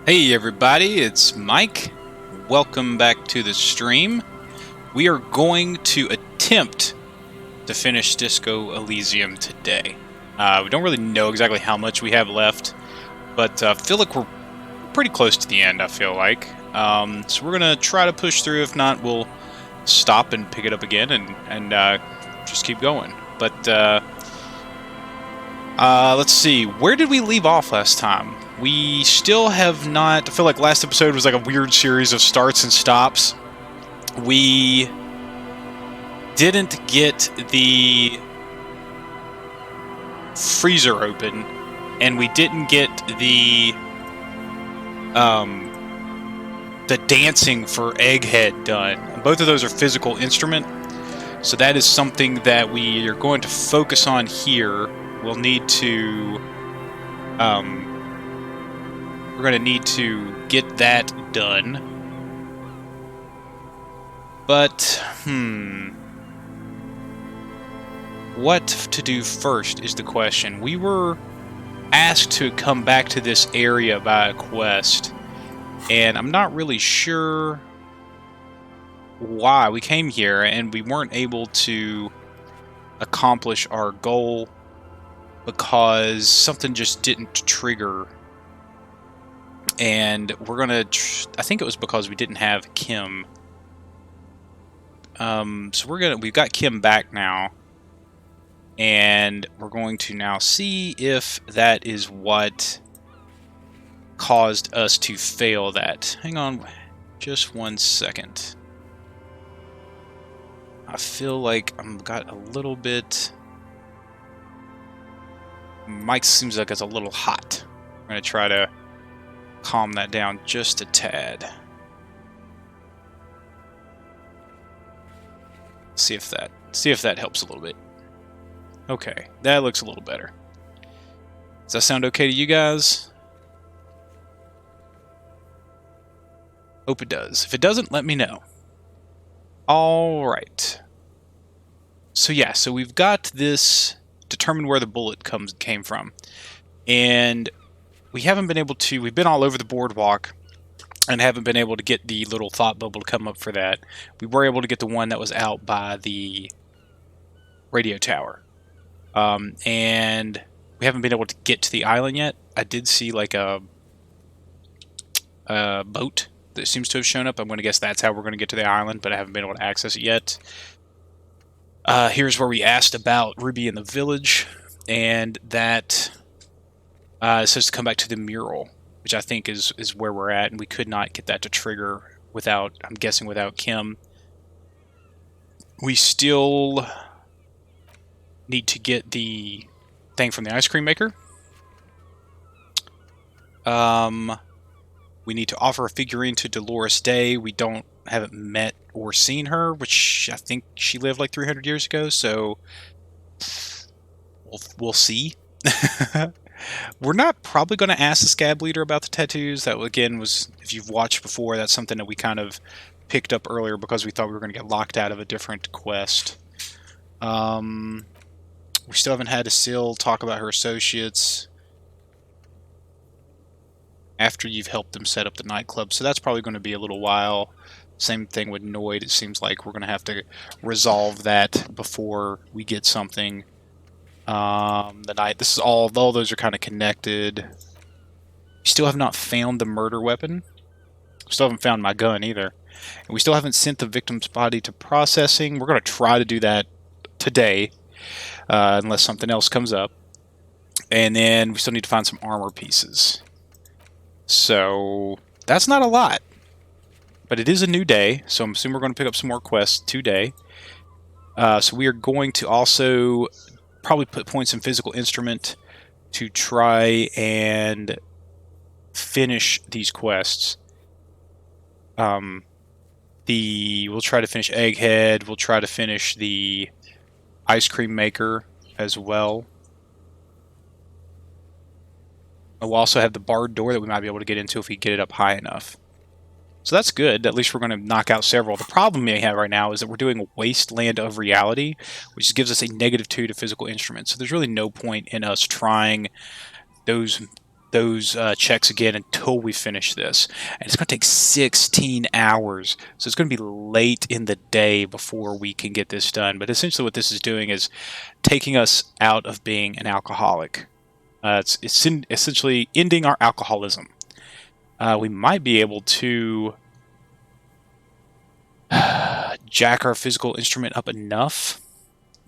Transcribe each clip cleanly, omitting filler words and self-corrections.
Hey everybody, it's Mike. Welcome back to the stream. We are going to attempt to finish Disco Elysium today. We don't really know exactly how much we have left, but I feel like we're pretty close to the end, I feel like. So we're going to try to push through. If not, we'll stop and pick it up again and just keep going. But let's see. Where did we leave off last time? We still have not... I feel like last episode was like a weird series of starts and stops. We didn't get the freezer open, and we didn't get the dancing for Egghead done. Both of those are physical instrument, so that is something that we are going to focus on here. We'll need to... we're going to need to get that done. But, what to do first is the question. We were asked to come back to this area by a quest, and I'm not really sure why we came here, and we weren't able to accomplish our goal because something just didn't trigger. And we're gonna... I think it was because we didn't have Kim. So we've got Kim back now, and we're going to now see if that is what caused us to fail that. Hang on just 1 second. I feel like I've got a little bit... Mike seems like it's a little hot. I'm going to try to calm that down just a tad. See if that helps a little bit. Okay, that looks a little better. Does that sound okay to you guys? Hope it does. If it doesn't, let me know. Alright. So yeah, so we've got this determine where the bullet came from. And we haven't been able to... We've been all over the boardwalk and haven't been able to get the little thought bubble to come up for that. We were able to get the one that was out by the radio tower. And we haven't been able to get to the island yet. I did see like a boat that seems to have shown up. I'm going to guess that's how we're going to get to the island, but I haven't been able to access it yet. Here's where we asked about Ruby in the village, and that says to come back to the mural, which I think is where we're at, and we could not get that to trigger without, I'm guessing, without Kim. We still need to get the thing from the ice cream maker. We need to offer a figurine to Dolores Day. We haven't met or seen her, which I think she lived like 300 years ago, so we'll see. We're not probably going to ask the scab leader about the tattoos. That, again, was, if you've watched before, that's something that we kind of picked up earlier because we thought we were going to get locked out of a different quest. We still haven't had Asil talk about her associates after you've helped them set up the nightclub, so that's probably going to be a little while. Same thing with Noid. It seems like we're going to have to resolve that before we get something. This is all those are kind of connected. We still have not found the murder weapon. We still haven't found my gun either. And we still haven't sent the victim's body to processing. We're going to try to do that today, unless something else comes up. And then we still need to find some armor pieces. So that's not a lot. But it is a new day, so I'm assuming we're going to pick up some more quests today. So we are going to also probably put points in physical instrument to try and finish these quests. We'll try to finish Egghead. We'll try to finish the ice cream maker as well. We'll also have the barred door that we might be able to get into if we get it up high enough. So that's good. At least we're going to knock out several. The problem we have right now is that we're doing a Wasteland of Reality, which gives us a -2 to physical instruments. So there's really no point in us trying those those checks again until we finish this. And it's going to take 16 hours. So it's going to be late in the day before we can get this done. But essentially what this is doing is taking us out of being an alcoholic. It's essentially ending our alcoholism. We might be able to jack our physical instrument up enough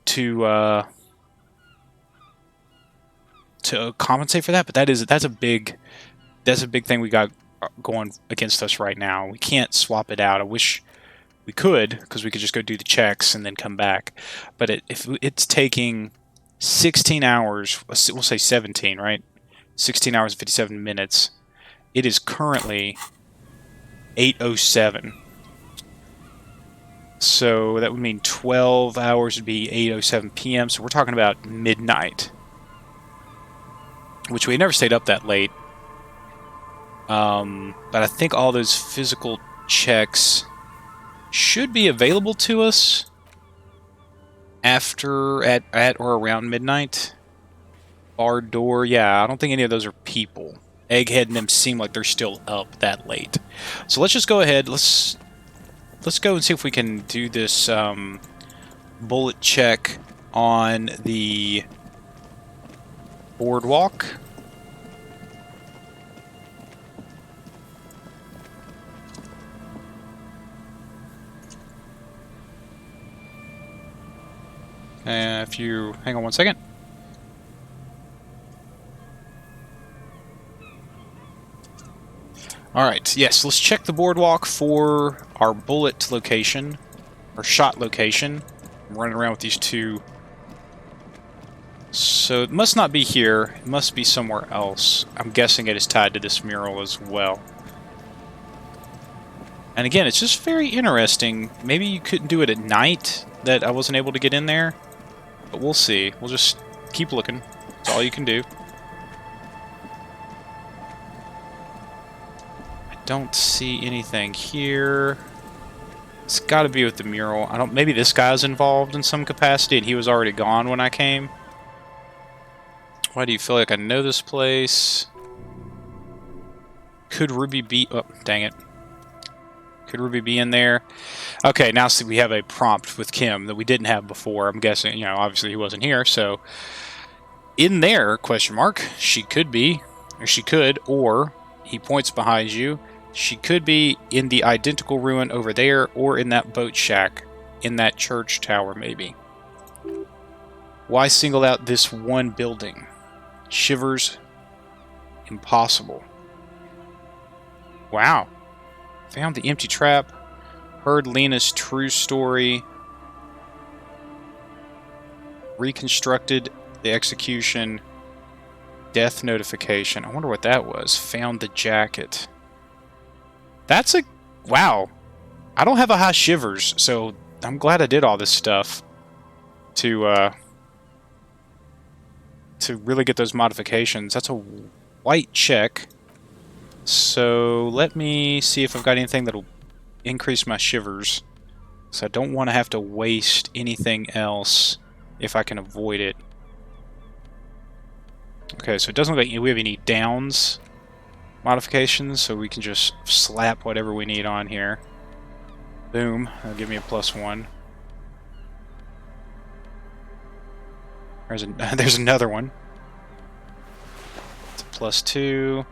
to compensate for that, but that's a big thing we got going against us right now. We can't swap it out. I wish we could, because we could just go do the checks and then come back. But if it's taking 16 hours, we'll say 17, right? 16 hours and 57 minutes. It is currently 8:07. So that would mean 12 hours would be 8:07 p.m. So we're talking about midnight, which we never stayed up that late. But I think all those physical checks should be available to us after at or around midnight. Barred door, yeah, I don't think any of those are people. Egghead and them seem like they're still up that late. So let's just go ahead. Let's go and see if we can do this bullet check on the boardwalk. If you hang on one second. Alright, yes, let's check the boardwalk for our bullet location, or shot location. I'm running around with these two. So it must not be here, it must be somewhere else. I'm guessing it is tied to this mural as well. And again, it's just very interesting. Maybe you couldn't do it at night, that I wasn't able to get in there. But we'll see. We'll just keep looking. That's all you can do. Don't see anything here. It's got to be with the mural. Maybe this guy's involved in some capacity and he was already gone when I came. Why do you feel like I know this place? Could Ruby be... Oh, dang it. Could Ruby be in there? Okay, now see, we have a prompt with Kim that we didn't have before. I'm guessing, you know, obviously he wasn't here, so... In there, question mark, she could be, or she could, or he points behind you. She could be in the identical ruin over there, or in that boat shack, in that church tower, maybe. Why single out this one building? Shivers. Impossible. Wow. Found the empty trap. Heard Lena's true story. Reconstructed the execution. Death notification. I wonder what that was. Found the jacket. That's a... Wow. I don't have a high shivers, so I'm glad I did all this stuff to really get those modifications. That's a white check. So let me see if I've got anything that'll increase my shivers. So I don't want to have to waste anything else if I can avoid it. Okay, so it doesn't look like we have any downs modifications, so we can just slap whatever we need on here. Boom. That'll give me a +1. There's another one. It's a +2.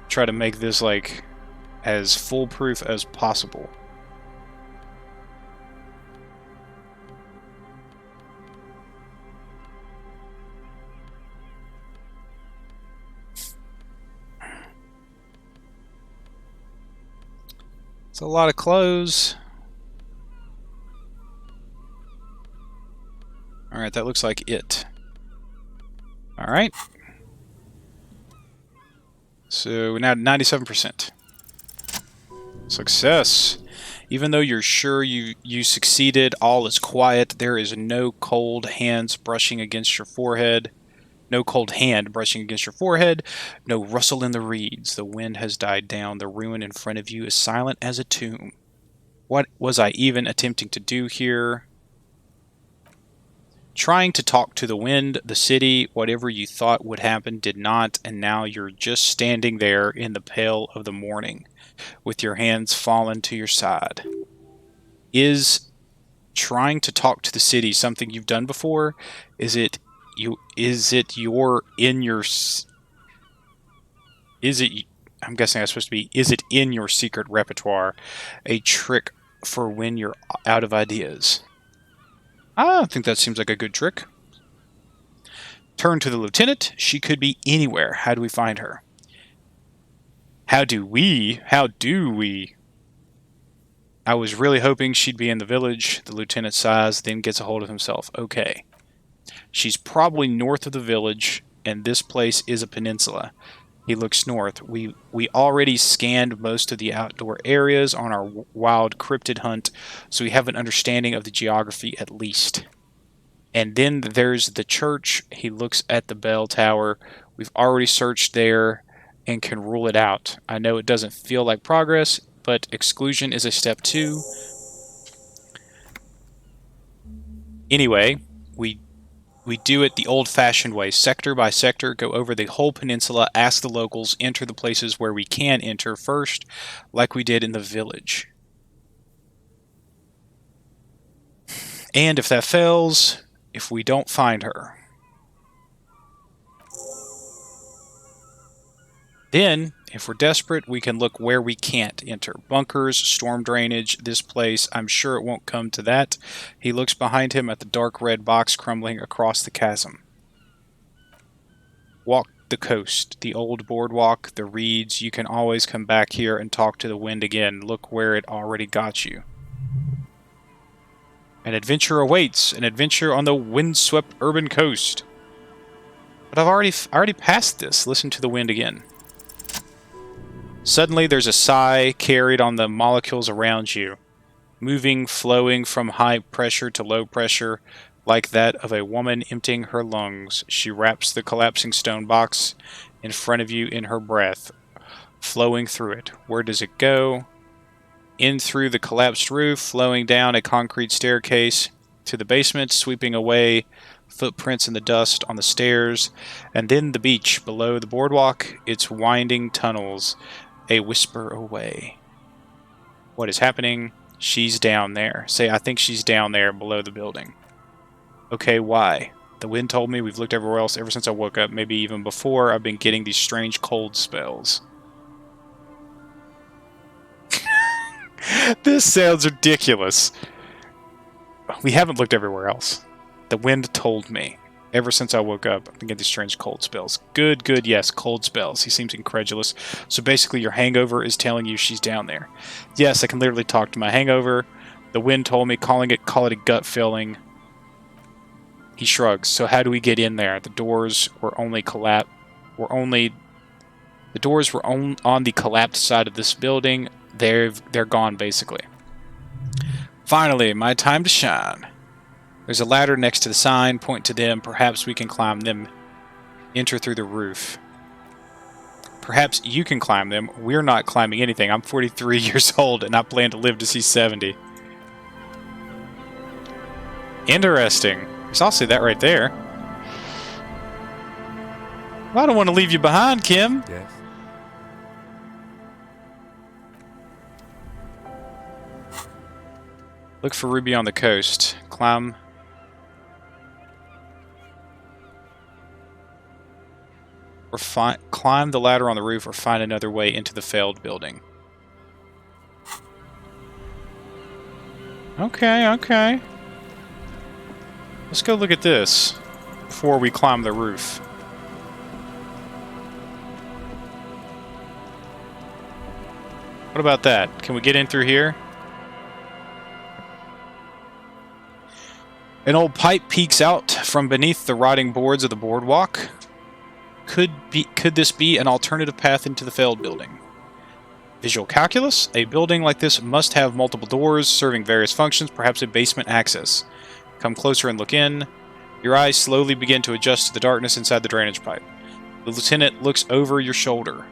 Try to make this like as foolproof as possible. It's a lot of clothes. Alright, that looks like it. Alright. So we're now at 97%. Success. Even though you're sure you succeeded, all is quiet. There is no cold hands brushing against your forehead. No cold hand brushing against your forehead. No rustle in the reeds. The wind has died down. The ruin in front of you is silent as a tomb. What was I even attempting to do here? Trying to talk to the wind, the city, whatever you thought would happen did not, and now you're just standing there in the pale of the morning, with your hands fallen to your side. Is trying to talk to the city something you've done before? Is it you? Is it your in your? Is it? I'm guessing that's supposed to be. Is it in your secret repertoire? A trick for when you're out of ideas. I think that seems like a good trick. Turn to the lieutenant. She could be anywhere. How do we find her? How do we? I was really hoping she'd be in the village. The lieutenant sighs, then gets a hold of himself. Okay. She's probably north of the village, and this place is a peninsula. He looks north. We already scanned most of the outdoor areas on our wild cryptid hunt, so we have an understanding of the geography at least. And then there's the church. He looks at the bell tower. We've already searched there and can rule it out. I know it doesn't feel like progress, but exclusion is a step too. Anyway, we do it the old-fashioned way, sector by sector, go over the whole peninsula, ask the locals, enter the places where we can enter first, like we did in the village. And if that fails, if we don't find her, then, if we're desperate, we can look where we can't enter. Bunkers, storm drainage, this place. I'm sure it won't come to that. He looks behind him at the dark red box crumbling across the chasm. Walk the coast, the old boardwalk, the reeds. You can always come back here and talk to the wind again. Look where it already got you. An adventure awaits. An adventure on the windswept urban coast. But I already passed this. Listen to the wind again. Suddenly there's a sigh carried on the molecules around you, moving, flowing from high pressure to low pressure, like that of a woman emptying her lungs. She wraps the collapsing stone box in front of you in her breath, flowing through it. Where does it go? In through the collapsed roof, flowing down a concrete staircase to the basement, sweeping away footprints in the dust on the stairs, and then the beach below the boardwalk, its winding tunnels, a whisper away. What is happening? She's down there. Say, I think she's down there below the building. Okay, why? The wind told me. We've looked everywhere else ever since I woke up, maybe even before. I've been getting these strange cold spells. This sounds ridiculous. We haven't looked everywhere else. The wind told me. Ever since I woke up, I've been getting these strange cold spells. Good, yes, cold spells. He seems incredulous. So basically your hangover is telling you she's down there. Yes, I can literally talk to my hangover. The wind told me, call it a gut feeling. He shrugs. So how do we get in there? The doors were only the doors were on the collapsed side of this building. They're gone, basically. Finally, my time to shine. There's a ladder next to the sign. Point to them. Perhaps we can climb them. Enter through the roof. Perhaps you can climb them. We're not climbing anything. I'm 43 years old, and I plan to live to see 70. Interesting. I'll say that right there. Well, I don't want to leave you behind, Kim. Yes. Look for Ruby on the coast. Climb. Or climb the ladder on the roof or find another way into the failed building. Okay. Let's go look at this before we climb the roof. What about that? Can we get in through here? An old pipe peeks out from beneath the rotting boards of the boardwalk. Could this be an alternative path into the failed building? Visual calculus? A building like this must have multiple doors serving various functions, perhaps a basement access. Come closer and look in. Your eyes slowly begin to adjust to the darkness inside the drainage pipe. The lieutenant looks over your shoulder.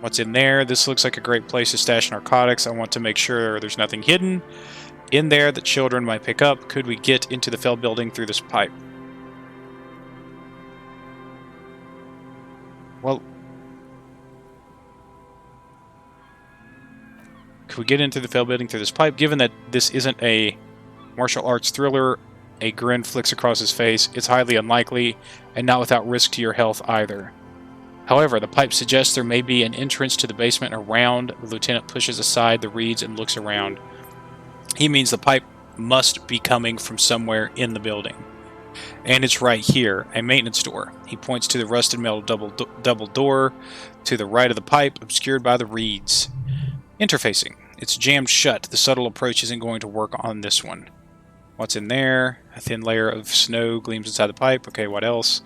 What's in there? This looks like a great place to stash narcotics. I want to make sure there's nothing hidden. in there that children might pick up? Could we get into the failed building through this pipe? Well, could we get into the failed building through this pipe? Given that this isn't a martial arts thriller, a grin flicks across his face. It's highly unlikely, and not without risk to your health either. However, the pipe suggests there may be an entrance to the basement around. The lieutenant pushes aside the reeds and looks around. He means the pipe must be coming from somewhere in the building. And it's right here, a maintenance door. He points to the rusted metal double door to the right of the pipe, obscured by the reeds. Interfacing. It's jammed shut. The subtle approach isn't going to work on this one. What's in there? A thin layer of snow gleams inside the pipe. Okay, what else?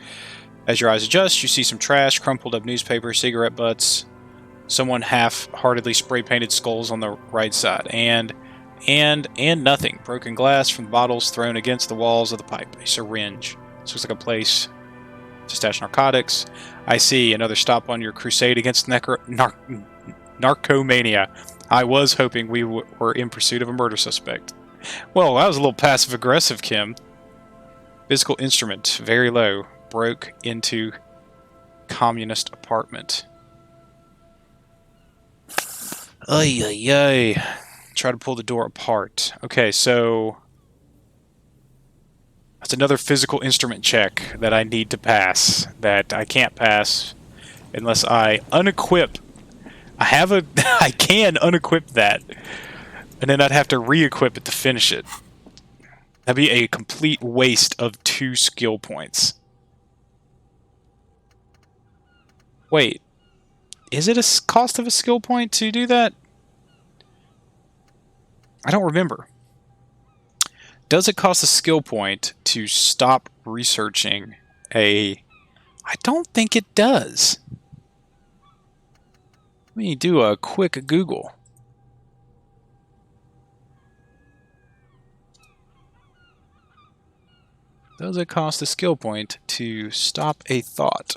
As your eyes adjust, you see some trash, crumpled up newspaper, cigarette butts, someone half-heartedly spray-painted skulls on the right side, and nothing. Broken glass from bottles thrown against the walls of the pipe. A syringe. This looks like a place to stash narcotics. I see. Another stop on your crusade against narcomania. I was hoping we were in pursuit of a murder suspect. Well, that was a little passive-aggressive, Kim. Physical instrument. Very low. Broke into communist apartment. Ay, ay, ay. Try to pull the door apart. Okay, so that's another physical instrument check that I need to pass. That I can't pass unless I unequip. I can unequip that. And then I'd have to re-equip it to finish it. That'd be a complete waste of 2 skill points. Wait. Is it a cost of a skill point to do that? I don't remember. Does it cost a skill point to stop researching a... I don't think it does. Let me do a quick Google. Does it cost a skill point to stop a thought?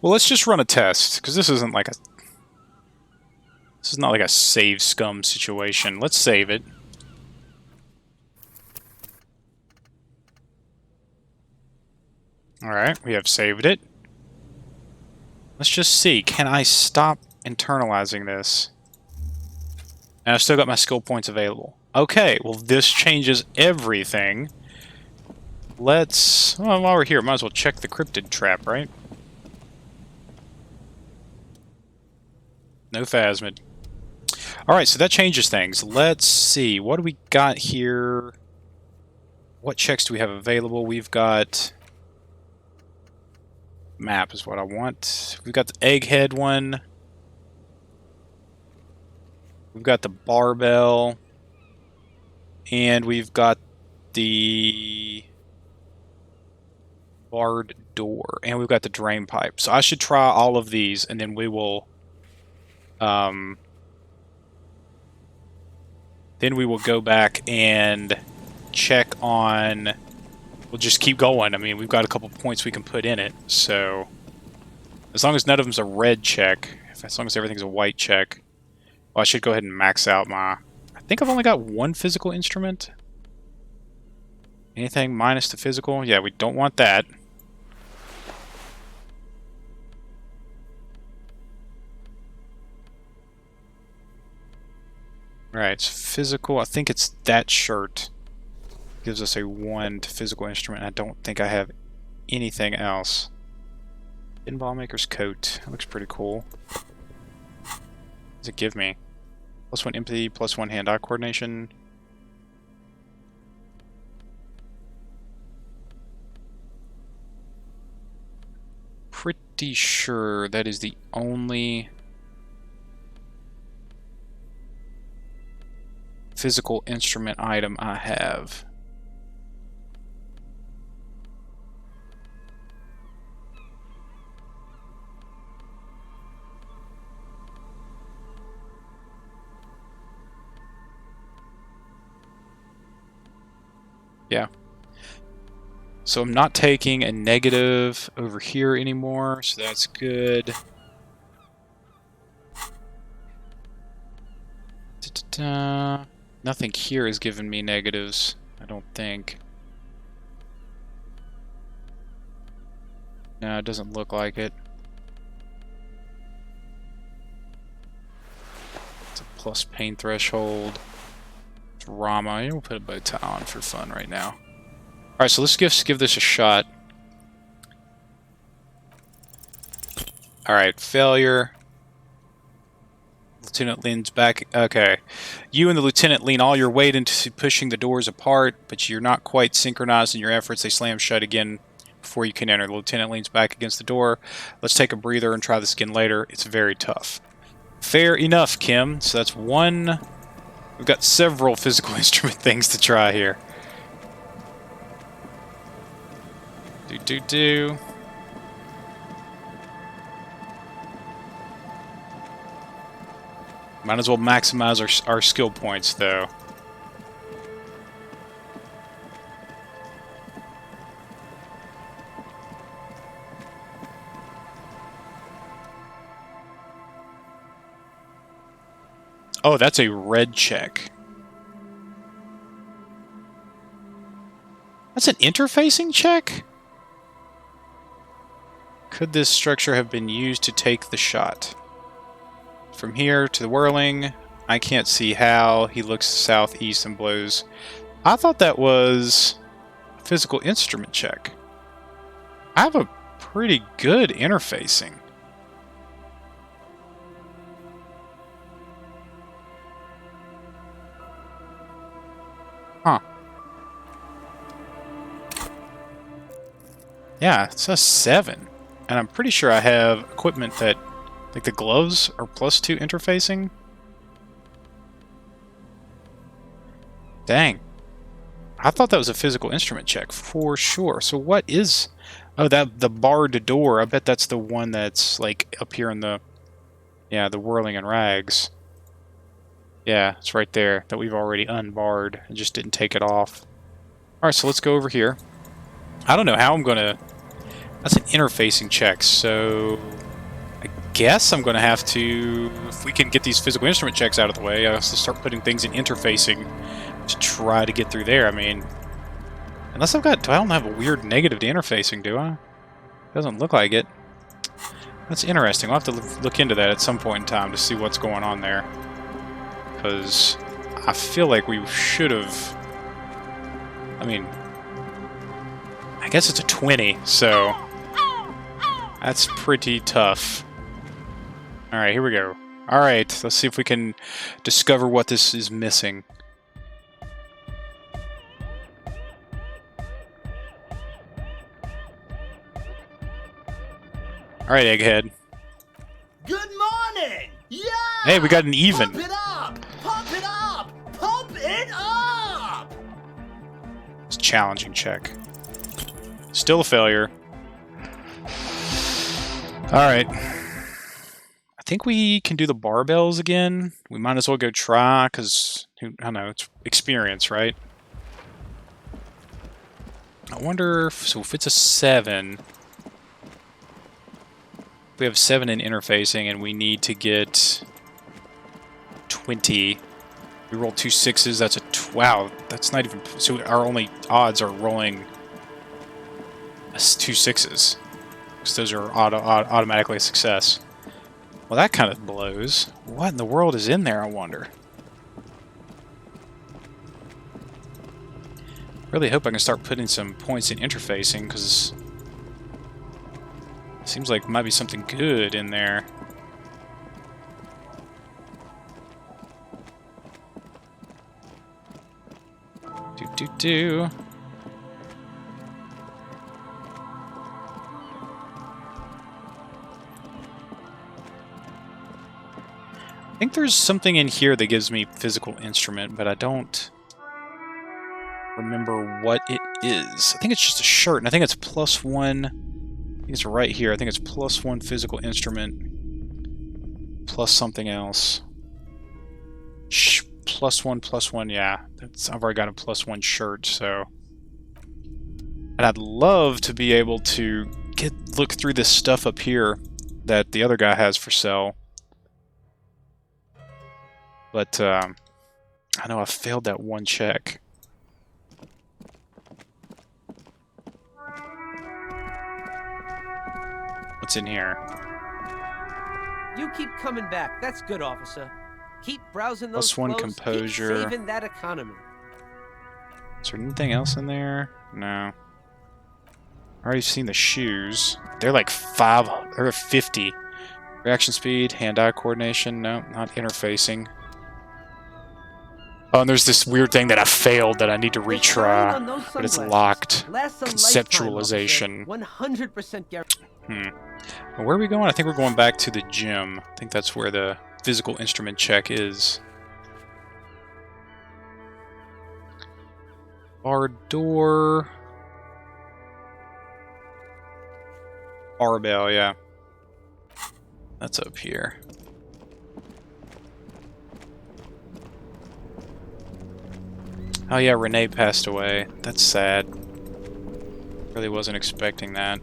Well, let's just run a test, because this isn't like a... This is not like a save scum situation. Let's save it. Alright, we have saved it. Let's just see. Can I stop internalizing this? And I've still got my skill points available. Okay, well this changes everything. Let's... Well, while we're here, might as well check the cryptid trap, right? No phasmid. Alright, so that changes things. Let's see. What do we got here? What checks do we have available? We've got... Map is what I want. We've got the egghead one. We've got the barbell. And we've got the barred door. And we've got the drain pipe. So I should try all of these, and then we will... then we will go back and check on... We'll just keep going. I mean, we've got a couple points we can put in it, so... As long as none of them's a red check, as long as everything's a white check... Well, I should go ahead and max out my... I think I've only got one physical instrument. Anything minus the physical? Yeah, we don't want that. Right, it's physical. I think it's that shirt. Gives us a 1 to physical instrument. I don't think I have anything else. Pinball maker's coat. That looks pretty cool. What does it give me? +1 empathy, +1 hand-eye coordination. Pretty sure that is the only physical instrument item I have. Yeah. So I'm not taking a negative over here anymore, so that's good. Da-da-da. Nothing here has given me negatives, I don't think. No, it doesn't look like it. It's a plus pain threshold. Drama. We'll put a bow tie on for fun right now. Alright, so let's give this a shot. Alright, failure. Lieutenant leans back. Okay. You and the lieutenant lean all your weight into pushing the doors apart, but you're not quite synchronized in your efforts. They slam shut again before you can enter. The lieutenant leans back against the door. Let's take a breather and try this again later. It's very tough. Fair enough, Kim. So that's one. We've got several physical instrument things to try here. Do. Might as well maximize our skill points, though. Oh, that's a red check. That's an interfacing check? Could this structure have been used to take the shot? From here to the whirling, I can't see how. He looks southeast and blows. I thought that was a physical instrument check. I have a pretty good interfacing. Huh. Yeah, it's a 7. And I'm pretty sure I have equipment that, like the gloves, are +2 interfacing. Dang. I thought that was a physical instrument check for sure. So what is... Oh, the barred door. I bet that's the one that's like up here in the... Yeah, the whirling and rags. Yeah, it's right there that we've already unbarred and just didn't take it off. Alright, so let's go over here. I don't know how I'm going to... That's an interfacing check, so... I guess I'm going to have to... If we can get these physical instrument checks out of the way, I have to start putting things in interfacing to try to get through there. I mean... Unless I've got... I don't have a weird negative to interfacing, do I? Doesn't look like it. That's interesting. We'll have to look into that at some point in time to see what's going on there. Because I feel like we should have... I mean... I guess it's a 20, so... That's pretty tough. Alright, here we go. Alright, let's see if we can discover what this is missing. Alright, Egghead. Good morning! Yeah! Hey, we got an even. Pump it up! Pump it up! Pump it up! It's a challenging check. Still a failure. Alright. I think we can do the barbells again. We might as well go try, because, I don't know, it's experience, right? I wonder, so if it's a 7... We have 7 in interfacing, and we need to get 20. We roll 2 6s, that's a... Wow, that's not even... So our only odds are rolling 2 6s. Because those are automatically a success. Well, that kind of blows. What in the world is in there, I wonder? Really hope I can start putting some points in interfacing, because... Seems like might be something good in there. Do. I think there's something in here that gives me physical instrument, but I don't remember what it is. I think it's just a shirt, and I think it's +1... It's right here. I think it's +1 physical instrument plus something else. +1, +1, yeah. I've already got a +1 shirt, so And I'd love to be able to look through this stuff up here that the other guy has for sale. But I know I failed that one check. What's in here? You keep coming back. That's good, officer. Keep browsing those +1 clothes. composure. Keep saving that economy. Is there anything else in there? No. I already seen the shoes. They're like 50. Reaction speed, hand-eye coordination. No, not interfacing. Oh, and there's this weird thing that I failed that I need to retry, but it's locked. Conceptualization. 100% guaranteed. Well, where are we going? I think we're going back to the gym. I think that's where the physical instrument check is. Bar door. Barbell, yeah. That's up here. Oh yeah, Renee passed away. That's sad. Really wasn't expecting that.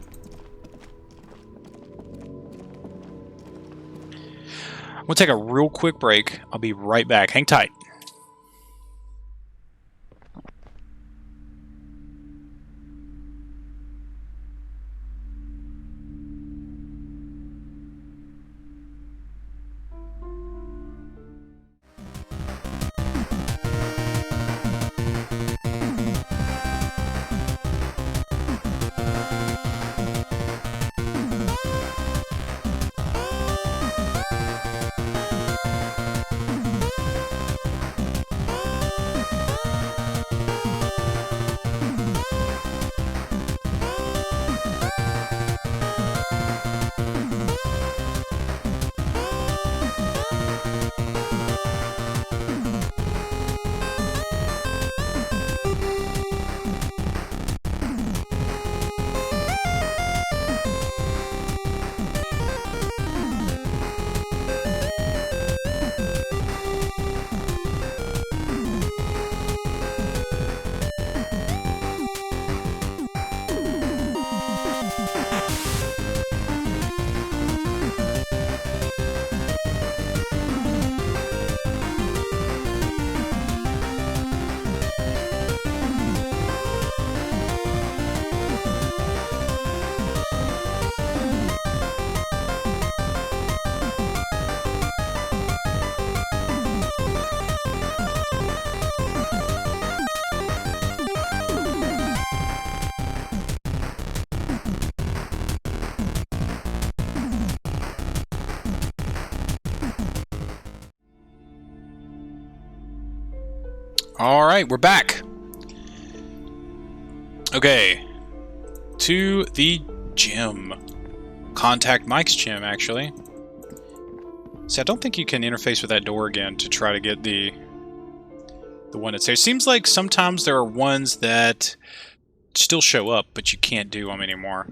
We'll take a real quick break. I'll be right back. Hang tight. Alright, we're back. Okay. To the gym. Contact Mike's gym, actually. See, I don't think you can interface with that door again to try to get the one that's there. It seems like sometimes there are ones that still show up, but you can't do them anymore.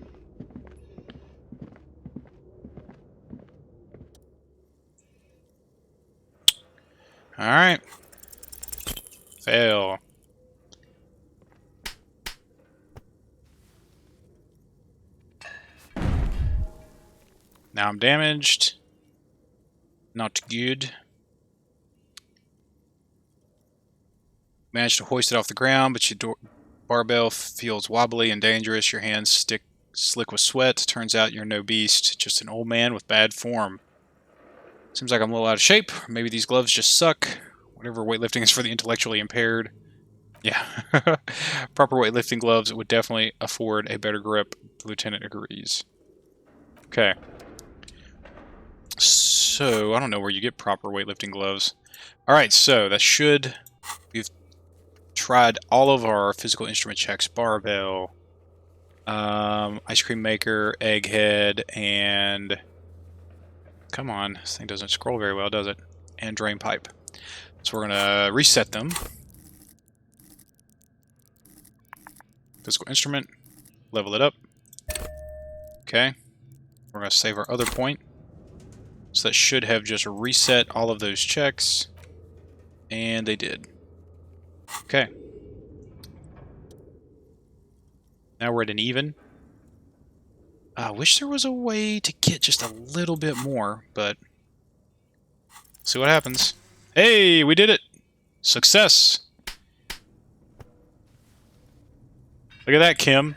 Alright. Fail. Now I'm damaged. Not good. Managed to hoist it off the ground, but your barbell feels wobbly and dangerous. Your hands slick with sweat. Turns out you're no beast, just an old man with bad form. Seems like I'm a little out of shape. Maybe these gloves just suck. Whatever weightlifting is for the intellectually impaired. Yeah. Proper weightlifting gloves would definitely afford a better grip. The lieutenant agrees. Okay. So, I don't know where you get proper weightlifting gloves. Alright, so that should... We've tried all of our physical instrument checks. Barbell, ice cream maker, egghead, and... Come on, this thing doesn't scroll very well, does it? And drain pipe. So we're going to reset them. Physical instrument. Level it up. Okay. We're going to save our other point. So that should have just reset all of those checks. And they did. Okay. Now we're at an even. I wish there was a way to get just a little bit more, but see what happens. Hey, we did it! Success! Look at that, Kim.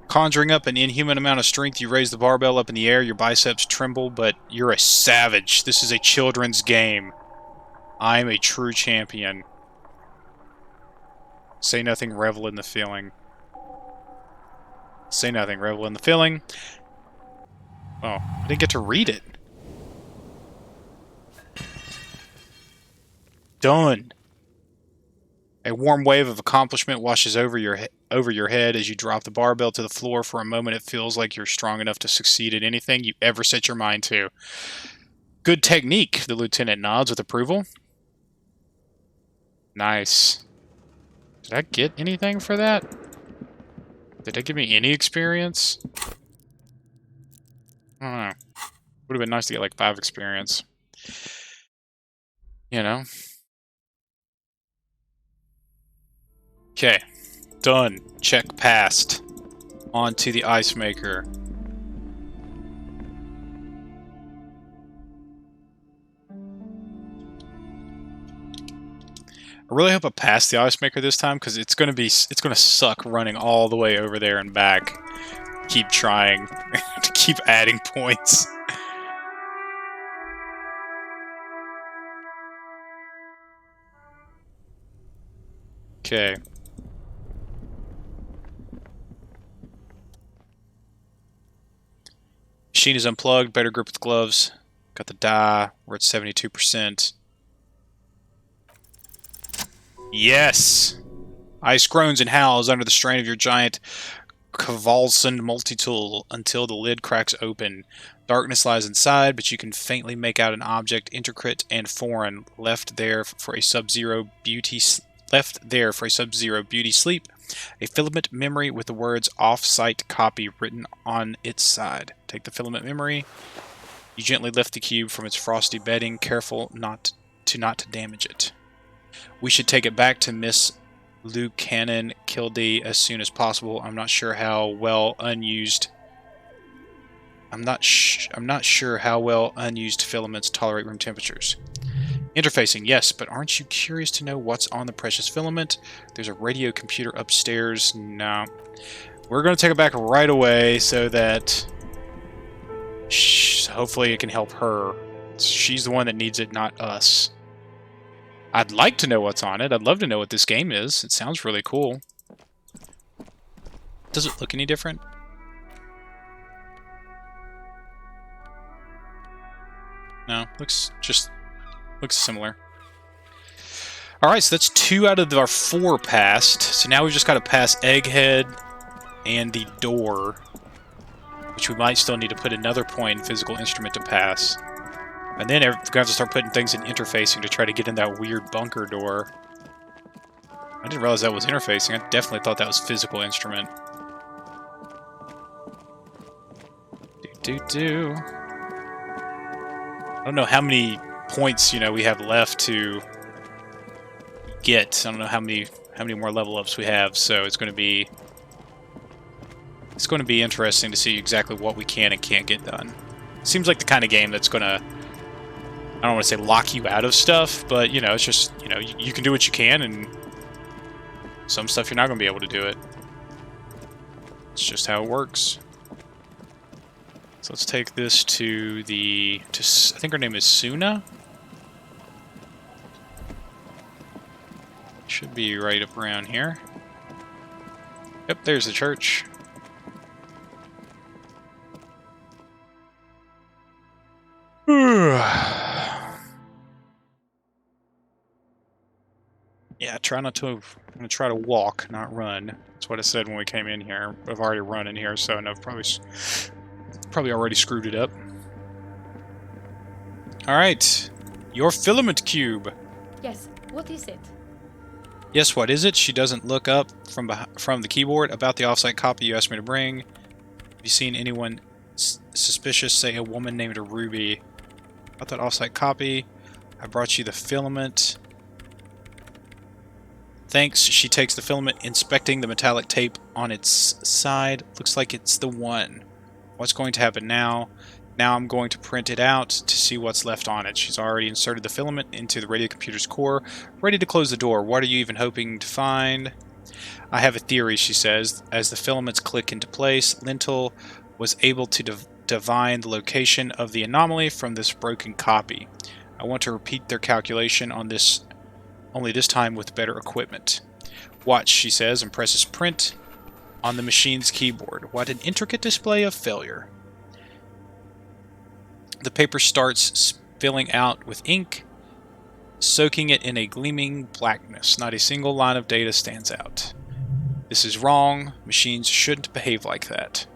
Conjuring up an inhuman amount of strength, you raise the barbell up in the air, your biceps tremble, but you're a savage. This is a children's game. I'm a true champion. Say nothing, revel in the feeling. Say nothing, revel in the feeling. Oh, I didn't get to read it. Done. A warm wave of accomplishment washes over your head as you drop the barbell to the floor. For a moment, it feels like you're strong enough to succeed at anything you ever set your mind to. Good technique, the lieutenant nods with approval. Nice. Did I get anything for that? Did it give me any experience? I don't know. Would have been nice to get like 5 experience. You know? Okay. Done. Check passed. On to the ice maker. I really hope I pass the ice maker this time, because it's gonna suck running all the way over there and back. Keep trying to keep adding points. Okay. Machine is unplugged. Better grip with gloves. Got the die. We're at 72%. Yes! Ice groans and howls under the strain of your giant convulsing multi-tool until the lid cracks open. Darkness lies inside, but you can faintly make out an object intricate and foreign, left there for a sub-zero beauty sleep. A filament memory with the words off-site copy written on its side. Take the filament memory. You gently lift the cube from its frosty bedding, careful not to damage it. We should take it back to Miss Lucannon Kildee as soon as possible. I'm not sure how well unused filaments tolerate room temperatures. Interfacing, yes, but aren't you curious to know what's on the precious filament? There's a radio computer upstairs. No. We're going to take it back right away so that hopefully it can help her. She's the one that needs it, not us. I'd like to know what's on it. I'd love to know what this game is. It sounds really cool. Does it look any different? No, looks similar. Alright, so that's 2 out of our 4 passed. So now we've just got to pass Egghead and the door, which we might still need to put another point in physical instrument to pass. And then we're going to have to start putting things in interfacing to try to get in that weird bunker door. I didn't realize that was interfacing. I definitely thought that was physical instrument. I don't know how many points, we have left to get. I don't know how many more level ups we have, so it's going to be interesting to see exactly what we can and can't get done. Seems like the kind of game that's going to, I don't want to say lock you out of stuff, but, it's just, you can do what you can, and some stuff you're not going to be able to do it. It's just how it works. So let's take this to I think her name is Suna? Should be right up around here. Yep, there's the church. Yeah, I'm going to try to walk, not run. That's what I said when we came in here. I've already run in here, so I've probably already screwed it up. Alright. Your filament cube. Yes, what is it? Yes, what is it? She doesn't look up from the keyboard. About the offsite copy you asked me to bring. Have you seen anyone suspicious? Say a woman named Ruby. About that offsite copy, I brought you the filament. Thanks. She takes the filament, inspecting the metallic tape on its side. Looks like it's the one. What's going to happen now? Now I'm going to print it out to see what's left on it. She's already inserted the filament into the radio computer's core, ready to close the door. What are you even hoping to find? I have a theory, she says. As the filaments click into place, Lintel was able to divine the location of the anomaly from this broken copy. I want to repeat their calculation on this, only this time with better equipment. Watch, she says, and presses print on the machine's keyboard. What an intricate display of failure. The paper starts spilling out with ink, soaking it in a gleaming blackness. Not a single line of data stands out. This is wrong. Machines shouldn't behave like that.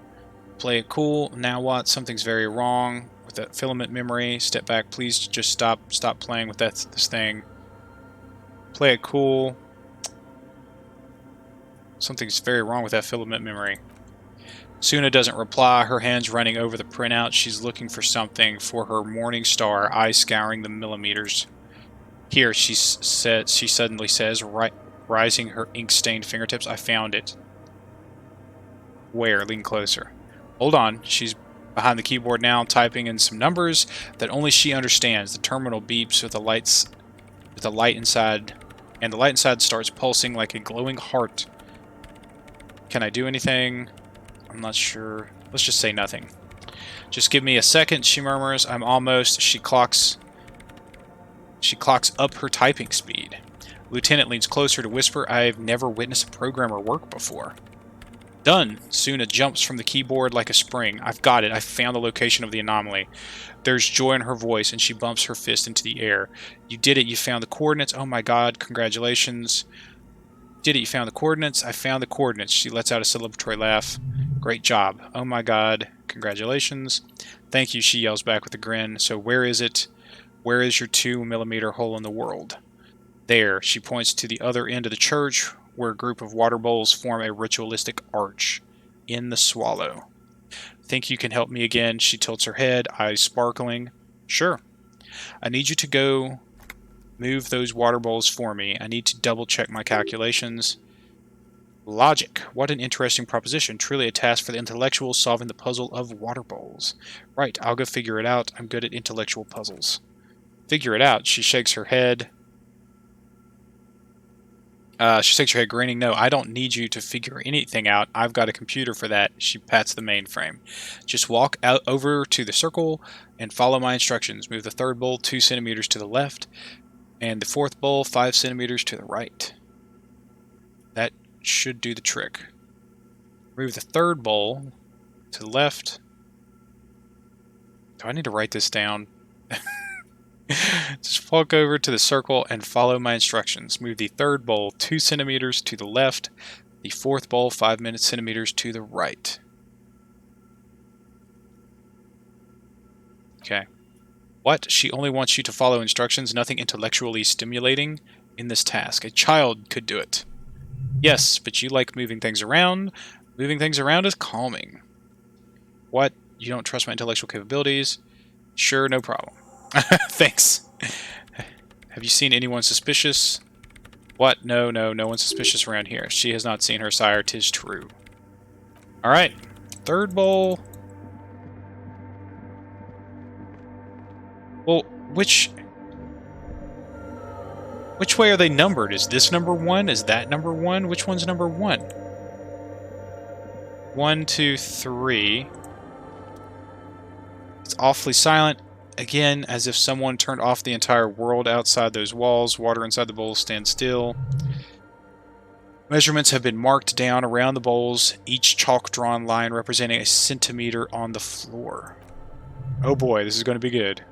Play it cool. Now what? Something's very wrong with that filament memory. Step back, please. Just stop playing with this thing. Play it cool. Something's very wrong with that filament memory. Suna doesn't reply, her hands running over the printout. She's looking for something for her morning star, eyes scouring the millimeters. Here, she suddenly says, rising her ink-stained fingertips. I found it. Where? Lean closer. Hold on. She's behind the keyboard now, typing in some numbers that only she understands. The terminal beeps with the light inside, and the light inside starts pulsing like a glowing heart. Can I do anything? I'm not sure. Let's just say nothing. Just give me a second, she murmurs. I'm almost. She clocks up her typing speed. Lieutenant leans closer to whisper, I've never witnessed a programmer work before. Done. Suna jumps from the keyboard like a spring. I've got it. I found the location of the anomaly. There's joy in her voice, and she bumps her fist into the air. You did it. You found the coordinates. Oh my god. Congratulations. Did it. You found the coordinates. I found the coordinates. She lets out a celebratory laugh. Great job. Oh my god. Congratulations. Thank you, she yells back with a grin. So where is it? Where is your 2mm hole in the world? There. She points to the other end of the church, where a group of water bowls form a ritualistic arch. In the swallow. Think you can help me again? She tilts her head, eyes sparkling. Sure. I need you to go move those water bowls for me. I need to double check my calculations. Logic. What an interesting proposition. Truly a task for the intellectuals solving the puzzle of water bowls. Right, I'll go figure it out. I'm good at intellectual puzzles. Figure it out. She shakes her head. Grinning. No, I don't need you to figure anything out. I've got a computer for that. She pats the mainframe. Just walk out over to the circle and follow my instructions. Move the third bowl 2 centimeters to the left and the fourth bowl 5 centimeters to the right. That should do the trick. Move the third bowl to the left. Do I need to write this down? Just walk over to the circle and follow my instructions. Move the third bowl 2 centimeters to the left, the fourth bowl 5 centimeters to the right. Okay. What? She only wants you to follow instructions, nothing intellectually stimulating in this task. A child could do it. Yes, but you like moving things around. Moving things around is calming. What? You don't trust my intellectual capabilities? Sure, no problem. Thanks. Have you seen anyone suspicious? What? No one's suspicious around here. She has not seen her, sire. 'Tis true. Alright. Third bowl. Well, which way are they numbered? Is this number 1? Is that number 1? Which one's number 1? 1, 2, 3. It's awfully silent. Again, as if someone turned off the entire world outside those walls. Water inside the bowls stands still. Measurements have been marked down around the bowls, each chalk-drawn line representing a centimeter on the floor. Oh boy, this is going to be good.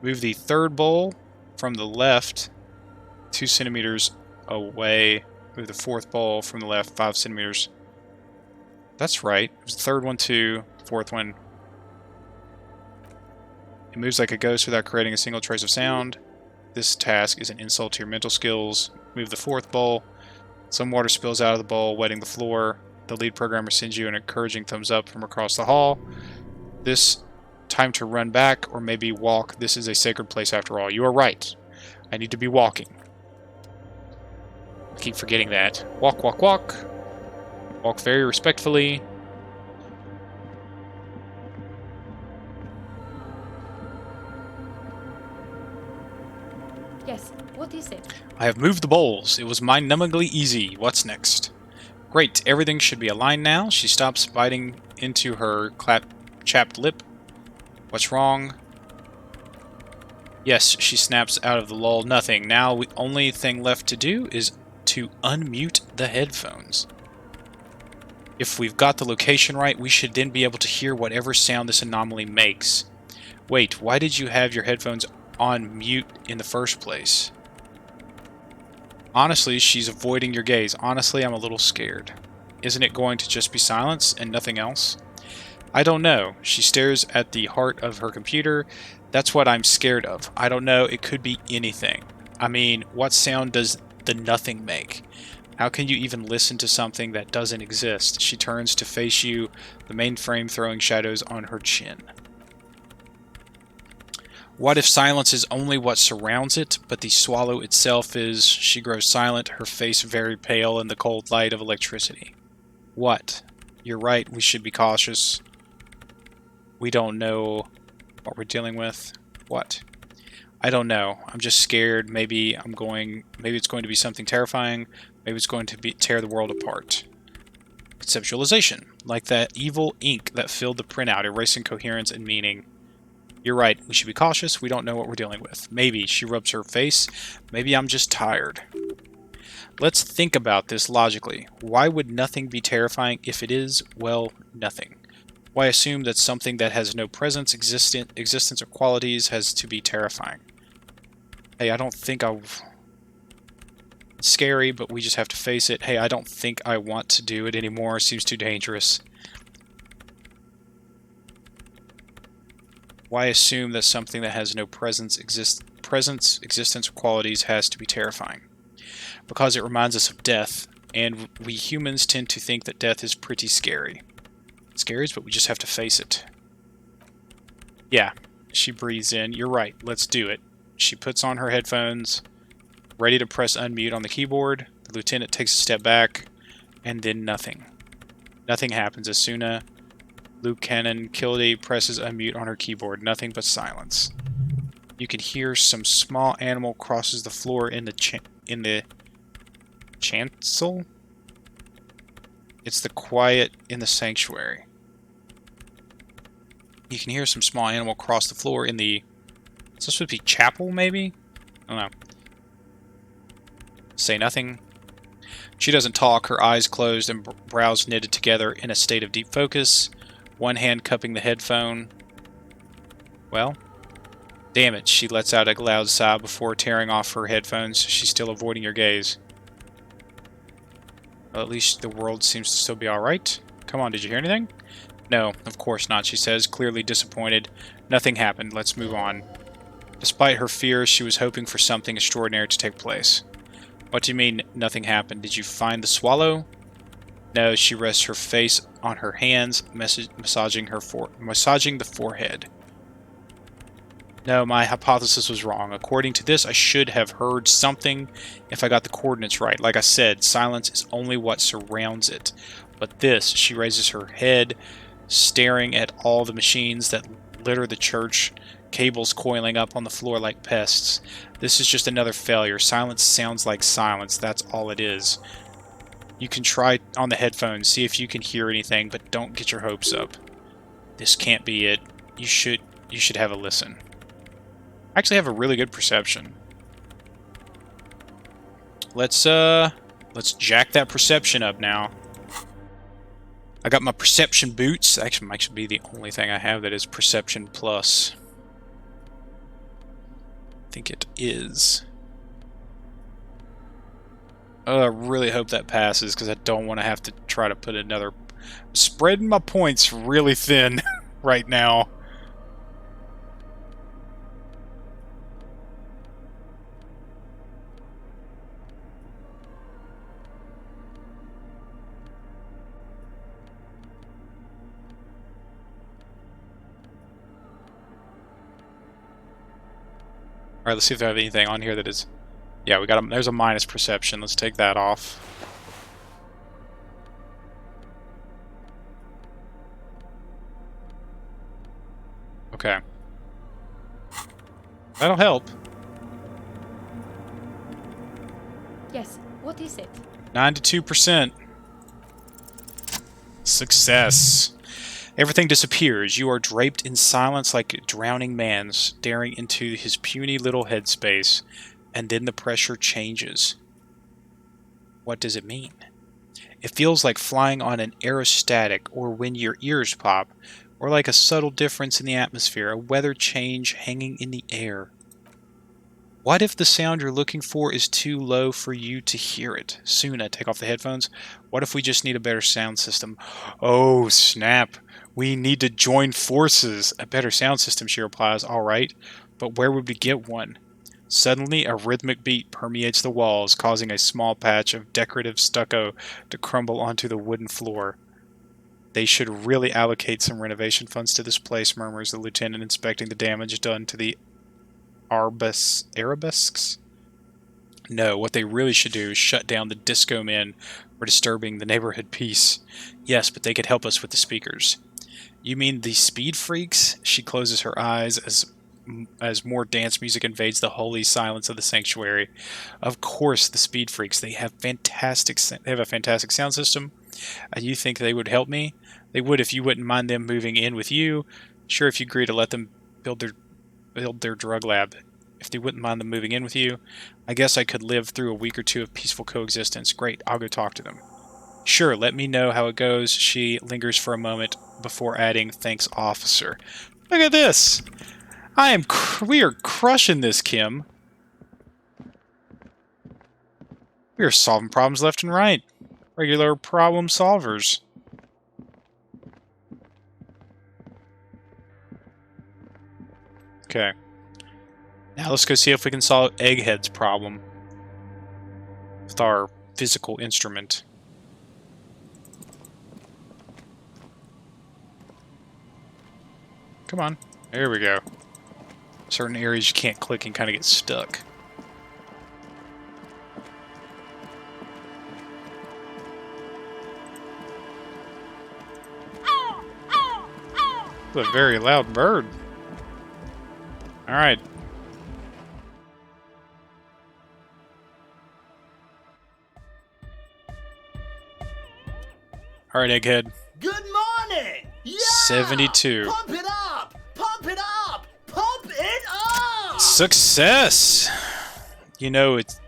Move the third bowl from the left 2 centimeters away. Move the fourth bowl from the left 5 centimeters. That's right. It was the third one 2, fourth one. It moves like a ghost without creating a single trace of sound. This task is an insult to your mental skills. Move the fourth bowl. Some water spills out of the bowl, wetting the floor. The lead programmer sends you an encouraging thumbs up from across the hall. This time to run back, or maybe walk. This is a sacred place after all. You are right. I need to be walking. I keep forgetting that. Walk, walk, walk. Walk very respectfully. Yes, what is it? I have moved the bowls. It was mind-numbingly easy. What's next? Great, everything should be aligned now. She stops biting into her chapped lip. What's wrong? Yes, she snaps out of the lull. Nothing. Now, the only thing left to do is to unmute the headphones. If we've got the location right, we should then be able to hear whatever sound this anomaly makes. Wait, why did you have your headphones on mute in the first place? Honestly, she's avoiding your gaze. Honestly, I'm a little scared. Isn't it going to just be silence and nothing else? I don't know. She stares at the heart of her computer. That's what I'm scared of. I don't know. It could be anything. I mean, what sound does the nothing make? How can you even listen to something that doesn't exist? She turns to face you, the mainframe throwing shadows on her chin. What if silence is only what surrounds it, but the swallow itself is? She grows silent, her face very pale in the cold light of electricity. What? You're right, we should be cautious. We don't know what we're dealing with. What? I don't know. I'm just scared. Maybe it's going to be something terrifying. Maybe it's going to tear the world apart. Conceptualization. Like that evil ink that filled the printout, erasing coherence and meaning. You're right. We should be cautious. We don't know what we're dealing with. Maybe. She rubs her face. Maybe I'm just tired. Let's think about this logically. Why would nothing be terrifying if it is, well, nothing? Why assume that something that has no presence, existence, or qualities has to be terrifying? Hey, I don't think It's scary, but we just have to face it. Hey, I don't think I want to do it anymore. It seems too dangerous. Why assume that something that has no presence, existence, or qualities has to be terrifying? Because it reminds us of death, and we humans tend to think that death is pretty scary. It scares, but we just have to face it. Yeah, she breathes in. You're right, let's do it. She puts on her headphones, ready to press unmute on the keyboard. The lieutenant takes a step back, and then nothing. Nothing happens. As soon as Lieutenant Kildee presses unmute on her keyboard, nothing but silence. You can hear some small animal crosses the floor in the chancel? It's the quiet in the sanctuary. You can hear some small animal cross the floor in the... Is this supposed to be chapel, maybe? I don't know. Say nothing. She doesn't talk, her eyes closed and brows knitted together in a state of deep focus. One hand cupping the headphone. Well, damn it, she lets out a loud sigh before tearing off her headphones. She's still avoiding your gaze. Well, at least the world seems to still be alright. Come on, did you hear anything? No, of course not, she says, clearly disappointed. Nothing happened, let's move on. Despite her fears, she was hoping for something extraordinary to take place. What do you mean, nothing happened? Did you find the swallow? No, she rests her face on her hands, massaging the forehead. No, my hypothesis was wrong. According to this, I should have heard something if I got the coordinates right. Like I said, silence is only what surrounds it. But this, she raises her head, staring at all the machines that litter the church, cables coiling up on the floor like pests. This is just another failure. Silence sounds like silence. That's all it is. You can try on the headphones, see if you can hear anything, but don't get your hopes up. This can't be it. You should have a listen. I actually have a really good perception. Let's jack that perception up now. I got my perception boots. Actually, might be the only thing I have that is perception plus. I think it is. I really hope that passes because I don't want to have to try to put another... I'm spreading my points really thin right now. Alright, let's see if I have anything on here that is Yeah, we got a, there's a minus perception. Let's take that off. Okay. That'll help. Yes, what is it? 92%. Success. Everything disappears. You are draped in silence like a drowning man staring into his puny little headspace. And then the pressure changes. What does it mean? It feels like flying on an aerostatic, or when your ears pop, or like a subtle difference in the atmosphere, a weather change hanging in the air. What if the sound you're looking for is too low for you to hear it? Suna, take off the headphones. What if we just need a better sound system? Oh, snap. We need to join forces. A better sound system, she replies. All right, but where would we get one? Suddenly, a rhythmic beat permeates the walls, causing a small patch of decorative stucco to crumble onto the wooden floor. They should really allocate some renovation funds to this place, murmurs the lieutenant, inspecting the damage done to the arabesques? No, what they really should do is shut down the disco men for disturbing the neighborhood peace. Yes, but they could help us with the speakers. You mean the speed freaks? She closes her eyes as more dance music invades the holy silence of the sanctuary. Of course, the speed freaks. They have a fantastic sound system. You think they would help me? They would if you wouldn't mind them moving in with you. Sure, if you agree to let them build their drug lab. If they wouldn't mind them moving in with you, I guess I could live through a week or two of peaceful coexistence. Great, I'll go talk to them. Sure, let me know how it goes. She lingers for a moment before adding, thanks, officer. Look at this! We are crushing this, Kim. We are solving problems left and right. Regular problem solvers. Okay. Now let's go see if we can solve Egghead's problem with our physical instrument. Come on. There we go. Certain areas you can't click and kind of get stuck. It's a very loud bird. Alright. Alright, Egghead. Good morning! Yeah! 72. Pump it up! Pump it up! Pump it up! Success! You know it's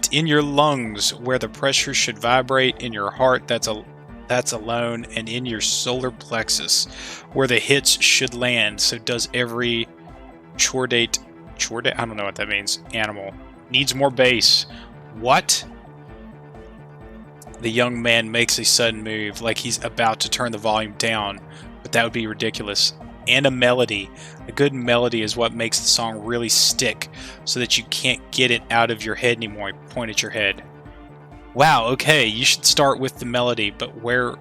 in your lungs where the pressure should vibrate, in your heart that's alone, and in your solar plexus where the hits should land. So does every chordate I don't know what that means. Animal needs more bass. What? The young man makes a sudden move, like he's about to turn the volume down, but that would be ridiculous. And a melody. A good melody is what makes the song really stick, so that you can't get it out of your head anymore. Point at your head. Wow, okay, you should start with the melody, but where...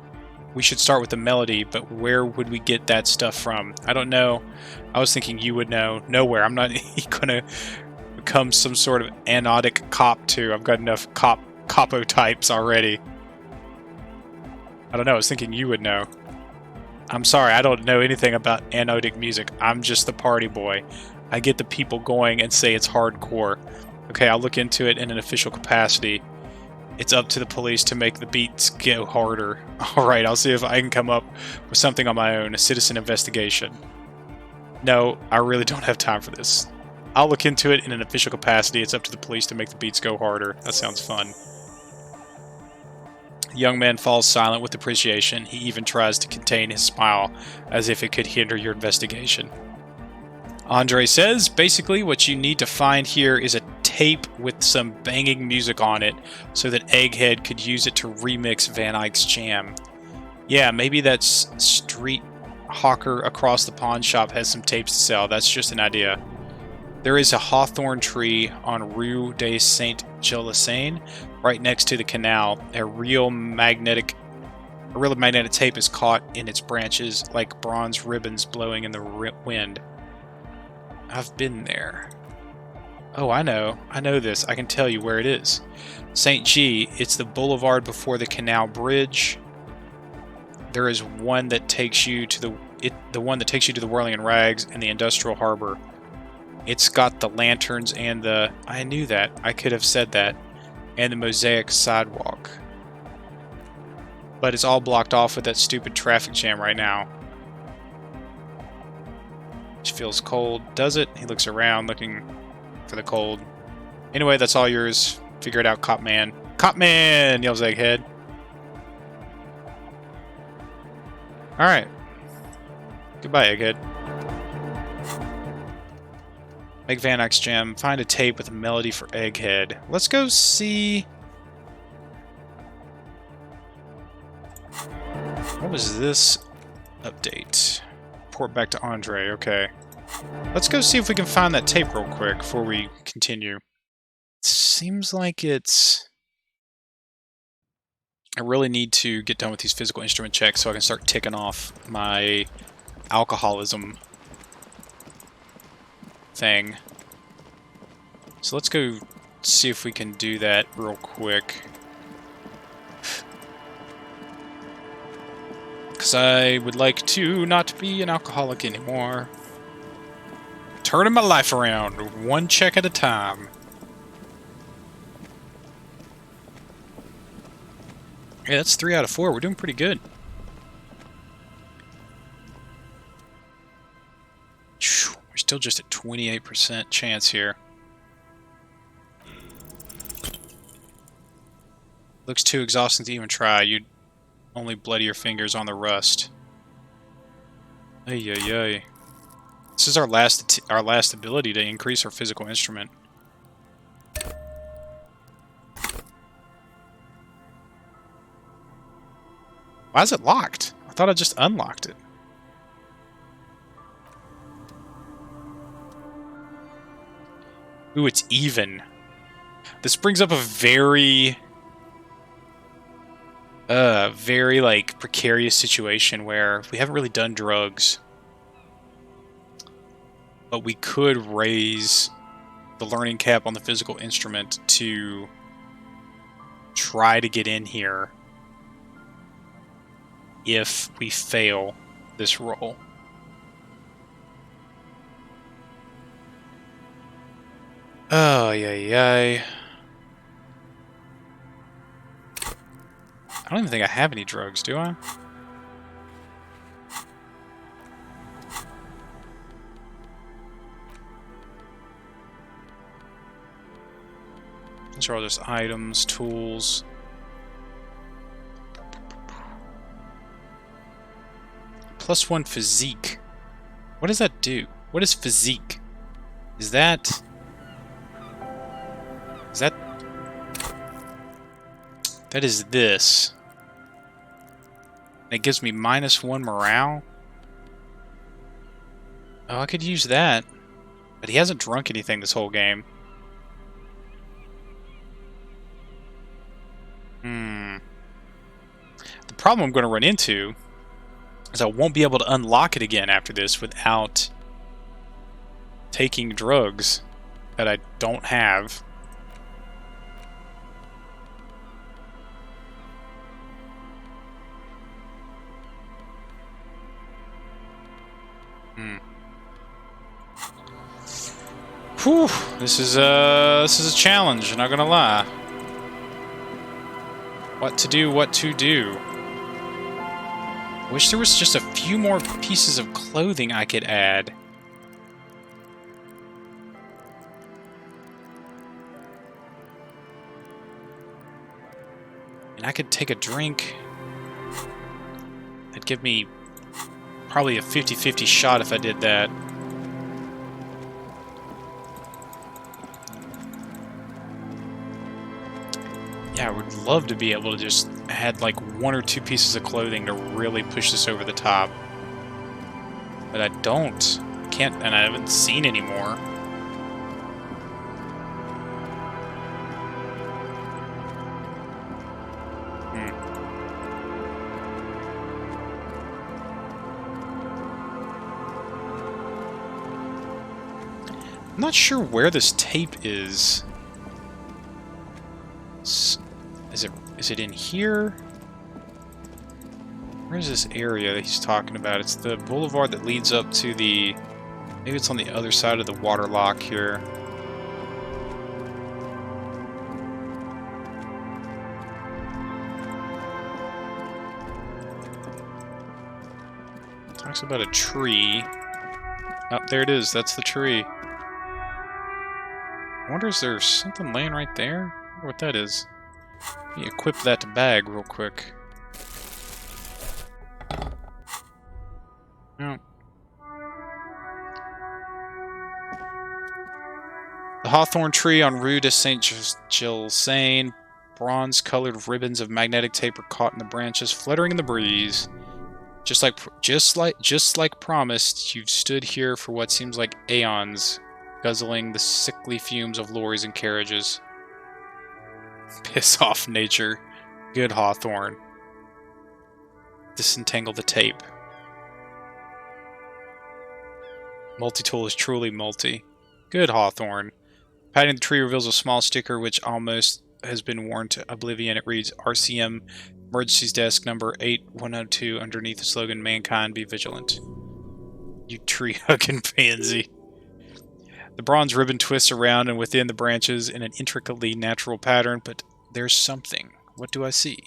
We should start with the melody, but where would we get that stuff from? I don't know. I was thinking you would know. Nowhere. I'm not gonna become some sort of anodic cop too. I've got enough capo types already. I don't know, I was thinking you would know. I'm sorry, I don't know anything about anodic music. I'm just the party boy. I get the people going and say it's hardcore. Okay, I'll look into it in an official capacity. It's up to the police to make the beats go harder. Alright, I'll see if I can come up with something on my own. A citizen investigation. No, I really don't have time for this. I'll look into it in an official capacity. It's up to the police to make the beats go harder. That sounds fun. The young man falls silent with appreciation. He even tries to contain his smile, as if it could hinder your investigation. Andre says, basically what you need to find here is a tape with some banging music on it, so that Egghead could use it to remix Van Eyck's jam. Yeah, maybe that street hawker across the pawn shop has some tapes to sell. That's just an idea. There is a hawthorn tree on Rue de Saint-Gilles, right next to the canal. A real magnetic tape is caught in its branches like bronze ribbons blowing in the wind. I've been there. Oh, I know. I know this. I can tell you where it is. St. G, it's the boulevard before the canal bridge. There is one that takes you to the one that takes you to the Whirling and Rags and the Industrial Harbor. It's got the lanterns and the... I knew that. I could have said that. And the mosaic sidewalk. But it's all blocked off with that stupid traffic jam right now. Which feels cold. Does it? He looks around looking for the cold. Anyway, that's all yours. Figure it out, Cop Man. Cop Man! Yells Egghead. Alright. Goodbye, Egghead. Make Van Eyck's gem. Find a tape with a melody for Egghead. Let's go see... What was this update? Report back to Andre. Okay. Let's go see if we can find that tape real quick before we continue. It seems like it's... I really need to get done with these physical instrument checks so I can start ticking off my alcoholism thing. So let's go see if we can do that real quick. Because I would like to not be an alcoholic anymore. Turning my life around, one check at a time. Yeah, that's 3 out of 4. We're doing pretty good. We're still just at 28% chance here. Looks too exhausting to even try. You'd only bloody your fingers on the rust. Ay, ay, ay. This is our last ability to increase our physical instrument. Why is it locked? I thought I just unlocked it. Ooh, it's even. This brings up a very, like, precarious situation where we haven't really done drugs. But we could raise the learning cap on the physical instrument to try to get in here if we fail this roll. Oh, yay. I don't even think I have any drugs, do I? These are all just items, tools. +1 physique. What does that do? What is physique? Is that... That is this. And it gives me -1 morale? Oh, I could use that. But he hasn't drunk anything this whole game. The problem I'm going to run into is I won't be able to unlock it again after this without taking drugs that I don't have. Whew, this is a challenge, not gonna lie. What to do, what to do. Wish there was just a few more pieces of clothing I could add. And I could take a drink. That'd give me probably a 50-50 shot if I did that. Yeah, I would love to be able to just add like 1 or 2 pieces of clothing to really push this over the top. But I don't. Can't, and I haven't seen any more. I'm not sure where this tape is. Is it in here? Where's this area that he's talking about? It's the boulevard that leads up to the... Maybe it's on the other side of the water lock here. Talks about a tree. Oh, there it is. That's the tree. I wonder, is there something laying right there? I wonder what that is. Let me equip that to bag real quick. No. The hawthorn tree en route to St. Gilles, bronze-colored ribbons of magnetic tape are caught in the branches, fluttering in the breeze. Just like promised, you've stood here for what seems like aeons, guzzling the sickly fumes of lorries and carriages. Piss off, nature. Good hawthorn. Disentangle the tape. Multi-tool is truly multi. Good hawthorn. Patting the tree reveals a small sticker which almost has been worn to oblivion. It reads, RCM Emergencies Desk number 8102 underneath the slogan, Mankind Be Vigilant. You tree-hugging pansy. The bronze ribbon twists around and within the branches in an intricately natural pattern, but there's something. What do I see?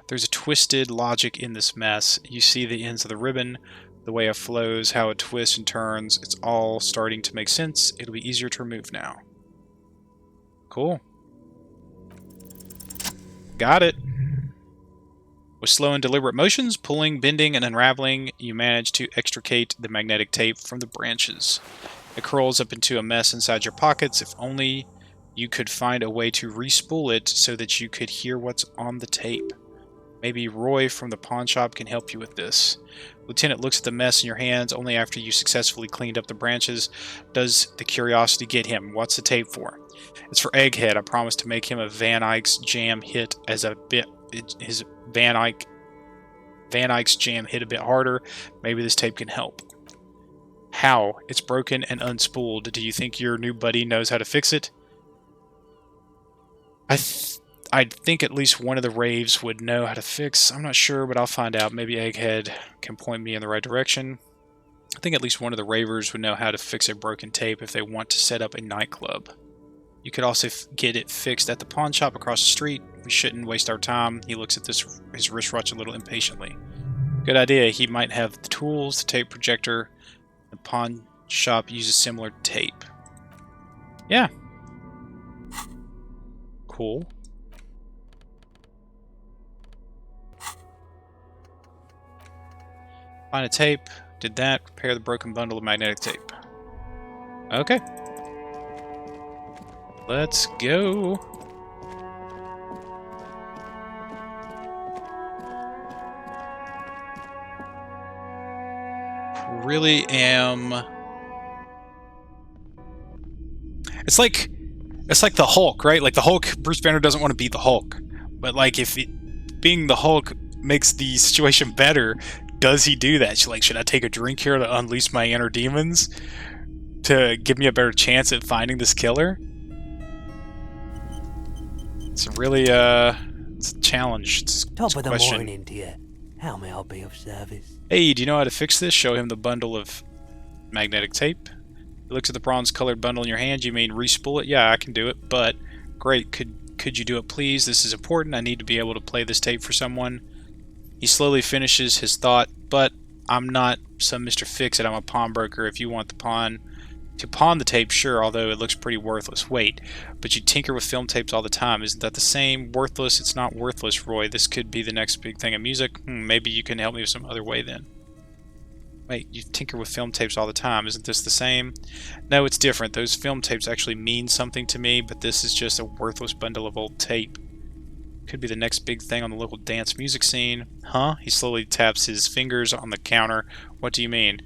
There's a twisted logic in this mess. You see the ends of the ribbon, the way it flows, how it twists and turns. It's all starting to make sense. It'll be easier to remove now. Cool. Got it. With slow and deliberate motions, pulling, bending, and unraveling, you manage to extricate the magnetic tape from the branches. It curls up into a mess inside your pockets. If only you could find a way to re-spool it so that you could hear what's on the tape. Maybe Roy from the pawn shop can help you with this. Lieutenant looks at the mess in your hands only after you successfully cleaned up the branches. Does the curiosity get him? What's the tape for? It's for Egghead. I promised to make him a Van Eyck's Jam hit as a bit... His Van Eyck's Jam hit a bit harder. Maybe this tape can help. How? It's broken and unspooled. Do you think your new buddy knows how to fix it? I think at least one of the Raves would know how to fix. I'm not sure, but I'll find out. Maybe Egghead can point me in the right direction. I think at least one of the Ravers would know how to fix a broken tape if they want to set up a nightclub. You could also get it fixed at the pawn shop across the street. We shouldn't waste our time. He looks at his wristwatch a little impatiently. Good idea. He might have the tools, the tape projector. The pawn shop uses similar tape. Yeah. Cool. Find a tape. Did that. Repair the broken bundle of magnetic tape. Okay. Let's go. Really am... It's like the Hulk, right? Like the Hulk, Bruce Banner doesn't want to be the Hulk. But like if being the Hulk makes the situation better, does he do that? Should I take a drink here to unleash my inner demons to give me a better chance at finding this killer? It's really it's a challenge. It's Top a of the question. morning to you. How may I be of service? Hey, do you know how to fix this? Show him the bundle of magnetic tape. He looks at the bronze-colored bundle in your hand. You mean re-spool it? Yeah, I can do it. But great. Could you do it, please? This is important. I need to be able to play this tape for someone. He slowly finishes his thought. But I'm not some Mr. Fix-It. I'm a pawnbroker. If you want to pawn the tape, sure, although it looks pretty worthless. Wait, but you tinker with film tapes all the time. Isn't that the same? Worthless? It's not worthless, Roy. This could be the next big thing in music. Maybe you can help me with some other way then. Wait, you tinker with film tapes all the time. Isn't this the same? No, it's different. Those film tapes actually mean something to me, but this is just a worthless bundle of old tape. Could be the next big thing on the local dance music scene. Huh? He slowly taps his fingers on the counter. What do you mean?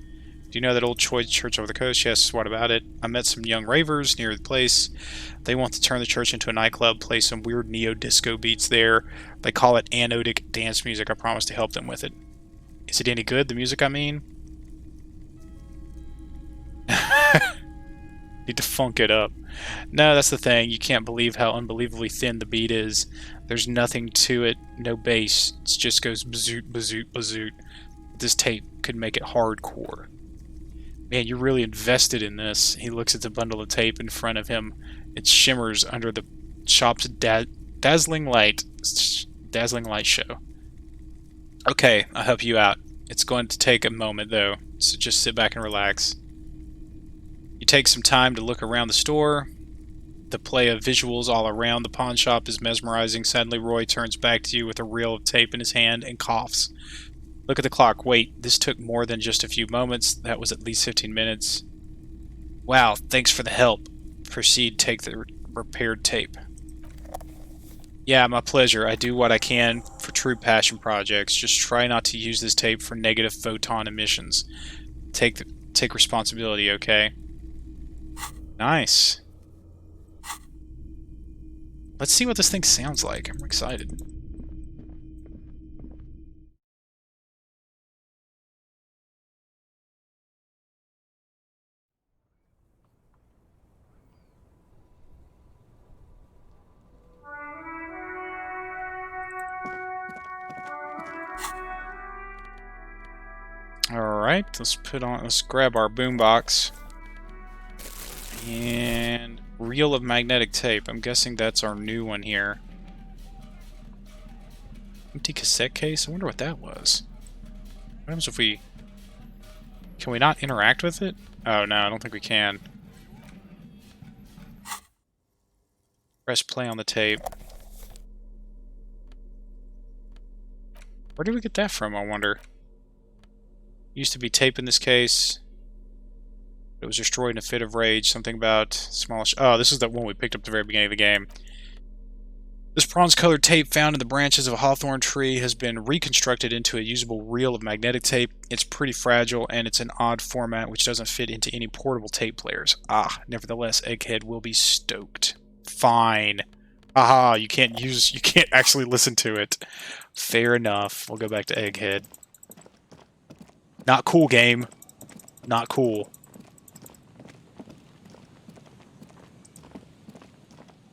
Do you know that old church over the coast? Yes, what about it? I met some young ravers near the place. They want to turn the church into a nightclub, play some weird neo-disco beats there. They call it anodic dance music. I promise to help them with it. Is it any good, the music I mean? Need to funk it up. No, that's the thing. You can't believe how unbelievably thin the beat is. There's nothing to it. No bass. It just goes bazoot, bazoot, bazoot. This tape could make it hardcore. Man, you're really invested in this. He looks at the bundle of tape in front of him. It shimmers under the shop's dazzling light show. Okay, I'll help you out. It's going to take a moment, though, so just sit back and relax. You take some time to look around the store. The play of visuals all around the pawn shop is mesmerizing. Suddenly, Roy turns back to you with a reel of tape in his hand and coughs. Look at the clock. Wait, this took more than just a few moments. That was at least 15 minutes. Wow, thanks for the help. Proceed, take the repaired tape. Yeah, my pleasure. I do what I can for true passion projects. Just try not to use this tape for negative photon emissions. Take responsibility, okay? Nice. Let's see what this thing sounds like. I'm excited. Alright, let's grab our boombox. And reel of magnetic tape. I'm guessing that's our new one here. Empty cassette case? I wonder what that was. What happens if we... Can we not interact with it? Oh no, I don't think we can. Press play on the tape. Where did we get that from, I wonder? Used to be tape in this case. It was destroyed in a fit of rage. Something about smallish... Oh, this is the one we picked up at the very beginning of the game. This bronze-colored tape found in the branches of a hawthorn tree has been reconstructed into a usable reel of magnetic tape. It's pretty fragile, and it's an odd format which doesn't fit into any portable tape players. Nevertheless, Egghead will be stoked. Fine. Aha, you can't actually listen to it. Fair enough. We'll go back to Egghead. Not cool, game. Not cool.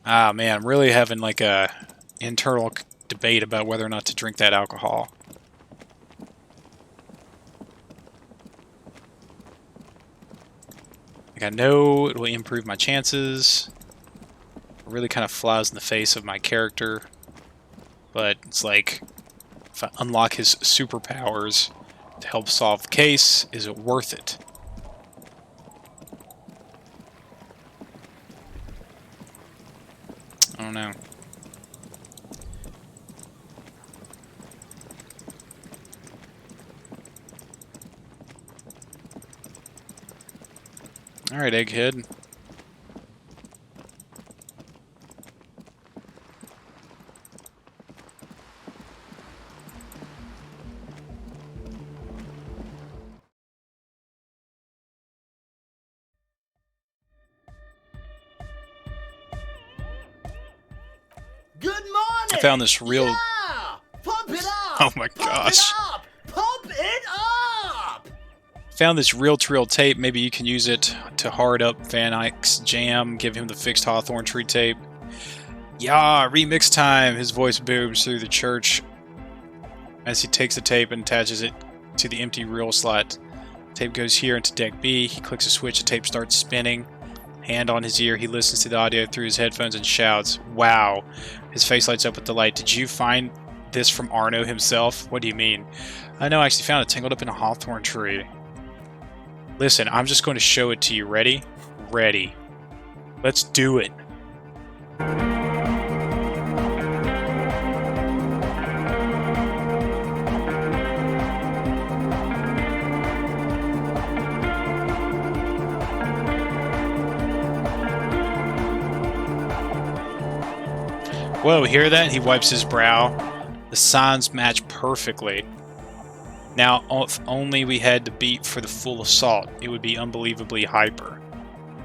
Ah, man, I'm really having like a internal debate about whether or not to drink that alcohol. Like, I know it will improve my chances. It really kind of flies in the face of my character. But it's like, if I unlock his superpowers to help solve the case, is it worth it? I don't know. Alright, Egghead. Good morning! I found this real... Yeah! Pump it up! Oh my gosh. Pump it up! Pump it up! Found this reel-to-reel tape. Maybe you can use it to hard up Van Eyck's jam, give him the fixed hawthorn tree tape. Yeah, remix time! His voice booms through the church as he takes the tape and attaches it to the empty reel slot. Tape goes here into deck B. He clicks a switch, the tape starts spinning. Hand on his ear, he listens to the audio through his headphones and shouts, "Wow!" His face lights up with delight. Did you find this from Arno himself? What do you mean? I know, I actually found it tangled up in a hawthorn tree. Listen, I'm just going to show it to you. Ready? Ready. Let's do it. Whoa, hear that? He wipes his brow. The signs match perfectly. Now, if only we had the beat for the full assault, it would be unbelievably hyper.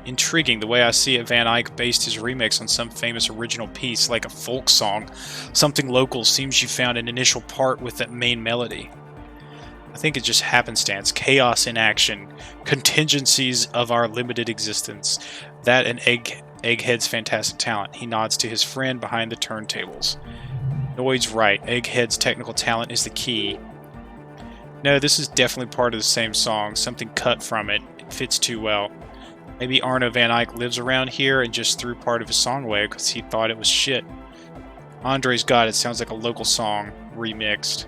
Intriguing. The way I see it, Van Eyck based his remix on some famous original piece, like a folk song. Something local. Seems you found an initial part with that main melody. I think it's just happenstance, chaos in action, contingencies of our limited existence. That and Egghead's fantastic talent. He nods to his friend behind the turntables. Noid's right. Egghead's technical talent is the key. No, this is definitely part of the same song. Something cut from it. It fits too well. Maybe Arno van Eyck lives around here and just threw part of his song away because he thought it was shit. Andre's got it. Sounds like a local song, remixed.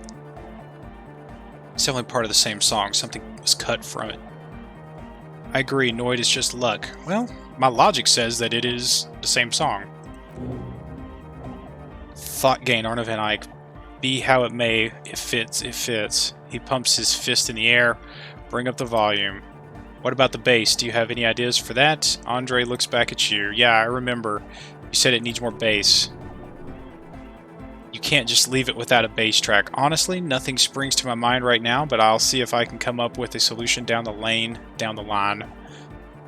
It's definitely part of the same song. Something was cut from it. I agree, Noid is just luck. Well, my logic says that it is the same song. Thought gain, Arno van Eyck. Be how it may, it fits, it fits. He pumps his fist in the air. Bring up the volume. What about the bass? Do you have any ideas for that? Andre looks back at you. Yeah, I remember. You said it needs more bass. You can't just leave it without a bass track. Honestly, nothing springs to my mind right now, but I'll see if I can come up with a solution down the line. I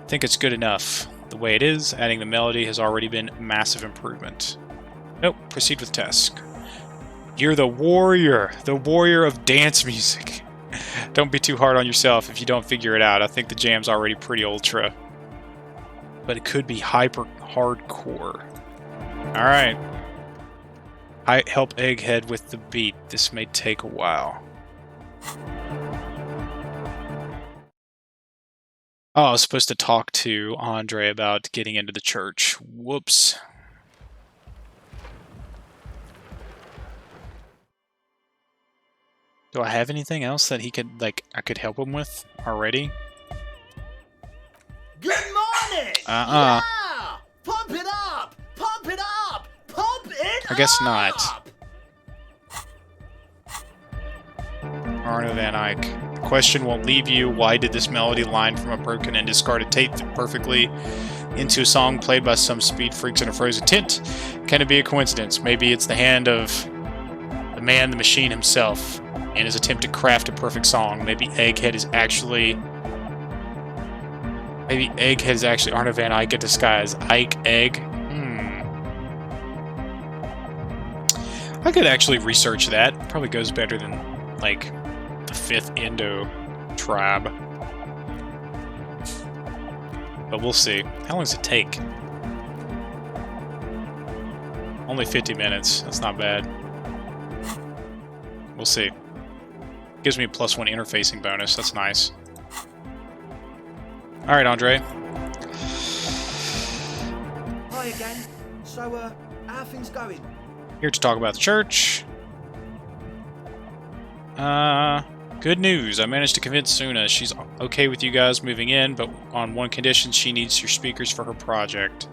think it's good enough. The way it is, adding the melody has already been a massive improvement. Nope, proceed with task. You're the warrior of dance music. Don't be too hard on yourself if you don't figure it out. I think the jam's already pretty ultra. But it could be hyper hardcore. Alright. I help Egghead with the beat. This may take a while. Oh, I was supposed to talk to Andre about getting into the church. Whoops. Do I have anything else that he could, like, I could help him with already? Good morning! Uh-uh. Yeah! Pump it up! Pump it up! Pump it up! I guess not. Arno van Eyck. The question won't leave you. Why did this melody line from a broken and discarded tape fit perfectly into a song played by some speed freaks in a frozen tent? Can it be a coincidence? Maybe it's the hand of the man, the machine himself, in his attempt to craft a perfect song. Maybe Egghead is actually Arno van Eyck in disguise. Ike, Egg. I could actually research that. Probably goes better than, like, the 5th Indo tribe. But we'll see. How long does it take? Only 50 minutes. That's not bad. We'll see. Gives me a +1 interfacing bonus. That's nice. Alright, Andre. Hi again. So, how are things going? Here to talk about the church. Good news. I managed to convince Suna. She's okay with you guys moving in, but on one condition: she needs your speakers for her project.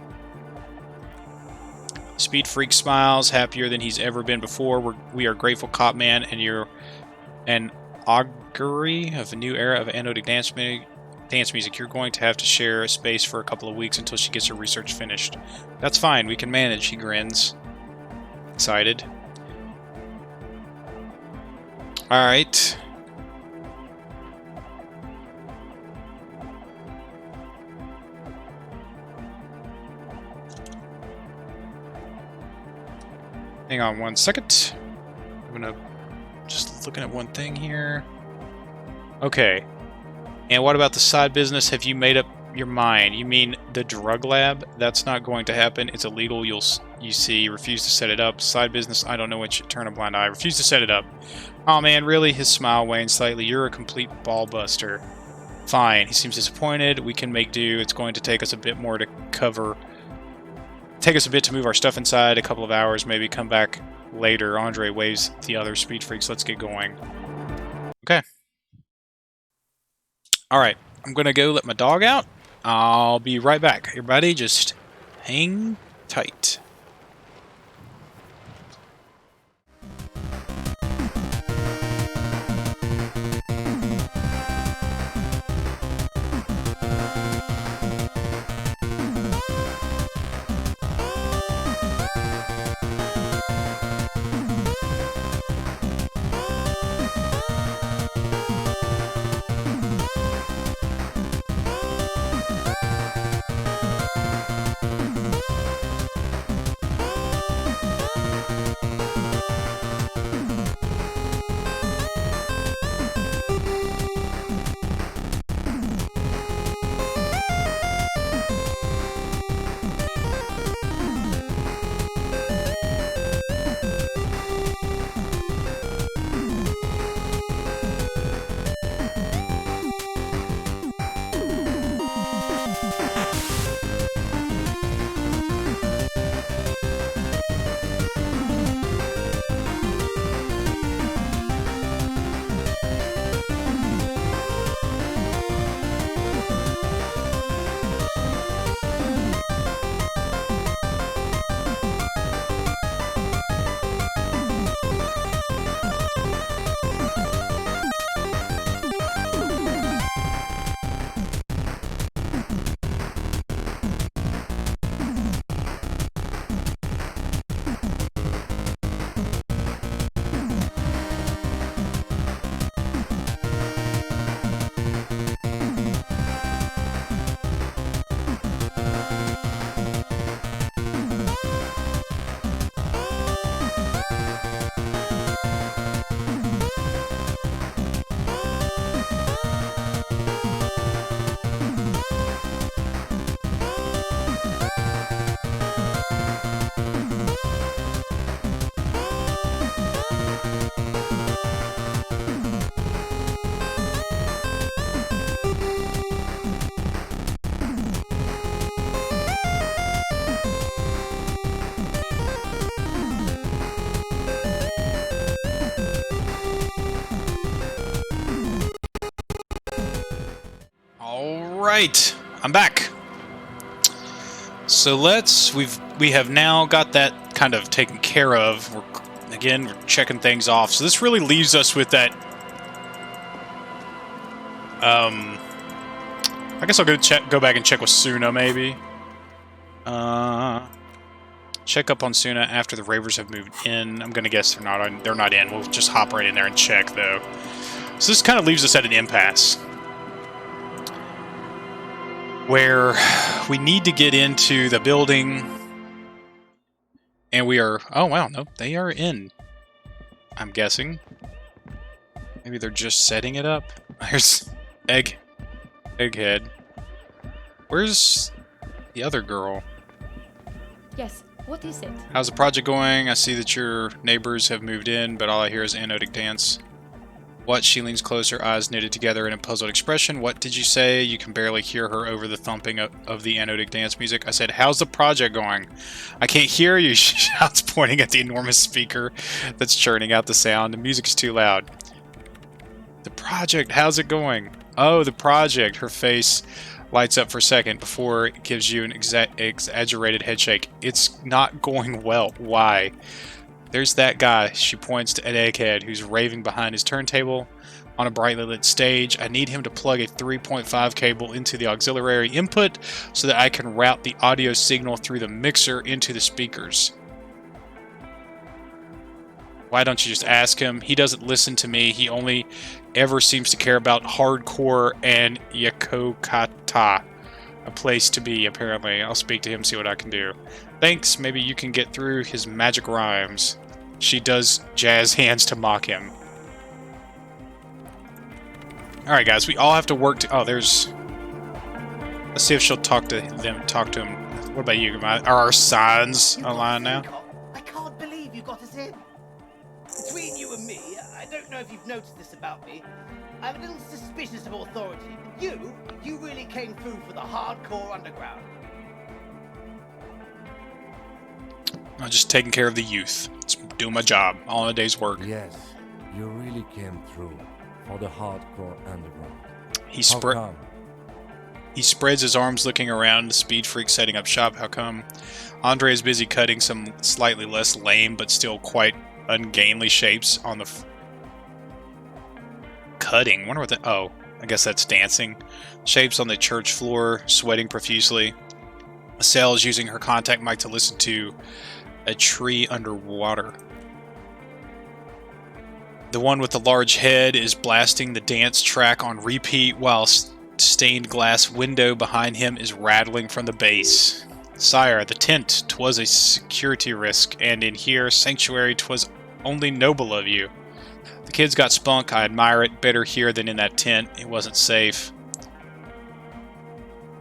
Speed Freak smiles, happier than he's ever been before. We are grateful, Cop Man, and you're an augury of a new era of anodic dance music. You're going to have to share a space for a couple of weeks until she gets her research finished. That's fine. We can manage, he grins. Excited. Alright. Hang on one second. I'm gonna just looking at one thing here. Okay. And what about the side business? Have you made up your mind? You mean the drug lab? That's not going to happen. It's illegal. You see. Refuse to set it up. Side business? I don't know what you turn a blind eye. Refuse to set it up. Oh man, really? His smile wanes slightly. You're a complete ball buster. Fine. He seems disappointed. We can make do. It's going to take us a bit more to cover. Take us a bit to move our stuff inside. A couple of hours, maybe. Come back later. Andre waves the other speed freaks. Let's get going. Okay. Alright. I'm going to go let my dog out. I'll be right back. Everybody, just hang tight. Alright, I'm back. So we have now got that kind of taken care of. We're checking things off. So this really leaves us with that, I guess I'll go back and check with Suna, maybe. Check up on Suna after the Ravers have moved in. I'm gonna guess they're not in. We'll just hop right in there and check, though. So this kind of leaves us at an impasse, where we need to get into the building, and we are... Oh, wow, no, they are in, I'm guessing. Maybe they're just setting it up. There's Egghead. Where's the other girl? Yes, what is it? How's the project going? I see that your neighbors have moved in, but all I hear is anodic dance. What? She leans closer, eyes knitted together in a puzzled expression. What did you say? You can barely hear her over the thumping of the anodic dance music. I said, how's the project going? I can't hear you, she shouts, pointing at the enormous speaker that's churning out the sound. The music's too loud. The project, how's it going? Oh, the project. Her face lights up for a second before it gives you an exaggerated headshake. It's not going well. Why? There's that guy. She points at Egghead, who's raving behind his turntable on a brightly lit stage. I need him to plug a 3.5 cable into the auxiliary input so that I can route the audio signal through the mixer into the speakers. Why don't you just ask him? He doesn't listen to me. He only ever seems to care about hardcore and Yakokata. A place to be, apparently. I'll speak to him, see what I can do. Thanks, maybe you can get through his magic rhymes. She does jazz hands to mock him. Alright, guys, we all have to work to... Oh, there's... Let's see if she'll talk to him. What about you? Are our signs online now? I can't believe you got us in. Between you and me, I don't know if you've noticed this about me. I'm a little suspicious of authority. You really came through for the hardcore underground. I'm just taking care of the youth. Just doing my job. All in a day's work. Yes, you really came through for the hardcore underground. How come? He spreads his arms looking around, the speed freak setting up shop. How come? Andre is busy cutting some slightly less lame but still quite ungainly shapes on the... Cutting? Wonder what that... Oh, I guess that's dancing. Shapes on the church floor, sweating profusely. Estelle is using her contact mic to listen to a tree underwater. The one with the large head is blasting the dance track on repeat while stained glass window behind him is rattling from the bass. Sire, the tent, 'twas a security risk, and in here, sanctuary, 'twas only noble of you. The kid's got spunk, I admire it, better here than in that tent, it wasn't safe.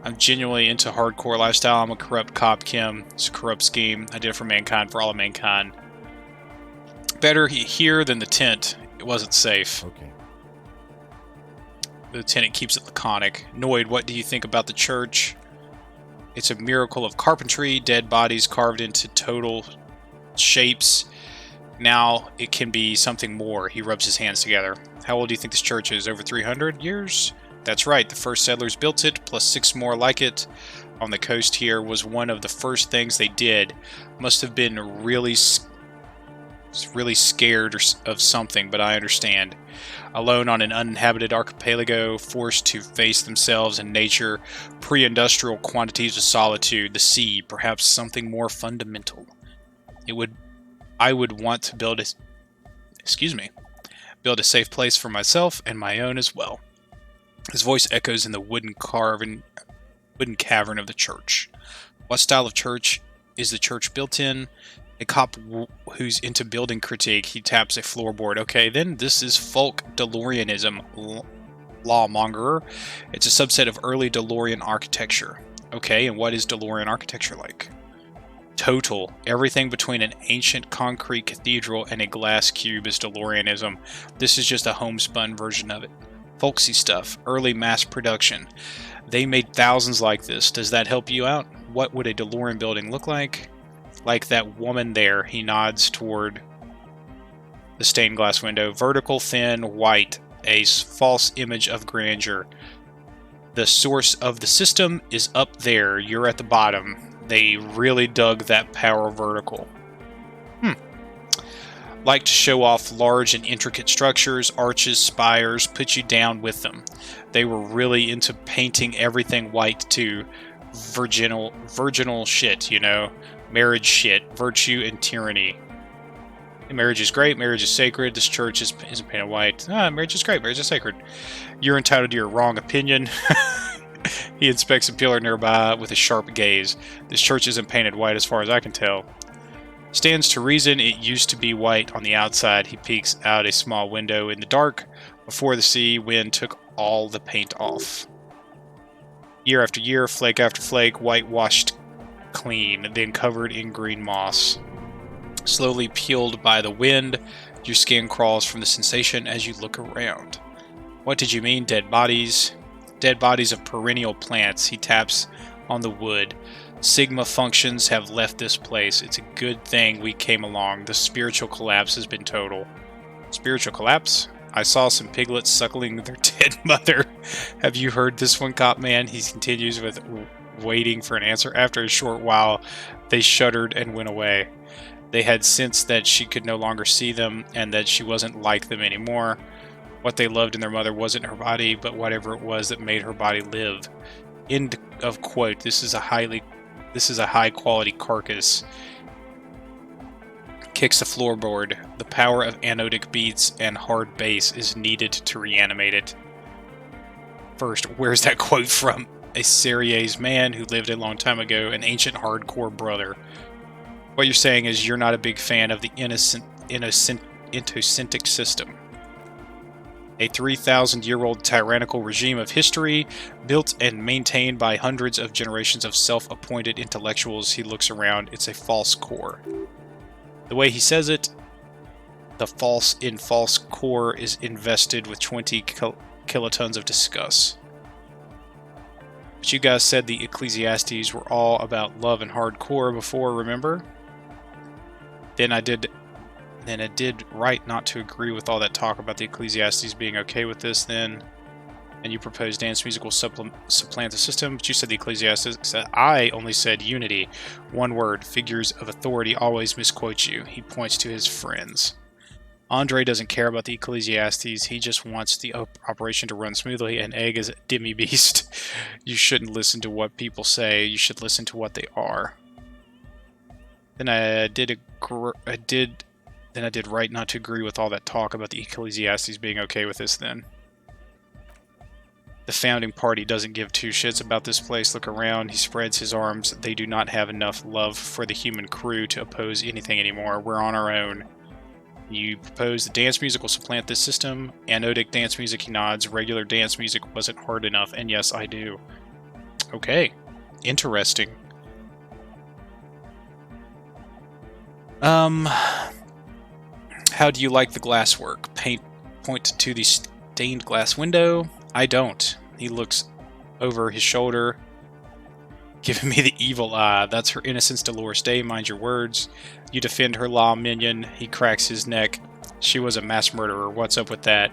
I'm genuinely into hardcore lifestyle. I'm a corrupt cop, Kim. It's a corrupt scheme. I did it for mankind, for all of mankind. Better here than the tent. It wasn't safe. Okay. The lieutenant keeps it laconic. Noid, what do you think about the church? It's a miracle of carpentry, dead bodies carved into total shapes. Now it can be something more. He rubs his hands together. How old do you think this church is? Over 300 years? That's right, the first settlers built it, plus 6 more like it. On the coast here was one of the first things they did. Must have been really scared of something, but I understand. Alone on an uninhabited archipelago, forced to face themselves and nature, pre-industrial quantities of solitude, the sea, perhaps something more fundamental. I would want to build a safe place for myself and my own as well. His voice echoes in the wooden cavern of the church. What style of church is the church built in? A cop who's into building critique, he taps a floorboard. Okay, then this is folk DeLoreanism, lawmongerer. It's a subset of early DeLorean architecture. Okay, and what is DeLorean architecture like? Total. Everything between an ancient concrete cathedral and a glass cube is DeLoreanism. This is just a homespun version of it. Folksy stuff. Early mass production. They made thousands like this. Does that help you out? What would a DeLorean building look like? Like that woman there. He nods toward the stained glass window. Vertical, thin, white. A false image of grandeur. The source of the system is up there. You're at the bottom. They really dug that power vertical. Like to show off large and intricate structures, arches, spires, put you down with them. They were really into painting everything white too. Virginal shit, you know? Marriage shit. Virtue and tyranny. Marriage is great. Marriage is sacred. This church isn't painted white. Marriage is great. Marriage is sacred. You're entitled to your wrong opinion. He inspects a pillar nearby with a sharp gaze. This church isn't painted white as far as I can tell. Stands to reason it used to be white on the outside. He peeks out a small window in the dark before the sea wind took all the paint off. Year after year, flake after flake, whitewashed clean, then covered in green moss. Slowly peeled by the wind, your skin crawls from the sensation as you look around. What did you mean, dead bodies? Dead bodies of perennial plants. He taps on the wood. Sigma functions have left this place. It's a good thing we came along. The spiritual collapse has been total. Spiritual collapse? I saw some piglets suckling their dead mother. Have you heard this one, cop man? He continues with waiting for an answer. After a short while, they shuddered and went away. They had sensed that she could no longer see them and that she wasn't like them anymore. What they loved in their mother wasn't her body, but whatever it was that made her body live. End of quote. This is a high quality carcass. Kicks the floorboard. The power of anodic beats and hard base is needed to reanimate it. First, where's that quote from? A Serie's man who lived a long time ago, an ancient hardcore brother. What you're saying is you're not a big fan of the intocentic system. A 3,000-year-old tyrannical regime of history, built and maintained by hundreds of generations of self-appointed intellectuals. He looks around. It's a false core. The way he says it, the false core is invested with 20 kilotons of disgust. But you guys said the Ecclesiastes were all about love and hardcore before, remember? Then I did right not to agree with all that talk about the Ecclesiastes being okay with this then. And you proposed dance music will supplant the system, but you said the Ecclesiastes said I only said unity. One word. Figures of authority always misquote you. He points to his friends. Andre doesn't care about the Ecclesiastes. He just wants the operation to run smoothly, and Egg is a demi beast. You shouldn't listen to what people say. You should listen to what they are. Then I did right not to agree with all that talk about the Ecclesiastes being okay with this then. The founding party doesn't give two shits about this place. Look around. He spreads his arms. They do not have enough love for the human crew to oppose anything anymore. We're on our own. You propose the dance music will supplant this system. Anodic dance music, he nods. Regular dance music wasn't hard enough. And yes, I do. Okay. Interesting. How do you like the glasswork? Point to the stained glass window. I don't. He looks over his shoulder, giving me the evil eye. That's her innocence, Dolores Day. Mind your words. You defend her law, minion. He cracks his neck. She was a mass murderer. What's up with that?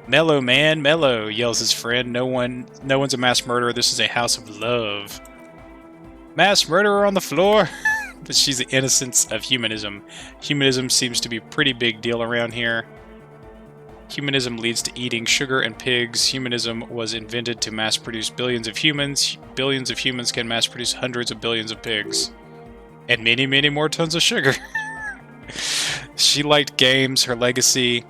Mellow, man, mellow, yells his friend. No one's a mass murderer. This is a house of love. Mass murderer on the floor. But she's the innocence of humanism. Humanism seems to be a pretty big deal around here. Humanism leads to eating sugar and pigs. Humanism was invented to mass produce billions of humans. Billions of humans can mass produce hundreds of billions of pigs. And many, many more tons of sugar. She liked games, her legacy.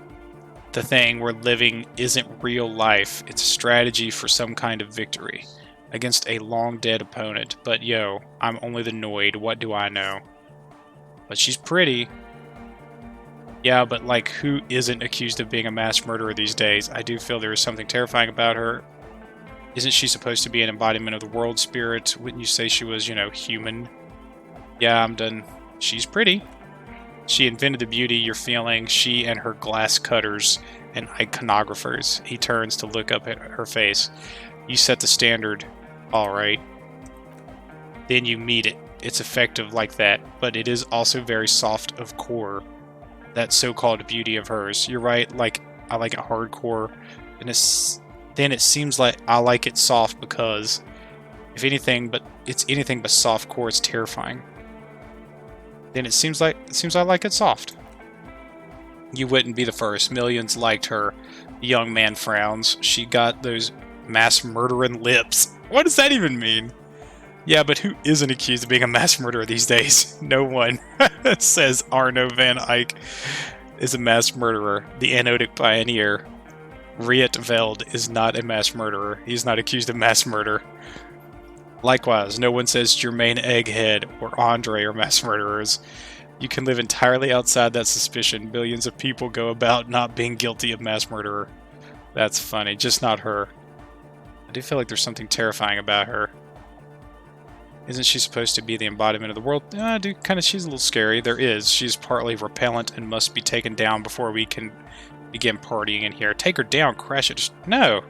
The thing we're living isn't real life. It's a strategy for some kind of victory. Against a long-dead opponent. But yo, I'm only the Noid. What do I know? But she's pretty. Yeah, but like, who isn't accused of being a mass murderer these days? I do feel there is something terrifying about her. Isn't she supposed to be an embodiment of the world spirit? Wouldn't you say she was, human? Yeah, I'm done. She's pretty. She invented the beauty you're feeling. She and her glass cutters and iconographers. He turns to look up at her face. You set the standard. Alright. Then you meet it. It's effective like that, but it is also very soft of core. That so-called beauty of hers. You're right, I like it hardcore. then it seems like I like it soft because, if anything, but it's anything but soft core, it's terrifying. Then it seems I like it soft. You wouldn't be the first. Millions liked her. The young man frowns. She got those mass murdering lips. What does that even mean? Yeah, but who isn't accused of being a mass murderer these days? No one. Says Arno van Eyck is a mass murderer. The anodic pioneer. Riet Veld is not a mass murderer. He's not accused of mass murder. Likewise, no one says Jermaine Egghead or Andre are mass murderers. You can live entirely outside that suspicion. Billions of people go about not being guilty of mass murderer. That's funny, just not her. I do feel like there's something terrifying about her. Isn't she supposed to be the embodiment of the world? She's a little scary. There is. She's partly repellent and must be taken down before we can begin partying in here. Take her down, crash it. No.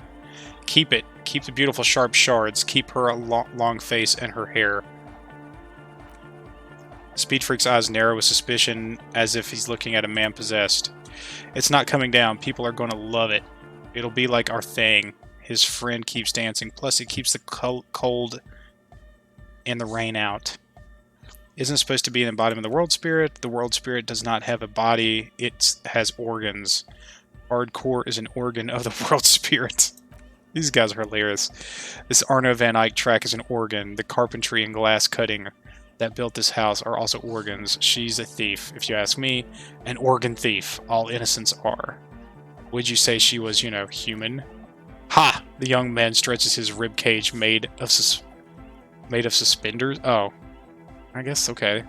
Keep it. Keep the beautiful sharp shards. Keep her long face and her hair. Speed Freak's eyes narrow with suspicion, as if he's looking at a man possessed. It's not coming down. People are going to love it. It'll be like our thing. His friend keeps dancing. Plus, it keeps the cold and the rain out. Isn't supposed to be an embodiment of the world spirit. The world spirit does not have a body. It has organs. Hardcore is an organ of the world spirit. These guys are hilarious. This Arno van Eyck track is an organ. The carpentry and glass cutting that built this house are also organs. She's a thief, if you ask me. An organ thief. All innocents are. Would you say she was, human? Ha! The young man stretches his rib cage made of suspenders? Oh. I guess, okay.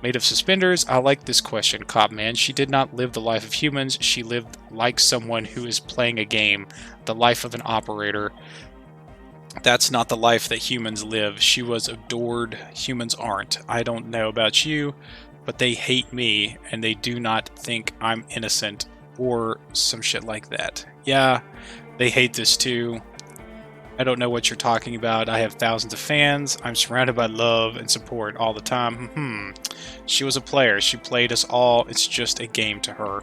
Made of suspenders? I like this question, cop man. She did not live the life of humans. She lived like someone who is playing a game. The life of an operator. That's not the life that humans live. She was adored. Humans aren't. I don't know about you, but they hate me, and they do not think I'm innocent, or some shit like that. Yeah, they hate this too. I don't know what you're talking about. I have thousands of fans. I'm surrounded by love and support all the time. She was a player. She played us all. It's just a game to her.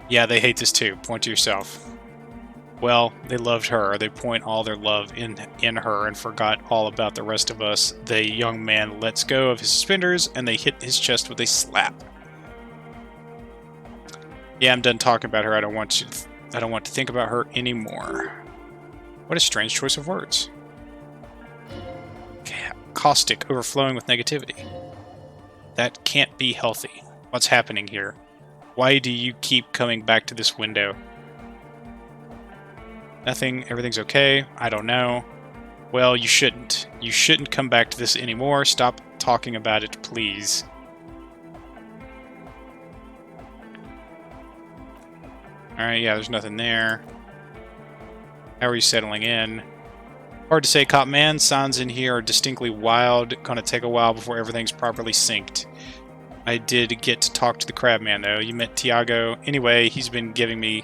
Yeah, they hate this too. Point to yourself. Well, they loved her. They point all their love in her and forgot all about the rest of us. The young man lets go of his suspenders and they hit his chest with a slap. Yeah, I'm done talking about her. I don't want to think about her anymore. What a strange choice of words. Caustic, overflowing with negativity. That can't be healthy. What's happening here? Why do you keep coming back to this window? Nothing. Everything's okay. I don't know. Well, you shouldn't. You shouldn't come back to this anymore. Stop talking about it, please. Alright, yeah, there's nothing there. How are you settling in? Hard to say, cop man. Sounds in here are distinctly wild. Gonna take a while before everything's properly synced. I did get to talk to the crab man, though. You met Tiago. Anyway, he's been giving me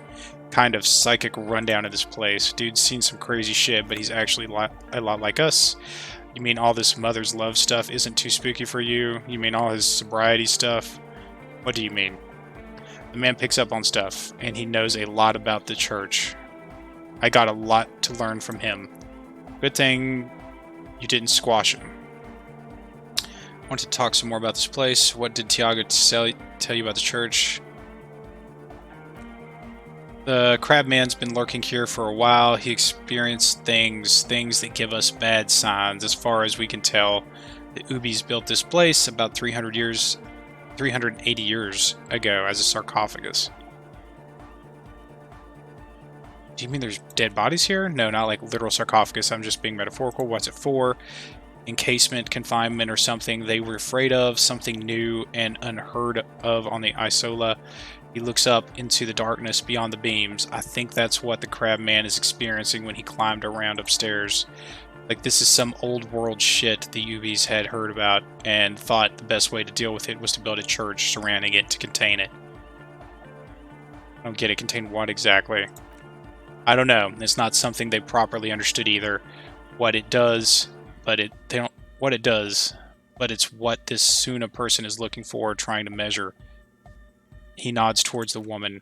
kind of psychic rundown of this place. Dude's seen some crazy shit, but he's actually a lot like us. You mean all this mother's love stuff isn't too spooky for you? You mean all his sobriety stuff? What do you mean? The man picks up on stuff, and he knows a lot about the church. I got a lot to learn from him. Good thing you didn't squash him. I want to talk some more about this place. What did Tiago tell you about the church? The crabman's been lurking here for a while. He experienced things that give us bad signs. As far as we can tell, the Ubis built this place about 380 years ago as a sarcophagus. Do you mean there's dead bodies here? No, not like literal sarcophagus. I'm just being metaphorical. What's it for? Encasement, confinement, or something they were afraid of. Something new and unheard of on the Isola. He looks up into the darkness beyond the beams. I think that's what the crab man is experiencing when he climbed around upstairs. Like, this is some old world shit the Ubis had heard about and thought the best way to deal with it was to build a church surrounding it to contain it. I don't get it. Contain what exactly? I don't know. It's not something they properly understood either. What it does, but it's what this Suna person is looking for, trying to measure. He nods towards the woman.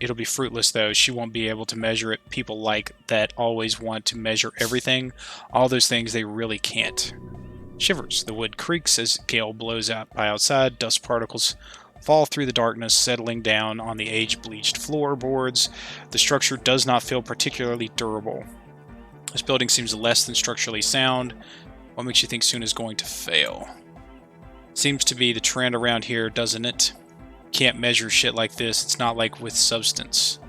It'll be fruitless, though. She won't be able to measure it. People like that always want to measure everything. All those things they really can't. Shivers. The wood creaks as gale blows out by outside. Dust particles fall through the darkness, settling down on the age-bleached floorboards. The structure does not feel particularly durable. This building seems less than structurally sound. What makes you think soon is going to fail? Seems to be the trend around here, doesn't it? Can't measure shit like this. It's not like with substance.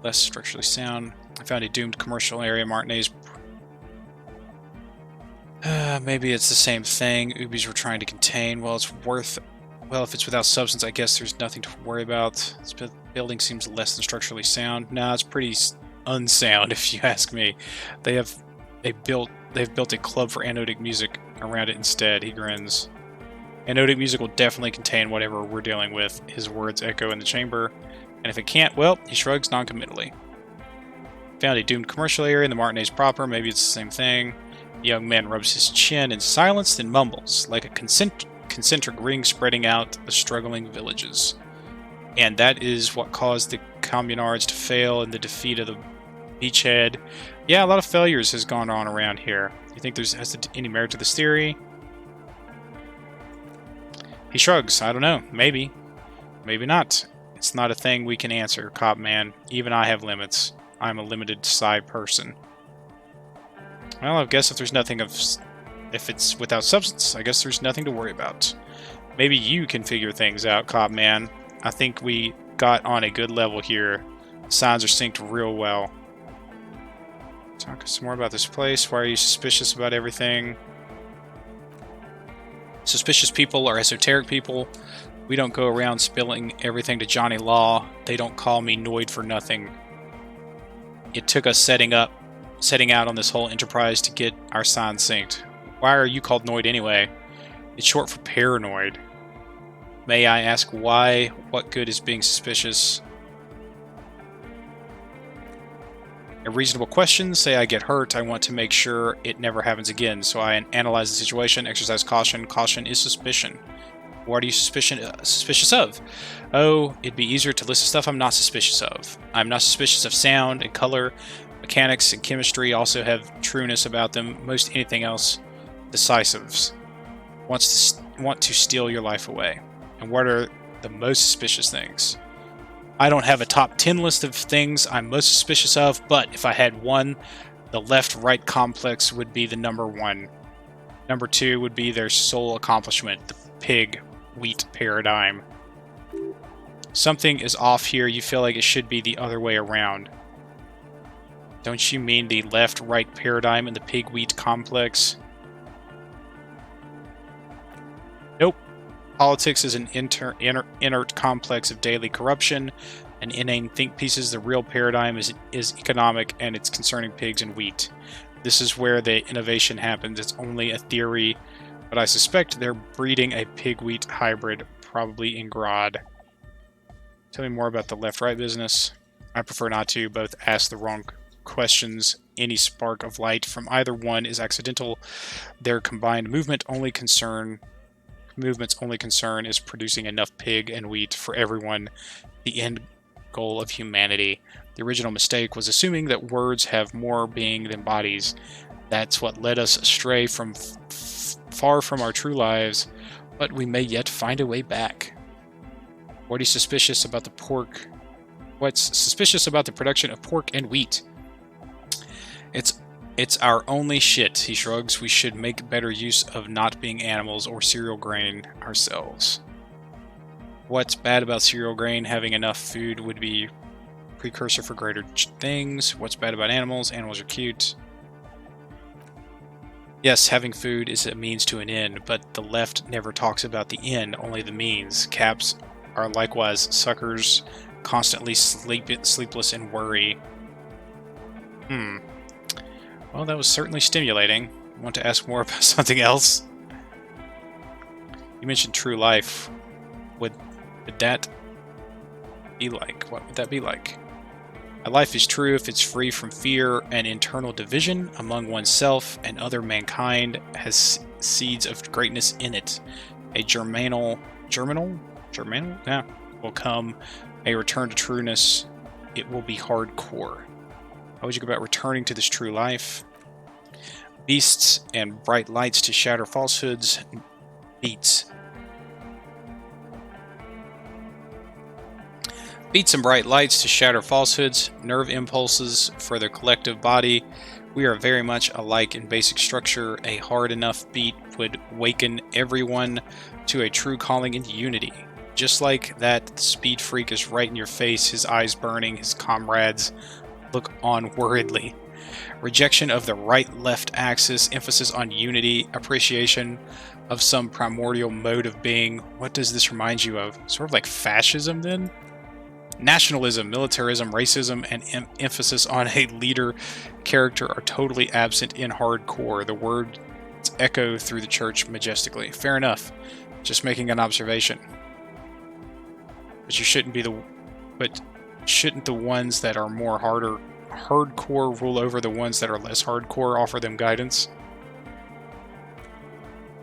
Less structurally sound. I found a doomed commercial area. Martinez. Maybe it's the same thing. Ubis were trying to contain. Well, if it's without substance, I guess there's nothing to worry about. This building seems less than structurally sound. Nah, it's pretty unsound, if you ask me. They've built a club for anodic music around it instead. He grins. Anodic music will definitely contain whatever we're dealing with. His words echo in the chamber. And if it can't, well, he shrugs noncommittally. Found a doomed commercial area in the Martinez proper. Maybe it's the same thing. The young man rubs his chin in silence, then mumbles, like a concentric ring spreading out the struggling villages. And that is what caused the communards to fail in the defeat of the beachhead. Yeah, a lot of failures has gone on around here. You think has any merit to this theory? He shrugs. I don't know. Maybe. Maybe not. It's not a thing we can answer, cop man. Even I have limits. I'm a limited side person. Well, I guess if it's without substance, I guess there's nothing to worry about. Maybe you can figure things out, cop man. I think we got on a good level here. Signs are synced real well. Talk some more about this place. Why are you suspicious about everything? Suspicious people are esoteric people. We don't go around spilling everything to Johnny Law. They don't call me Noid for nothing. It took us setting out on this whole enterprise to get our signs synced. Why are you called Noid anyway? It's short for paranoid. May I ask why? What good is being suspicious? A reasonable question. Say I get hurt. I want to make sure it never happens again. So I analyze the situation, exercise caution. Caution is suspicion. What are you suspicious of? Oh, it'd be easier to list stuff I'm not suspicious of. I'm not suspicious of sound and color. Mechanics and chemistry also have trueness about them. Most anything else, decisives. Want to steal your life away. And what are the most suspicious things? I don't have a top 10 list of things I'm most suspicious of, but if I had one, the left-right complex would be the number one. Number two would be their sole accomplishment, the pig-wheat paradigm. Something is off here. You feel like it should be the other way around. Don't you mean the left-right paradigm in the pig-wheat complex? Nope. Politics is an inert complex of daily corruption and inane think pieces. The real paradigm is economic, and it's concerning pigs and wheat. This is where the innovation happens. It's only a theory, but I suspect they're breeding a pig-wheat hybrid, probably in Grodd. Tell me more about the left-right business. I prefer not to. Both ask the wrong questions. Any spark of light from either one is accidental. Their combined movement's only concern is producing enough pig and wheat for everyone, the end goal of humanity. The original mistake was assuming that words have more being than bodies. That's what led us astray from far from our true lives, but we may yet find a way back. What is suspicious about the pork? What's suspicious about the production of pork and wheat? It's our only shit, he shrugs. We should make better use of not being animals or cereal grain ourselves. What's bad about cereal grain? Having enough food would be precursor for greater things. What's bad about animals? Animals are cute. Yes, having food is a means to an end, but the left never talks about the end, only the means. Caps are likewise suckers, constantly sleepless in worry. Well, that was certainly stimulating. Want to ask more about something else? You mentioned true life. Would that be like? What would that be like? A life is true if it's free from fear and internal division among oneself and other mankind, has seeds of greatness in it. A germinal? Yeah. will come a return to trueness. It will be hardcore. How would you go about returning to this true life? Beasts and bright lights to shatter falsehoods. Beats. Beats and bright lights to shatter falsehoods. Nerve impulses for their collective body. We are very much alike in basic structure. A hard enough beat would waken everyone to a true calling into unity. Just like that, the speed freak is right in your face, his eyes burning, his comrades look on worriedly. Rejection of the right-left axis, emphasis on unity, appreciation of some primordial mode of being. What does this remind you of? Sort of like fascism, then? Nationalism, militarism, racism, and emphasis on a leader character are totally absent in hardcore. The words echo through the church majestically. Fair enough. Just making an observation. But you shouldn't be the... But shouldn't the ones that are more hardcore rule over the ones that are less hardcore, offer them guidance?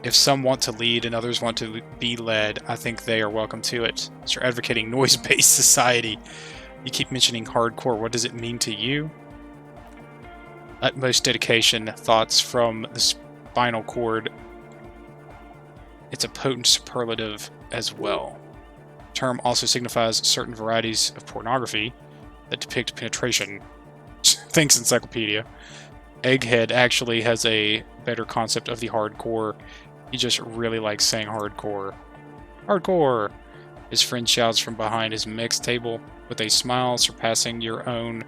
If some want to lead and others want to be led, I think they are welcome to it. So you're advocating noise-based society. You keep mentioning hardcore. What does it mean to you? Utmost dedication. Thoughts from the spinal cord. It's a potent superlative as well. The term also signifies certain varieties of pornography that depict penetration. Thanks, Encyclopedia. Egghead actually has a better concept of the hardcore. He just really likes saying hardcore. Hardcore! His friend shouts from behind his mix table with a smile surpassing your own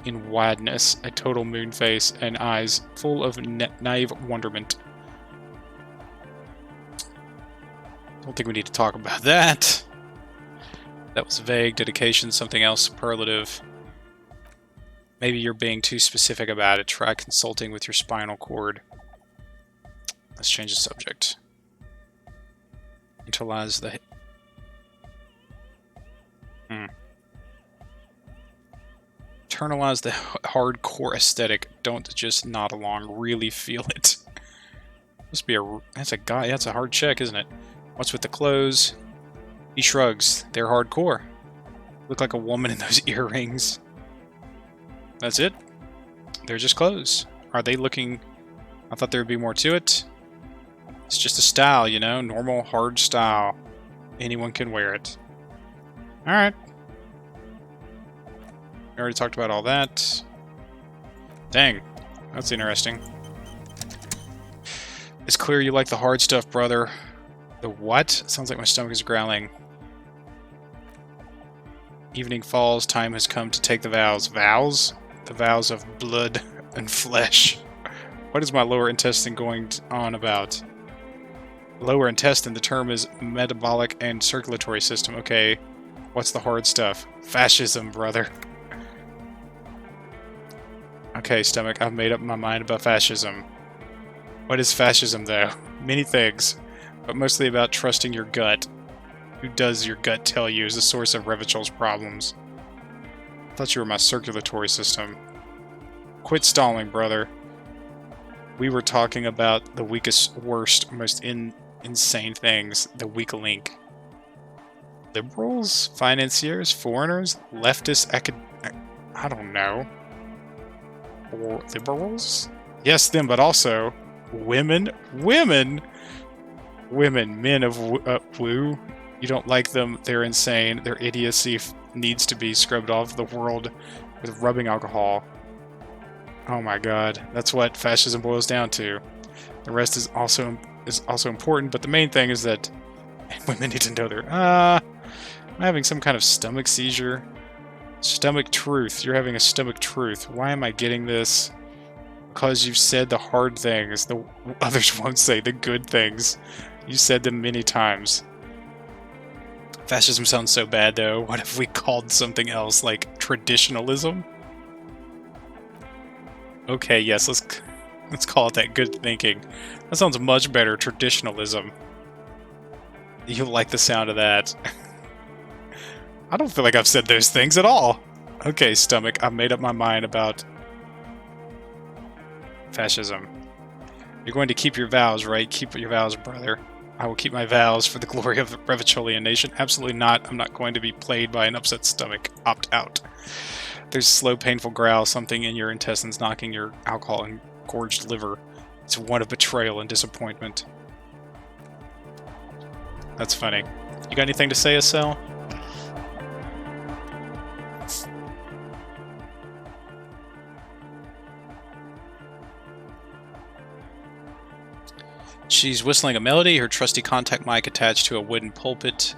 in wideness, a total moon face, and eyes full of naive wonderment. Don't think we need to talk about that. That was vague. Dedication, something else superlative. Maybe you're being too specific about it. Try consulting with your spinal cord. Let's change the subject. Internalize the... Internalize the hardcore aesthetic. Don't just nod along. Really feel it. Must be a... That's a guy. That's a hard check, isn't it? What's with the clothes? He shrugs. They're hardcore. Look like a woman in those earrings. That's it? They're just clothes. Are they looking... I thought there would be more to it. It's just a style, you know? Normal, hard style. Anyone can wear it. Alright. We already talked about all that. Dang. That's interesting. It's clear you like the hard stuff, brother. The what? Sounds like my stomach is growling. Evening falls. Time has come to take the vows. Vows? The vows of blood and flesh. What is my lower intestine going on about? Lower intestine, the term is metabolic and circulatory system. Okay, what's the hard stuff? Fascism, brother. Okay, stomach, I've made up my mind about fascism. What is fascism, though? Many things, but mostly about trusting your gut. Who does your gut tell you is the source of Revichel's problems? I thought you were my circulatory system. Quit stalling, brother. We were talking about the weakest, worst, most insane things. The weak link. Liberals? Financiers? Foreigners? Leftists? I don't know. Or liberals? Yes, them, but also women? Women! Women. Men of woo. You don't like them. They're insane. Their idiocy needs to be scrubbed off the world with rubbing alcohol. Oh my god. That's what fascism boils down to. The rest is also important, but the main thing is that women need to know their... I'm having some kind of stomach seizure. Stomach truth. You're having a stomach truth. Why am I getting this? Because you've said the hard things. The others won't say the good things. You said them many times. Fascism sounds so bad, though. What if we called something else, like traditionalism? Okay, yes, let's call it that. Good thinking. That sounds much better. Traditionalism. You'll like the sound of that. I don't feel like I've said those things at all. Okay, stomach, I've made up my mind about fascism. You're going to keep your vows, right? Keep your vows, brother. I will keep my vows for the glory of the Revacholian nation. Absolutely not. I'm not going to be played by an upset stomach. Opt out. There's a slow, painful growl, something in your intestines knocking your alcohol and gorged liver. It's one of betrayal and disappointment. That's funny. You got anything to say, Estelle? She's whistling a melody, her trusty contact mic attached to a wooden pulpit.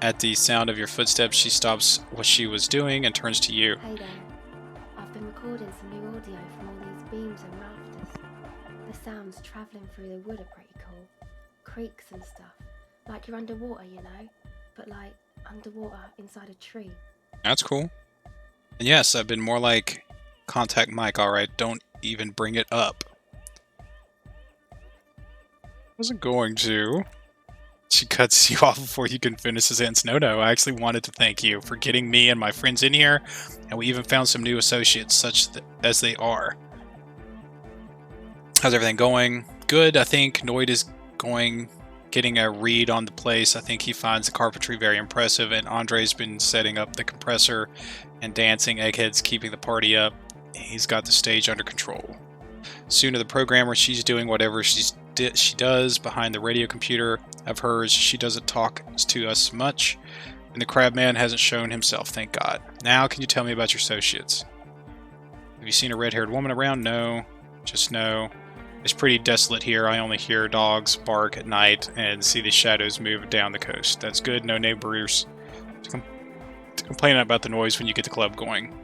At the sound of your footsteps, she stops what she was doing and turns to you. Hey there. I've been recording some new audio from all these beams and rafters. The sounds travelling through the wood are pretty cool. Creaks and stuff. Like you're underwater, you know? But like underwater inside a tree. That's cool. And yes, I've been more like contact mic, alright. Don't even bring it up. Wasn't going to. She cuts you off before you can finish the sentence. No, I actually wanted to thank you for getting me and my friends in here, and we even found some new associates, such as they are. How's everything going? Good, I think. Noid is getting a read on the place. I think he finds the carpentry very impressive, and Andre's been setting up the compressor and dancing. Egghead's keeping the party up. He's got the stage under control. Soon to the programmer, she's doing whatever she does behind the radio computer of hers. She doesn't talk to us much, and the crabman hasn't shown himself, thank God. Now, can you tell me about your associates? Have you seen a red-haired woman around? No. Just no. It's pretty desolate here. I only hear dogs bark at night and see the shadows move down the coast. That's good. No neighbors to complain about the noise when you get the club going.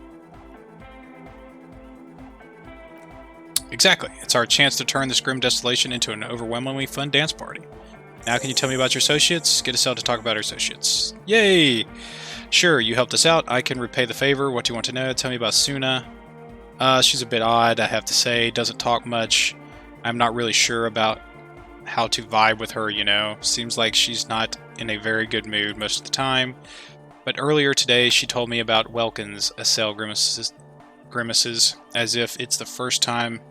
Exactly. It's our chance to turn this grim desolation into an overwhelmingly fun dance party. Now can you tell me about your associates? Get us out to talk about our associates. Yay! Sure, you helped us out. I can repay the favor. What do you want to know? Tell me about Suna. She's a bit odd, I have to say. Doesn't talk much. I'm not really sure about how to vibe with her, you know. Seems like she's not in a very good mood most of the time. But earlier today, she told me about Welkins, Acel grimaces, as if it's the first time.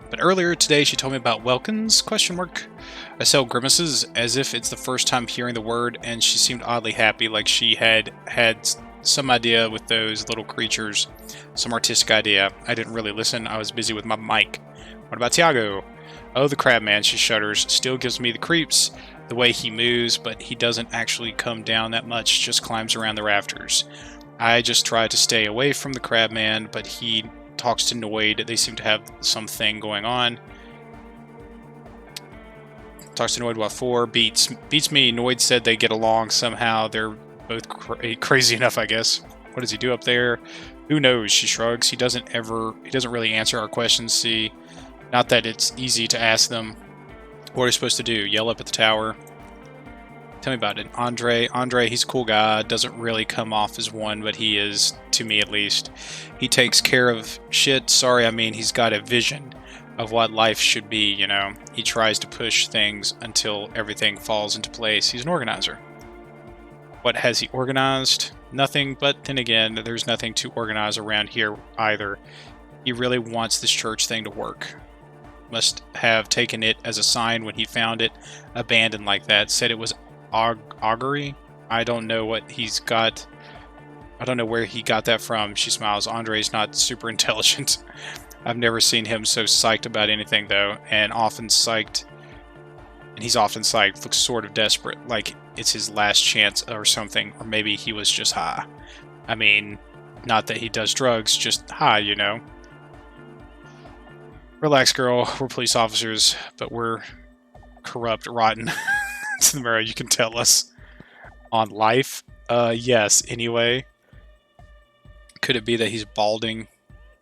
But earlier today, she told me about Welkins, ? Acel grimaces, as if it's the first time hearing the word, and she seemed oddly happy, like she had some idea with those little creatures, some artistic idea. I didn't really listen, I was busy with my mic. What about Tiago? Oh, the crabman, she shudders, still gives me the creeps, the way he moves, but he doesn't actually come down that much, just climbs around the rafters. I just try to stay away from the crabman, but he talks to Noid. They seem to have something going on. Talks to Noid while 4 beats me. Noid said they get along somehow. They're both crazy enough, I guess. What does he do up there? Who knows? She shrugs. He doesn't really answer our questions. See, not that it's easy to ask them. What are you supposed to do? Yell up at the tower? Tell me about it. Andre, he's a cool guy. Doesn't really come off as one, but he is, to me at least. He takes care of shit. Sorry, I mean, he's got a vision of what life should be, you know. He tries to push things until everything falls into place. He's an organizer. What has he organized? Nothing, but then again, there's nothing to organize around here either. He really wants this church thing to work. Must have taken it as a sign when he found it abandoned like that. Said it was augury. I don't know what he's got. I don't know where he got that from. She smiles. Andre's not super intelligent. I've never seen him so psyched about anything though, and he's often psyched, looks sort of desperate, like it's his last chance or something, or maybe he was just high. I mean, not that he does drugs, just high, you know. Relax, girl. We're police officers, but we're corrupt, rotten. To the mirror, you can tell us. On life? Yes, anyway. Could it be that he's balding?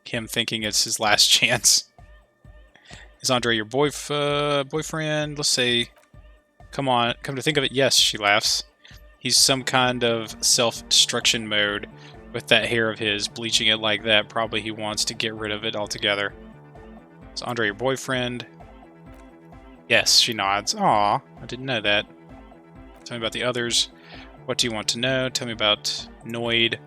Him thinking it's his last chance? Is Andre your boyfriend? Let's say... Come to think of it, yes, she laughs. He's some kind of self-destruction mode with that hair of his, bleaching it like that. Probably he wants to get rid of it altogether. Is Andre your boyfriend? Yes, she nods. Aw, I didn't know that. Tell me about the others. What do you want to know? Tell me about Noid.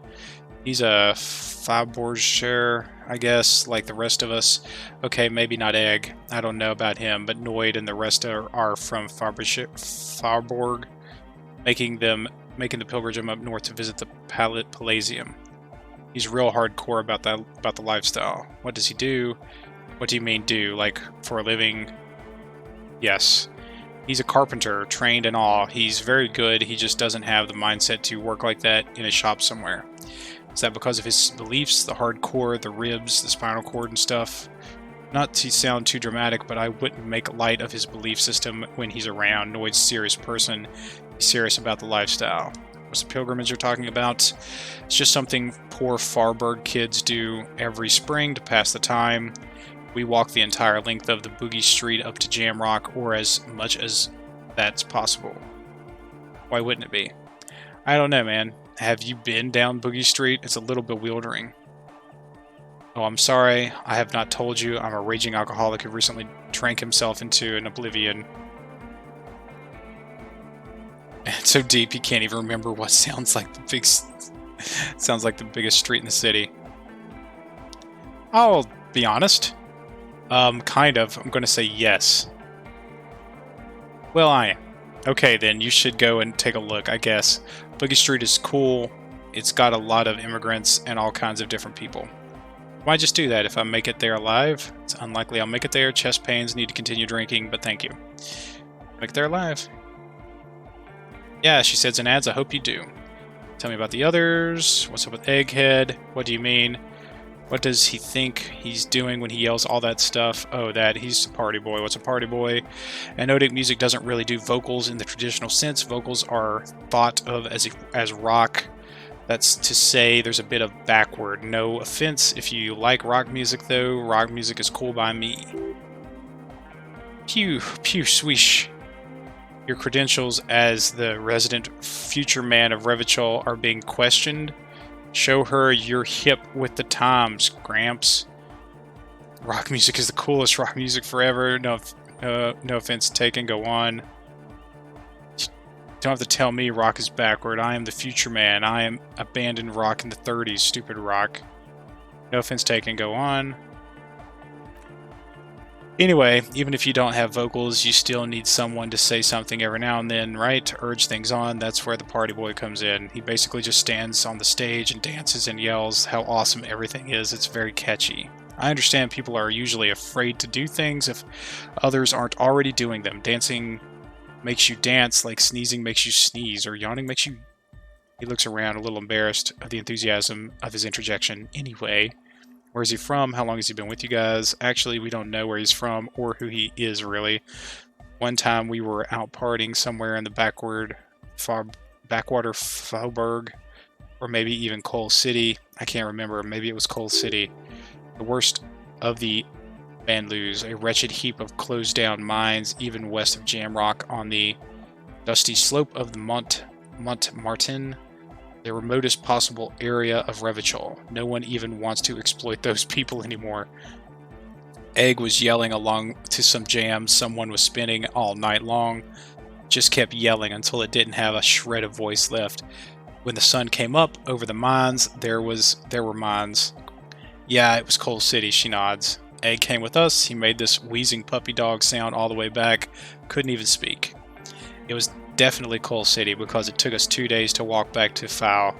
He's a Fabergé, I guess, like the rest of us. Okay, maybe not Egg. I don't know about him, but Noid and the rest are from Farborg, making the pilgrimage up north to visit the Elysium. He's real hardcore about the lifestyle. What does he do? What do you mean do? Like for a living? Yes. He's a carpenter, trained and all. He's very good. He just doesn't have the mindset to work like that in a shop somewhere. Is that because of his beliefs, the hardcore, the ribs, the spinal cord and stuff? Not to sound too dramatic, but I wouldn't make light of his belief system when he's around. Noid's a serious person. He's serious about the lifestyle. What's the pilgrimage you're talking about? It's just something poor Farberg kids do every spring to pass the time. We walk the entire length of the Boogie Street up to Jamrock, or as much as that's possible. Why wouldn't it be? I don't know, man. Have you been down Boogie Street? It's a little bewildering. Oh, I'm sorry. I have not told you. I'm a raging alcoholic who recently drank himself into an oblivion. It's so deep he can't even remember what sounds like the biggest street in the city. I'll be honest. Kind of. I'm going to say yes. Well, I am. Okay, then you should go and take a look, I guess. Boogie Street is cool. It's got a lot of immigrants and all kinds of different people. Why just do that if I make it there alive? It's unlikely I'll make it there. Chest pains, need to continue drinking, but thank you. Make it there alive. Yeah, she says in ads, I hope you do. Tell me about the others. What's up with Egghead? What do you mean? What does he think he's doing when he yells all that stuff? Oh, that. He's a party boy. What's a party boy? Anodic music doesn't really do vocals in the traditional sense. Vocals are thought of as rock. That's to say there's a bit of backward. No offense if you like rock music, though. Rock music is cool by me. Pew, pew, swish. Your credentials as the resident future man of Revachol are being questioned. Show her you're hip with the times, Gramps. Rock music is the coolest rock music forever. No offense taken. Go on. Don't have to tell me rock is backward. I am the future man. I am abandoned rock in the 30s. Stupid rock. No offense taken. Go on. Anyway, even if you don't have vocals, you still need someone to say something every now and then, right? To urge things on. That's where the party boy comes in. He basically just stands on the stage and dances and yells how awesome everything is. It's very catchy. I understand people are usually afraid to do things if others aren't already doing them. Dancing makes you dance like sneezing makes you sneeze, or yawning makes you... He looks around a little embarrassed of the enthusiasm of his interjection. Anyway... Where's he from? How long has he been with you guys? Actually, we don't know where he's from or who he is, really. One time we were out partying somewhere in the backwater Faubourg, or maybe even Coal City. I can't remember. Maybe it was Coal City. The worst of the Banlieues, a wretched heap of closed-down mines, even west of Jamrock on the dusty slope of the Montmartin. The remotest possible area of Revachol. No one even wants to exploit those people anymore. Egg was yelling along to some jams someone was spinning all night long. Just kept yelling until it didn't have a shred of voice left. When the sun came up over the mines, there were mines. Yeah, it was Coal City, she nods. Egg came with us. He made this wheezing puppy dog sound all the way back. Couldn't even speak. It was definitely Coal City because it took us 2 days to walk back to Foul.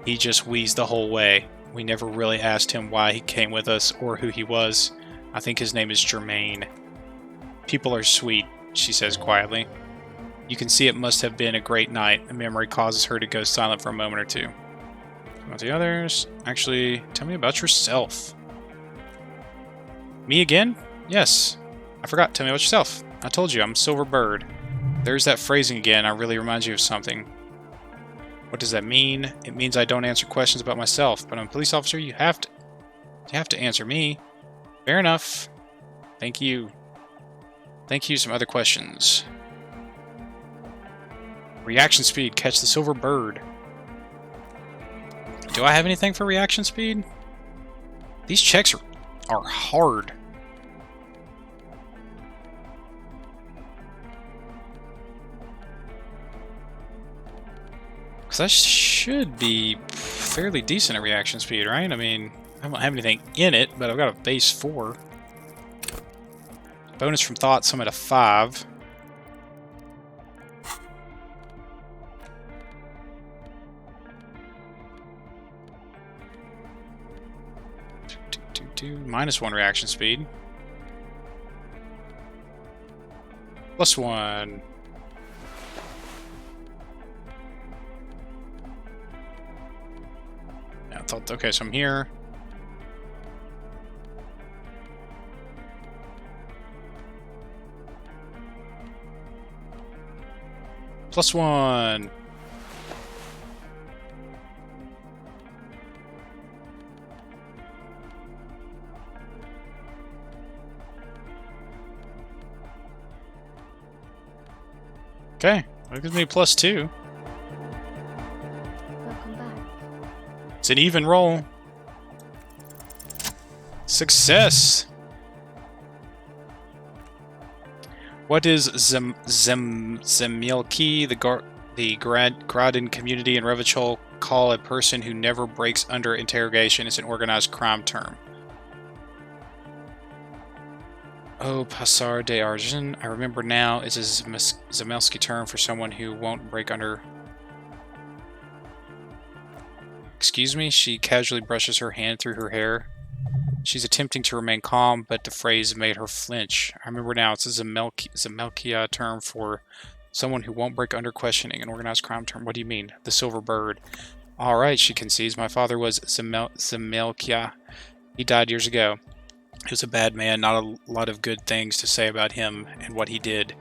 He just wheezed the whole way. We never really asked him why he came with us or who he was. I think his name is Germain. People are sweet, she says quietly. You can see it must have been a great night. A memory causes her to go silent for a moment or two. About the others? Actually, tell me about yourself. Me again? Yes. I forgot. Tell me about yourself. I told you, I'm Silver Bird. There's that phrasing again. I really reminds you of something. What does that mean? It means I don't answer questions about myself, but I'm a police officer. You have to answer me. Fair enough. Thank you. Thank you. Some other questions. Reaction speed. Catch the Silver Bird. Do I have anything for reaction speed? These checks are hard. That should be fairly decent at reaction speed, right? I mean, I don't have anything in it, but I've got a base 4. Bonus from thoughts, I'm at a 5. -1 reaction speed. +1. Yeah, I thought, okay, so I'm here. +1. Okay, that gives me +2. Welcome back. It's an even roll. Success. What is Zemilki, the Graden community in Revachol, call a person who never breaks under interrogation? It's an organized crime term. Oh, Passar de Argent. I remember now. It's a Zemelsky term for someone who won't break under. Excuse me? She casually brushes her hand through her hair. She's attempting to remain calm, but the phrase made her flinch. I remember now. It's a Zemelkia term for someone who won't break under questioning, an organized crime term. What do you mean? The silver bird. All right, she concedes. My father was Zemelkia. He died years ago. He was a bad man, not a lot of good things to say about him and what he did.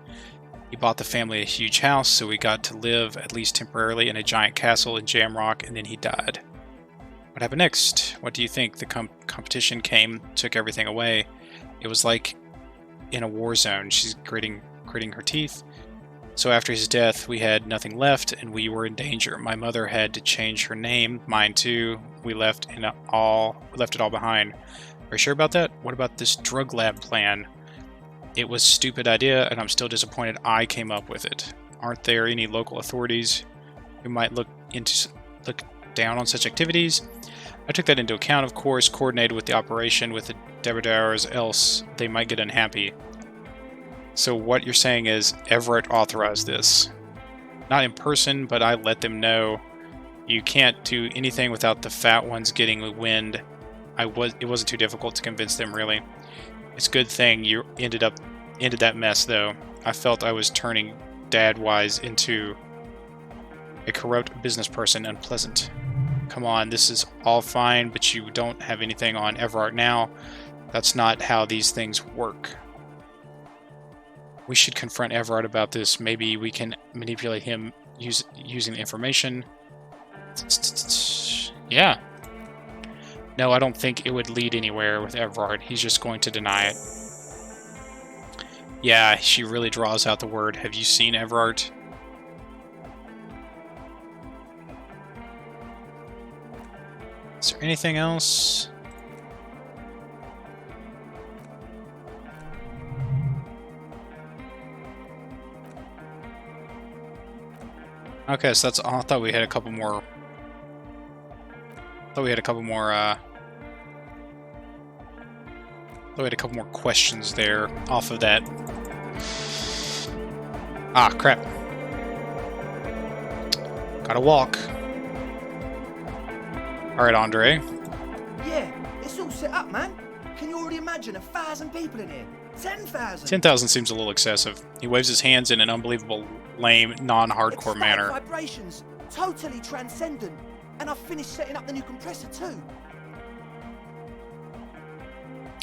He bought the family a huge house, so we got to live, at least temporarily, in a giant castle in Jamrock, and then he died. What happened next? What do you think? The competition came, took everything away. It was like in a war zone. She's gritting her teeth. So after his death, we had nothing left, and we were in danger. My mother had to change her name, mine too. We left it all behind. Are you sure about that? What about this drug lab plan? It was a stupid idea, and I'm still disappointed I came up with it. Aren't there any local authorities who might look down on such activities? I took that into account, of course, coordinated with the operation with the Deberdowers, else they might get unhappy. So what you're saying is Everett authorized this. Not in person, but I let them know. You can't do anything without the fat ones getting wind. It wasn't too difficult to convince them, really. It's a good thing you ended that mess, though. I felt I was turning Dad-wise into a corrupt business person. Unpleasant. Come on, this is all fine, but you don't have anything on Everard now. That's not how these things work. We should confront Everard about this. Maybe we can manipulate him using the information. Yeah. No, I don't think it would lead anywhere with Everard. He's just going to deny it. Yeah, she really draws out the word. Have you seen Everard? Is there anything else? Okay, so that's all. I thought we had a couple more. Thought we had a couple more questions there off of that. Ah, crap. Gotta walk. Alright, Andre. Yeah, it's all set up, man. Can you already imagine 1,000 people in here? 10,000? 10,000 seems a little excessive. He waves his hands in an unbelievable, lame, non-hardcore manner. Vibrations, totally transcendent. And I've finished setting up the new compressor too.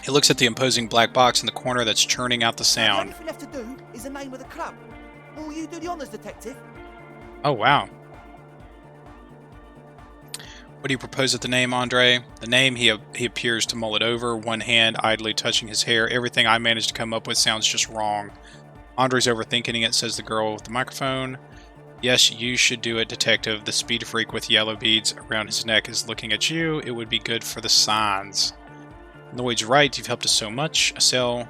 He looks at the imposing black box in the corner that's churning out the sound. The only thing left to do is the name of the club. Will you do the honours, detective? Oh, wow. What do you propose at the name, Andre? The name, he appears to mull it over, one hand idly touching his hair. Everything I managed to come up with sounds just wrong. Andre's overthinking it, says the girl with the microphone. Yes, you should do it, detective. The speed freak with yellow beads around his neck is looking at you. It would be good for the signs. Lloyd's right. You've helped us so much. Estelle,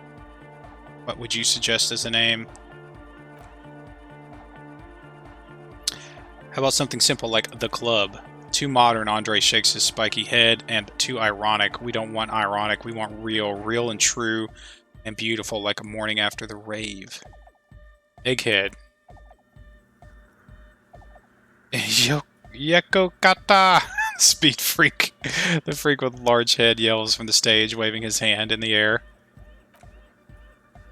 what would you suggest as the name? How about something simple like The Club? Too modern, Andre shakes his spiky head, and too ironic. We don't want ironic, we want real. Real and true and beautiful, like a morning after the rave. Egghead. Yeko kata! Speed freak. The freak with large head yells from the stage, waving his hand in the air.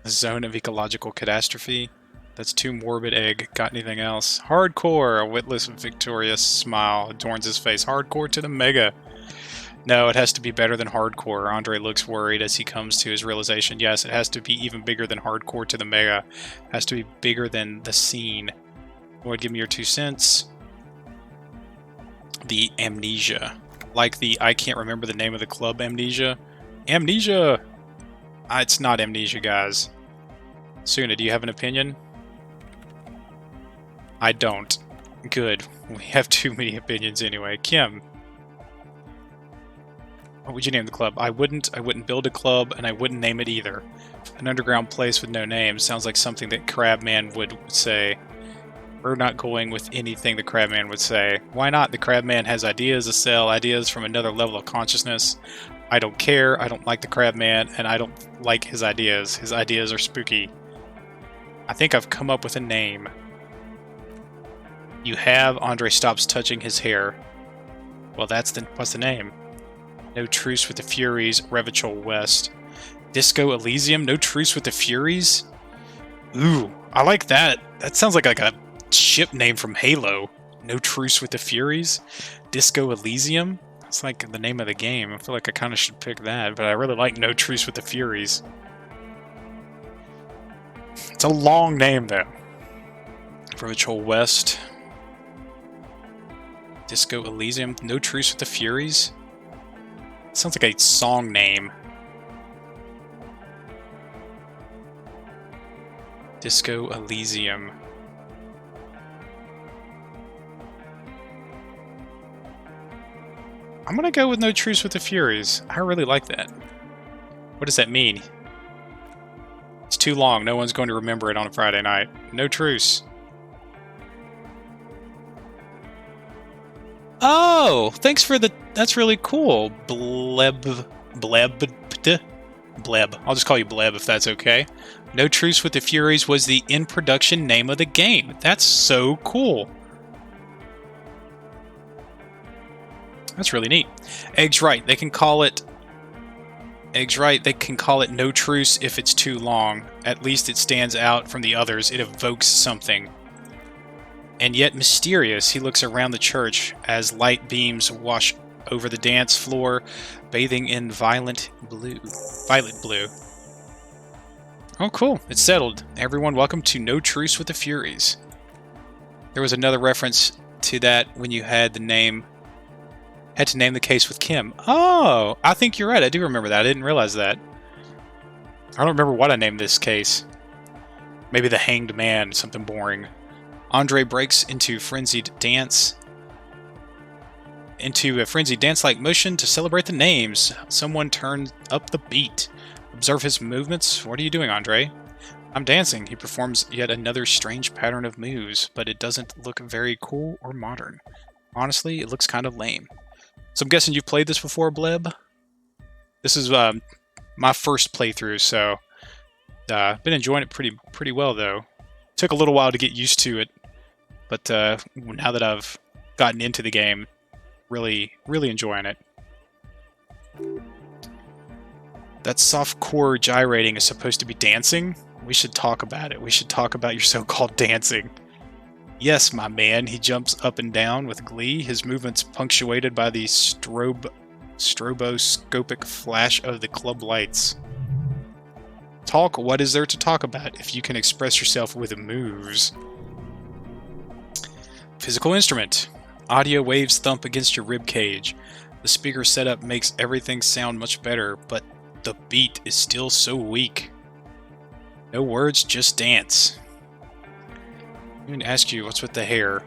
A zone of ecological catastrophe. That's too morbid, Egg. Got anything else? Hardcore! A witless, victorious smile adorns his face. Hardcore to the mega. No, it has to be better than hardcore. Andre looks worried as he comes to his realization. Yes, it has to be even bigger than hardcore to the mega. It has to be bigger than the scene. Would give me your 2 cents. The amnesia. Like the I can't remember the name of the club amnesia. Amnesia! It's not amnesia, guys. Suna, do you have an opinion? I don't. Good. We have too many opinions anyway. Kim. What would you name the club? I wouldn't build a club, and I wouldn't name it either. An underground place with no name sounds like something that Crabman would say. We're not going with anything the Crabman would say. Why not? The Crabman has ideas to sell, ideas from another level of consciousness. I don't care, I don't like the Crabman, and I don't like his ideas. His ideas are spooky. I think I've come up with a name. You have? Andre stops touching his hair. Well, what's the name? No Truce with the Furies, Revachol West. Disco Elysium, No Truce with the Furies? Ooh, I like that. That sounds like a ship name from Halo. No Truce with the Furies? Disco Elysium? That's like the name of the game. I feel like I kind of should pick that, but I really like No Truce with the Furies. It's a long name, though. Revachol West. Disco Elysium? No Truce with the Furies? Sounds like a song name. Disco Elysium. I'm gonna go with No Truce with the Furies. I really like that. What does that mean? It's too long. No one's going to remember it on a Friday night. No truce. Oh, thanks for the... That's really cool. Bleb. I'll just call you Bleb if that's okay. No Truce with the Furies was the in-production name of the game. That's so cool. That's really neat. Egg's right. They can call it... Egg's right. They can call it No Truce if it's too long. At least it stands out from the others. It evokes something. And yet mysterious, he looks around the church as light beams wash over the dance floor, bathing in violet blue. Oh, cool. It's settled. Everyone, welcome to No Truce with the Furies. There was another reference to that when you had to name the case with Kim. Oh, I think you're right. I do remember that. I didn't realize that. I don't remember what I named this case. Maybe the Hanged Man, something boring. Andre breaks into a frenzied dance-like motion to celebrate the names. Someone turn up the beat. Observe his movements. What are you doing, Andre? I'm dancing. He performs yet another strange pattern of moves, but it doesn't look very cool or modern. Honestly, it looks kind of lame. So I'm guessing you've played this before, Bleb? This is my first playthrough, so I've been enjoying it pretty well, though. Took a little while to get used to it, but now that I've gotten into the game, really enjoying it. That soft core gyrating is supposed to be dancing? We should talk about it. We should talk about your so-called dancing. Yes, my man. He jumps up and down with glee, his movements punctuated by the stroboscopic flash of the club lights. Talk, what is there to talk about if you can express yourself with moves? Physical instrument. Audio waves thump against your rib cage. The speaker setup makes everything sound much better, but the beat is still so weak. No words, just dance. I'm going to ask you, what's with the hair?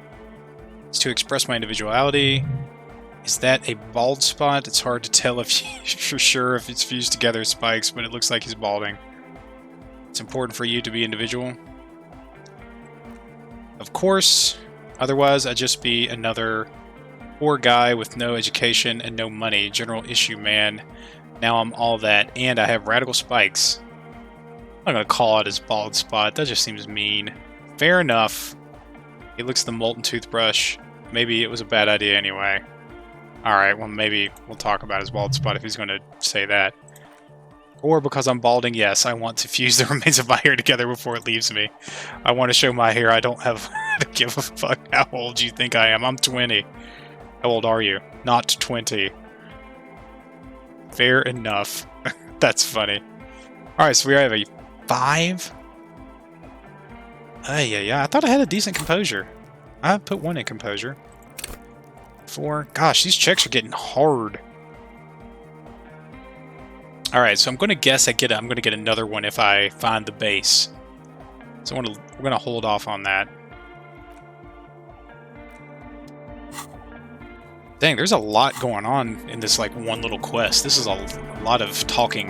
It's to express my individuality. Is that a bald spot? It's hard to tell if for sure if it's fused together with spikes, but it looks like he's balding. It's important for you to be individual. Of course. Otherwise, I'd just be another Poor guy with no education and no money. General issue, man. Now I'm all that, and I have radical spikes. I'm not gonna call out his bald spot. That just seems mean. Fair enough. He looks at the molten toothbrush. Maybe it was a bad idea anyway. Alright, well maybe we'll talk about his bald spot if he's gonna say that. Or because I'm balding, yes, I want to fuse the remains of my hair together before it leaves me. I want to show my hair I don't have to give a fuck how old you think I am. I'm 20. How old are you? Not 20. Fair enough. That's funny. Alright, so we have a 5. Yeah. I thought I had a decent composure. I put 1 in composure. 4. Gosh, these checks are getting hard. Alright, so I'm going to guess I'm going to get another one if I find the base. So we're going to hold off on that. Dang, there's a lot going on in this, like, one little quest. This is a lot of talking.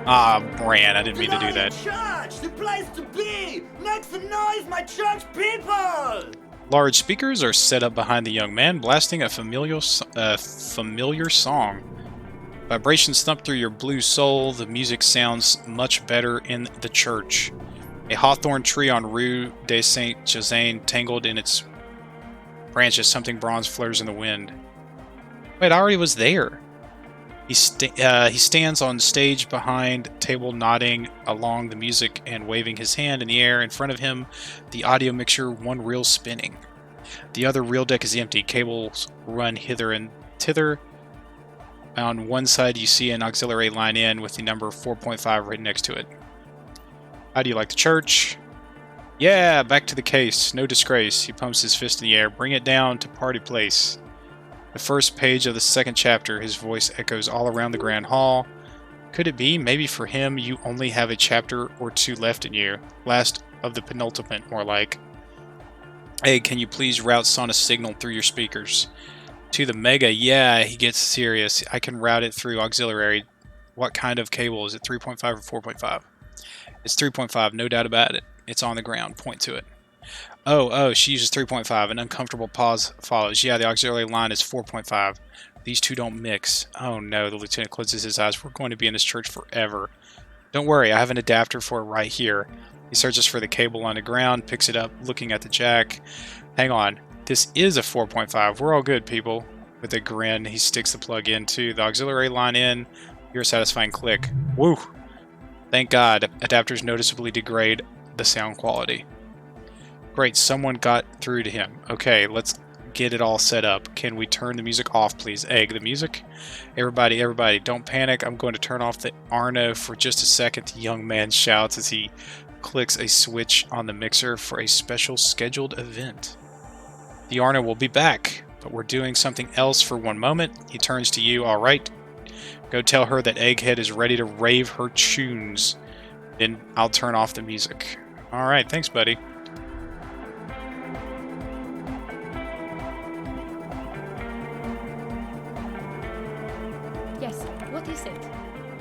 Ah, Bran, I didn't mean to do that. Church, the place to be! Make some noise, my church people! Large speakers are set up behind the young man, blasting a familiar song. Vibrations thump through your blue soul. The music sounds much better in the church. A hawthorn tree on Rue de Saint-Jazane tangled in its branches. Something bronze flutters in the wind. Wait, I already was there. He stands on stage behind table, nodding along the music and waving his hand in the air. In front of him, the audio mixture, one reel spinning. The other reel deck is empty. Cables run hither and thither. On one side, you see an auxiliary line in with the number 4.5 written next to it. How do you like the church? Yeah, back to the case. No disgrace. He pumps his fist in the air. Bring it down to party place. The first page of the second chapter, his voice echoes all around the grand hall. Could it be, maybe for him, you only have a chapter or 2 left in you? Last of the penultimate, more like. Hey, can you please route Sonic signal through your speakers? To the Mega, yeah, he gets serious. I can route it through auxiliary. What kind of cable? Is it 3.5 or 4.5? It's 3.5, no doubt about it. It's on the ground. Point to it. Oh, she uses 3.5. An uncomfortable pause follows. Yeah, the auxiliary line is 4.5. These two don't mix. Oh no, the lieutenant closes his eyes. We're going to be in this church forever. Don't worry, I have an adapter for it right here. He searches for the cable on the ground, picks it up, looking at the jack. Hang on, this is a 4.5. We're all good, people. With a grin, he sticks the plug into the auxiliary line in. Hear a satisfying click. Woo! Thank God, adapters noticeably degrade the sound quality. Great, someone got through to him. Okay, let's get it all set up. Can we turn the music off, please? Egg the music. Everybody, don't panic. I'm going to turn off the Arno for just a second, the young man shouts as he clicks a switch on the mixer for a special scheduled event. The Arno will be back, but we're doing something else for one moment. He turns to you. All right. Go tell her that Egghead is ready to rave her tunes. Then I'll turn off the music. All right, thanks, buddy. Yes, what is it?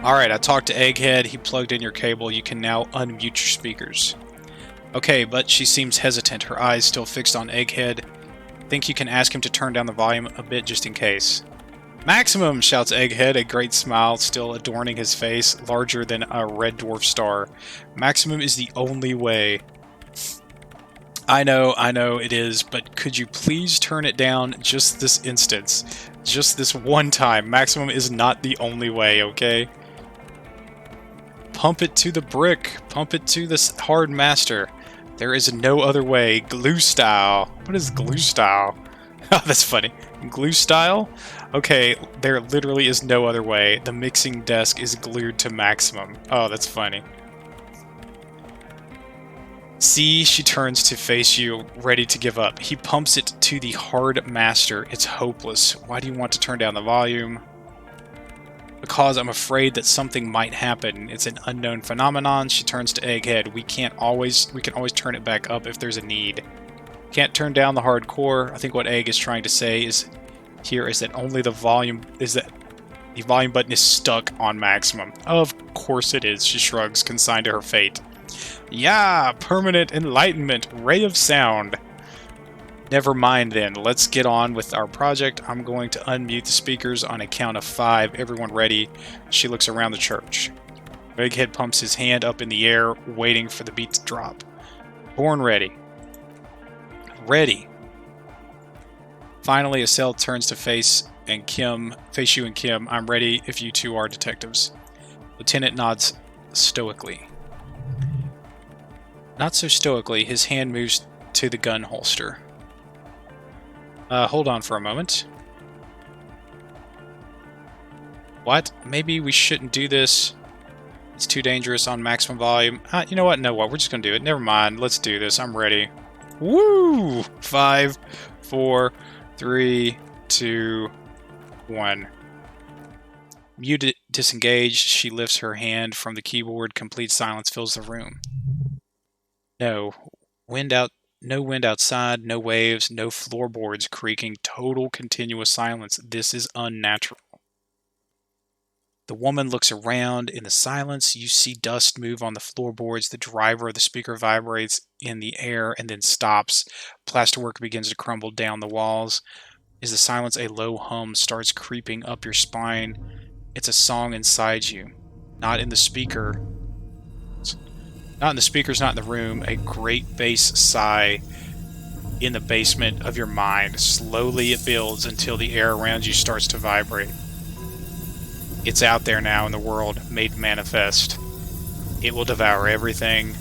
Alright, I talked to Egghead. He plugged in your cable. You can now unmute your speakers. Okay, but she seems hesitant. Her eyes still fixed on Egghead. Think you can ask him to turn down the volume a bit just in case. Maximum! Shouts Egghead, a great smile still adorning his face, larger than a red dwarf star. Maximum is the only way. I know it is, but could you please turn it down just this instance? Just this one time. Maximum is not the only way, okay? Pump it to the brick. Pump it to this hard master. There is no other way. Glue style. What is glue style? Oh, that's funny. Glue style? Okay, there literally is no other way. The mixing desk is glued to maximum. Oh, that's funny. See, she turns to face you, ready to give up. He pumps it to the hard master. It's hopeless. Why do you want to turn down the volume? Because I'm afraid that something might happen. It's an unknown phenomenon. She turns to Egghead. We can always turn it back up if there's a need. Can't turn down the hardcore. I think what Egg is trying to say is that only the volume button is stuck on maximum. Of course it is, she shrugs, consigned to her fate. Yeah, permanent enlightenment, ray of sound. Never mind then. Let's get on with our project. I'm going to unmute the speakers on a count of 5. Everyone ready? She looks around the church. Egghead pumps his hand up in the air, waiting for the beat to drop. Born ready. Ready. Finally, Estelle turns to face you and Kim. I'm ready if you two are detectives. Lieutenant nods stoically. Not so stoically, his hand moves to the gun holster. Hold on for a moment. What? Maybe we shouldn't do this. It's too dangerous on maximum volume. You know what? No, what? We're just gonna do it. Never mind. Let's do this. I'm ready. Woo! 5, 4, 3, 2, 1. Mute disengaged. She lifts her hand from the keyboard. Complete silence fills the room. No wind outside, no waves, no floorboards creaking, total continuous silence. This is unnatural. The woman looks around. In the silence, you see dust move on the floorboards. The driver of the speaker vibrates in the air and then stops. Plasterwork begins to crumble down the walls. Is the silence a low hum starts creeping up your spine? It's a song inside you. Not in the speaker. Not in the speakers, not in the room. A great bass sigh in the basement of your mind. Slowly it builds until the air around you starts to vibrate. It's out there now in the world, made manifest. It will devour everything.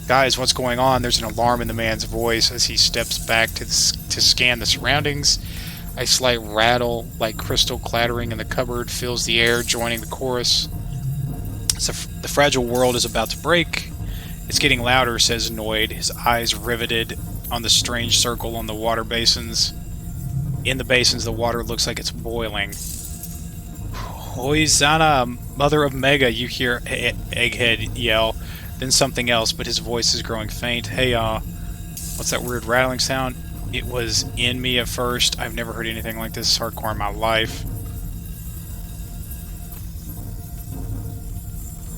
Guys, what's going on? There's an alarm in the man's voice as he steps back to scan the surroundings. A slight rattle, like crystal clattering in the cupboard, fills the air, joining the chorus. So the fragile world is about to break. It's getting louder, says Noid, his eyes riveted on the strange circle on the water basins. In the basins, the water looks like it's boiling. Hoizana, mother of Mega, you hear Egghead yell. Then something else, but his voice is growing faint. Hey, what's that weird rattling sound? It was in me at first. I've never heard anything like this hardcore in my life.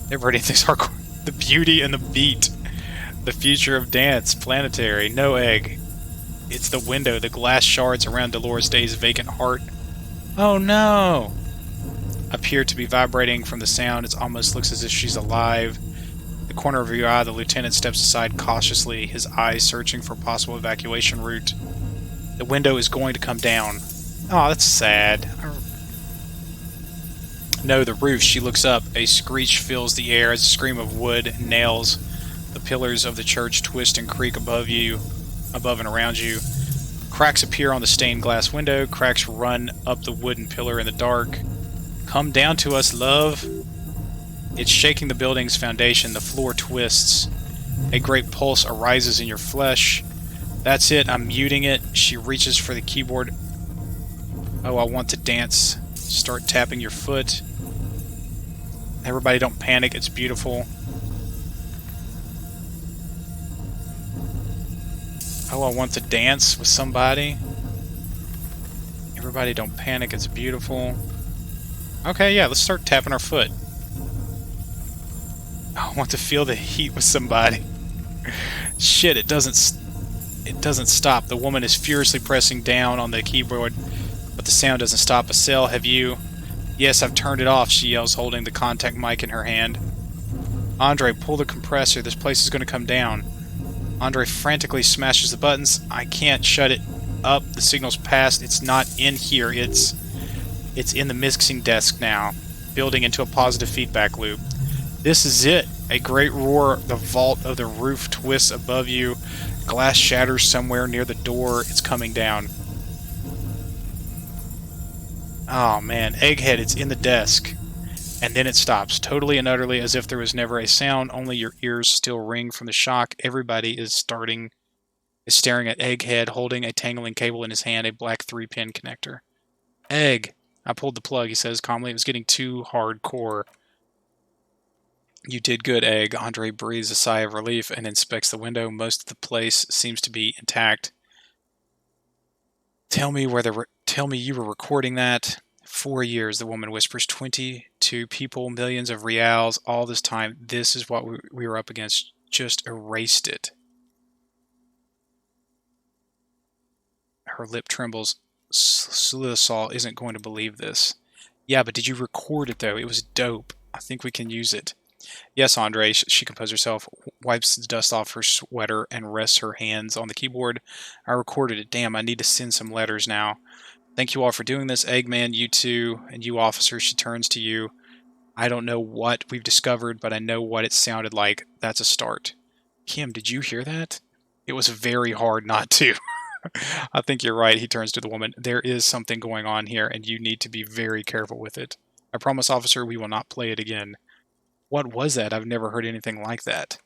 Never heard anything hardcore. The beauty and the beat. The future of dance. Planetary. No egg. It's the window. The glass shards around Dolores Day's vacant heart. Oh no! Appear to be vibrating from the sound. It almost looks as if she's alive. The corner of your eye, the lieutenant steps aside cautiously, his eyes searching for a possible evacuation route. The window is going to come down. Oh, that's sad. No, the roof. She looks up. A screech fills the air as a scream of wood and nails. The pillars of the church twist and creak above and around you. Cracks appear on the stained glass window. Cracks run up the wooden pillar in the dark. Come down to us, love. It's shaking the building's foundation. The floor twists. A great pulse arises in your flesh. That's it. I'm muting it. She reaches for the keyboard. Oh, I want to dance. Start tapping your foot. Everybody don't panic. It's beautiful. Oh, I want to dance with somebody. Everybody don't panic. It's beautiful. Okay, yeah, let's start tapping our foot. I want to feel the heat with somebody. Shit, it doesn't stop. The woman is furiously pressing down on the keyboard, but the sound doesn't stop. Estelle, have you? Yes, I've turned it off, she yells, holding the contact mic in her hand. Andre, pull the compressor. This place is going to come down. Andre frantically smashes the buttons. I can't shut it up. The signal's passed. It's not in here. It's in the mixing desk now, building into a positive feedback loop. This is it. A great roar. The vault of the roof twists above you. Glass shatters somewhere near the door. It's coming down. Oh man, Egghead, it's in the desk. And then it stops, totally and utterly as if there was never a sound, only your ears still ring from the shock. Everybody is staring at Egghead, holding a tangling cable in his hand, a black 3-pin connector. Egg! I pulled the plug, he says calmly. It was getting too hardcore. You did good, Egg. Andre breathes a sigh of relief and inspects the window. Most of the place seems to be intact. Tell me you were recording that. 4 years, the woman whispers. 22 people, millions of reals, all this time. This is what we were up against. Just erased it. Her lip trembles. Sulisol isn't going to believe this. Yeah, but did you record it, though? It was dope. I think we can use it. Yes, Andre, she composed herself, wipes the dust off her sweater, and rests her hands on the keyboard. I recorded it. Damn, I need to send some letters now. Thank you all for doing this. Eggman, you two, and you, officer. She turns to you. I don't know what we've discovered, but I know what it sounded like. That's a start. Kim, did you hear that? It was very hard not to. I think you're right, he turns to the woman. There is something going on here, and you need to be very careful with it. I promise, officer, we will not play it again. What was that? I've never heard anything like that.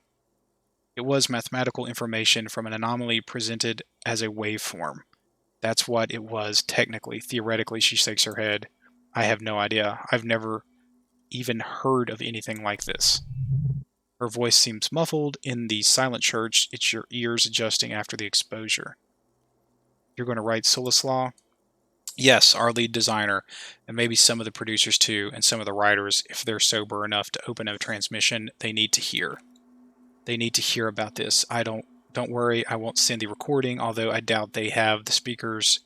It was mathematical information from an anomaly presented as a waveform. That's what it was, technically. Theoretically, she shakes her head. I have no idea. I've never even heard of anything like this. Her voice seems muffled. In the silent church, it's your ears adjusting after the exposure. You're going to write Sulislaw? Yes, our lead designer, and maybe some of the producers too, and some of the writers, if they're sober enough to open a transmission, they need to hear. They need to hear about this. Don't worry, I won't send the recording, although I doubt they have the speakers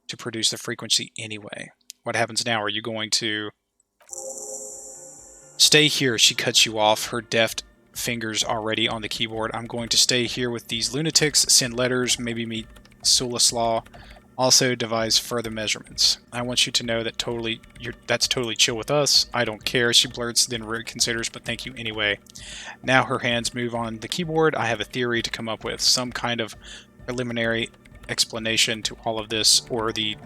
to produce the frequency anyway. What happens now? Are you going to... Stay here, she cuts you off, her deft fingers already on the keyboard. I'm going to stay here with these lunatics, send letters, maybe meet Sulislaw, also devise further measurements. I want you to know that that's totally chill with us. I don't care, she blurts, then reconsiders, but thank you anyway. Now her hands move on the keyboard. I have a theory to come up with, some kind of preliminary explanation to all of this, or the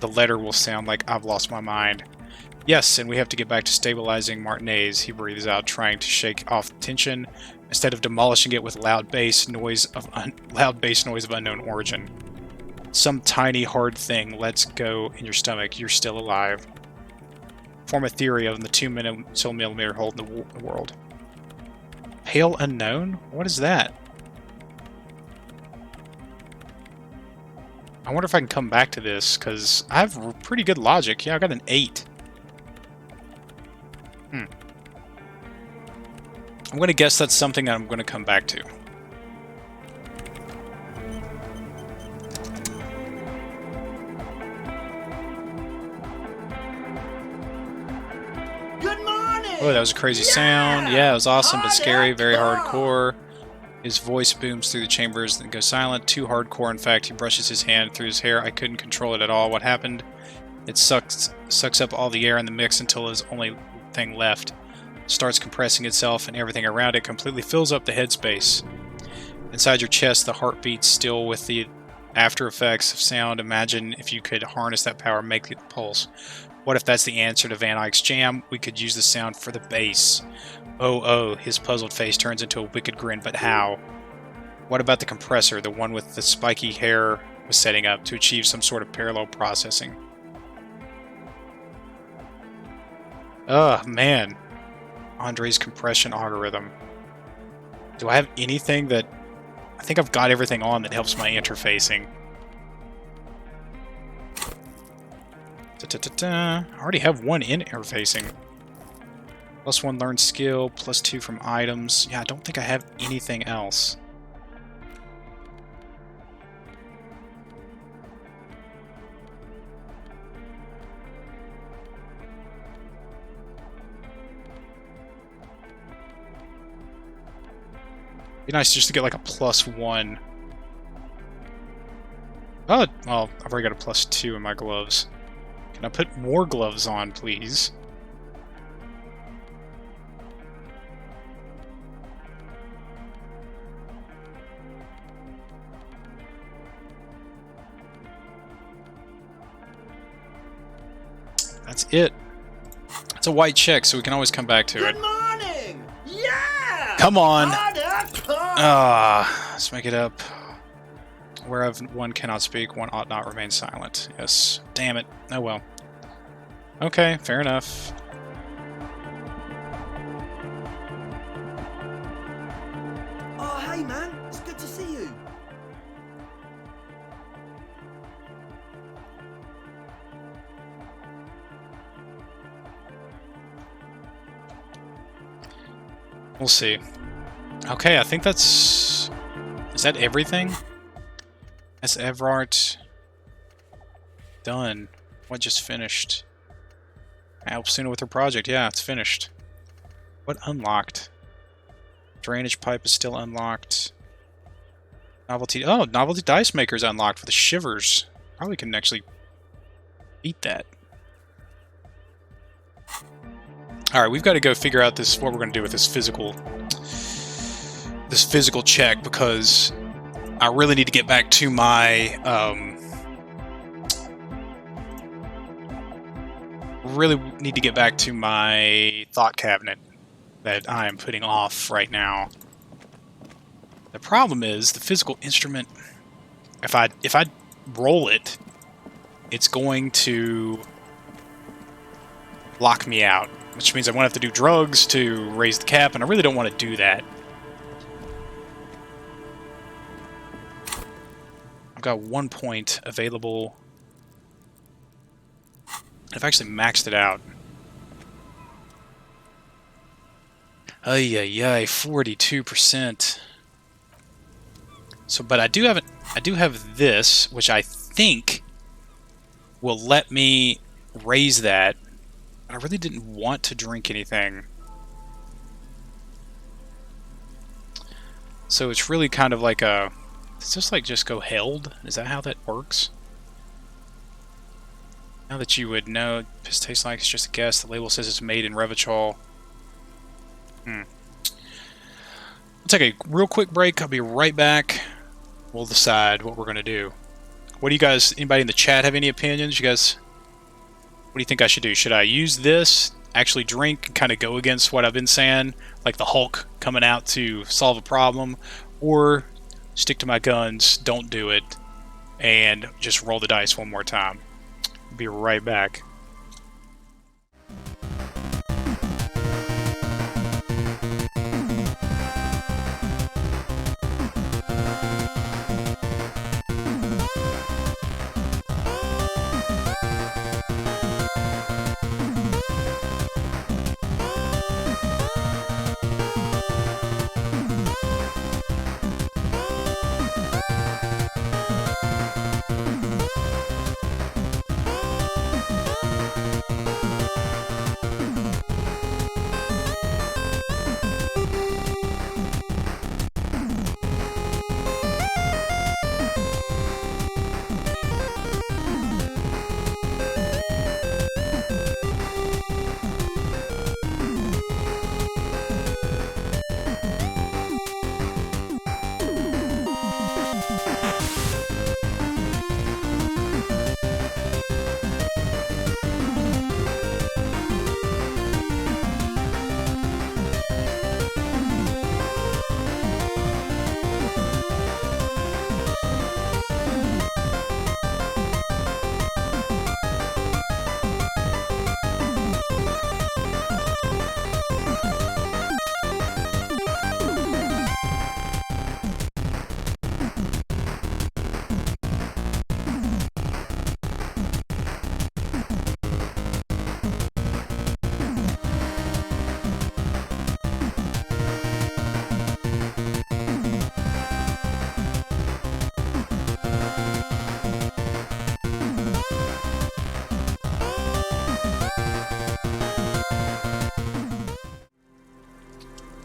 letter will sound like I've lost my mind. Yes, and we have to get back to stabilizing Martinez, he breathes out, trying to shake off the tension, instead of demolishing it with loud bass noise of unknown origin. Some tiny hard thing lets go in your stomach. You're still alive. Form a theory of the 2mm hole in the world. Pale unknown? What is that? I wonder if I can come back to this, because I have pretty good logic. Yeah, I got an 8. I'm going to guess that's something that I'm going to come back to. Good morning! Oh, that was a crazy sound. Yeah, it was awesome, but scary, very hardcore. His voice booms through the chambers, then goes silent. Too hardcore, in fact. He brushes his hand through his hair. I couldn't control it at all. What happened? It sucks up all the air in the mix until there's only thing left. Starts compressing itself, and everything around it completely fills up the headspace. Inside your chest, the heart beats still with the after effects of sound. Imagine if you could harness that power, make it pulse. What if that's the answer to Van Eyck's jam? We could use the sound for the bass. Oh, his puzzled face turns into a wicked grin, but how? What about the compressor, the one with the spiky hair was setting up to achieve some sort of parallel processing? Ugh, man. Andre's compression algorithm. Do I have anything that... I think I've got everything on that helps my interfacing. I already have one in interfacing. +1 learned skill, +2 from items. Yeah, I don't think I have anything else. Be nice just to get like a +1. Oh, well, I've already got a +2 in my gloves. Can I put more gloves on, please? That's it. It's a white check, so we can always come back to it. Good morning! Yeah! Come on! Hardcore! Let's make it up. Whereof one cannot speak, one ought not remain silent. Yes. Damn it. Oh well. Okay, fair enough. Oh, hey, man. It's good to see you. We'll see. Okay, I think that's... Is that everything? That's Everart. Done. What just finished? Help Suna with her project. Yeah, it's finished. What unlocked? Drainage pipe is still unlocked. Novelty. Oh, novelty dice maker is unlocked for the shivers. Probably can actually beat that. All right, we've got to go figure out this what we're going to do with this physical check, because I really need to get back to my thought cabinet that I am putting off right now. The problem is the physical instrument. If I roll it, it's going to lock me out, which means I won't have to do drugs to raise the cap, and I really don't want to do that. I've got 1 point available. I've actually maxed it out. Ay, 42%. So, but I do have this, which I think will let me raise that. But I really didn't want to drink anything. So it's really kind of like a... It's just like just go held? Is that how that works? Now that you would know, piss tastes like, it's just a guess. The label says it's made in Revachol. We'll take a real quick break. I'll be right back. We'll decide what we're going to do. What do you guys, anybody in the chat have any opinions? You guys, what do you think I should do? Should I use this, actually drink, and kind of go against what I've been saying, like the Hulk coming out to solve a problem, or stick to my guns, don't do it, and just roll the dice one more time? Be right back.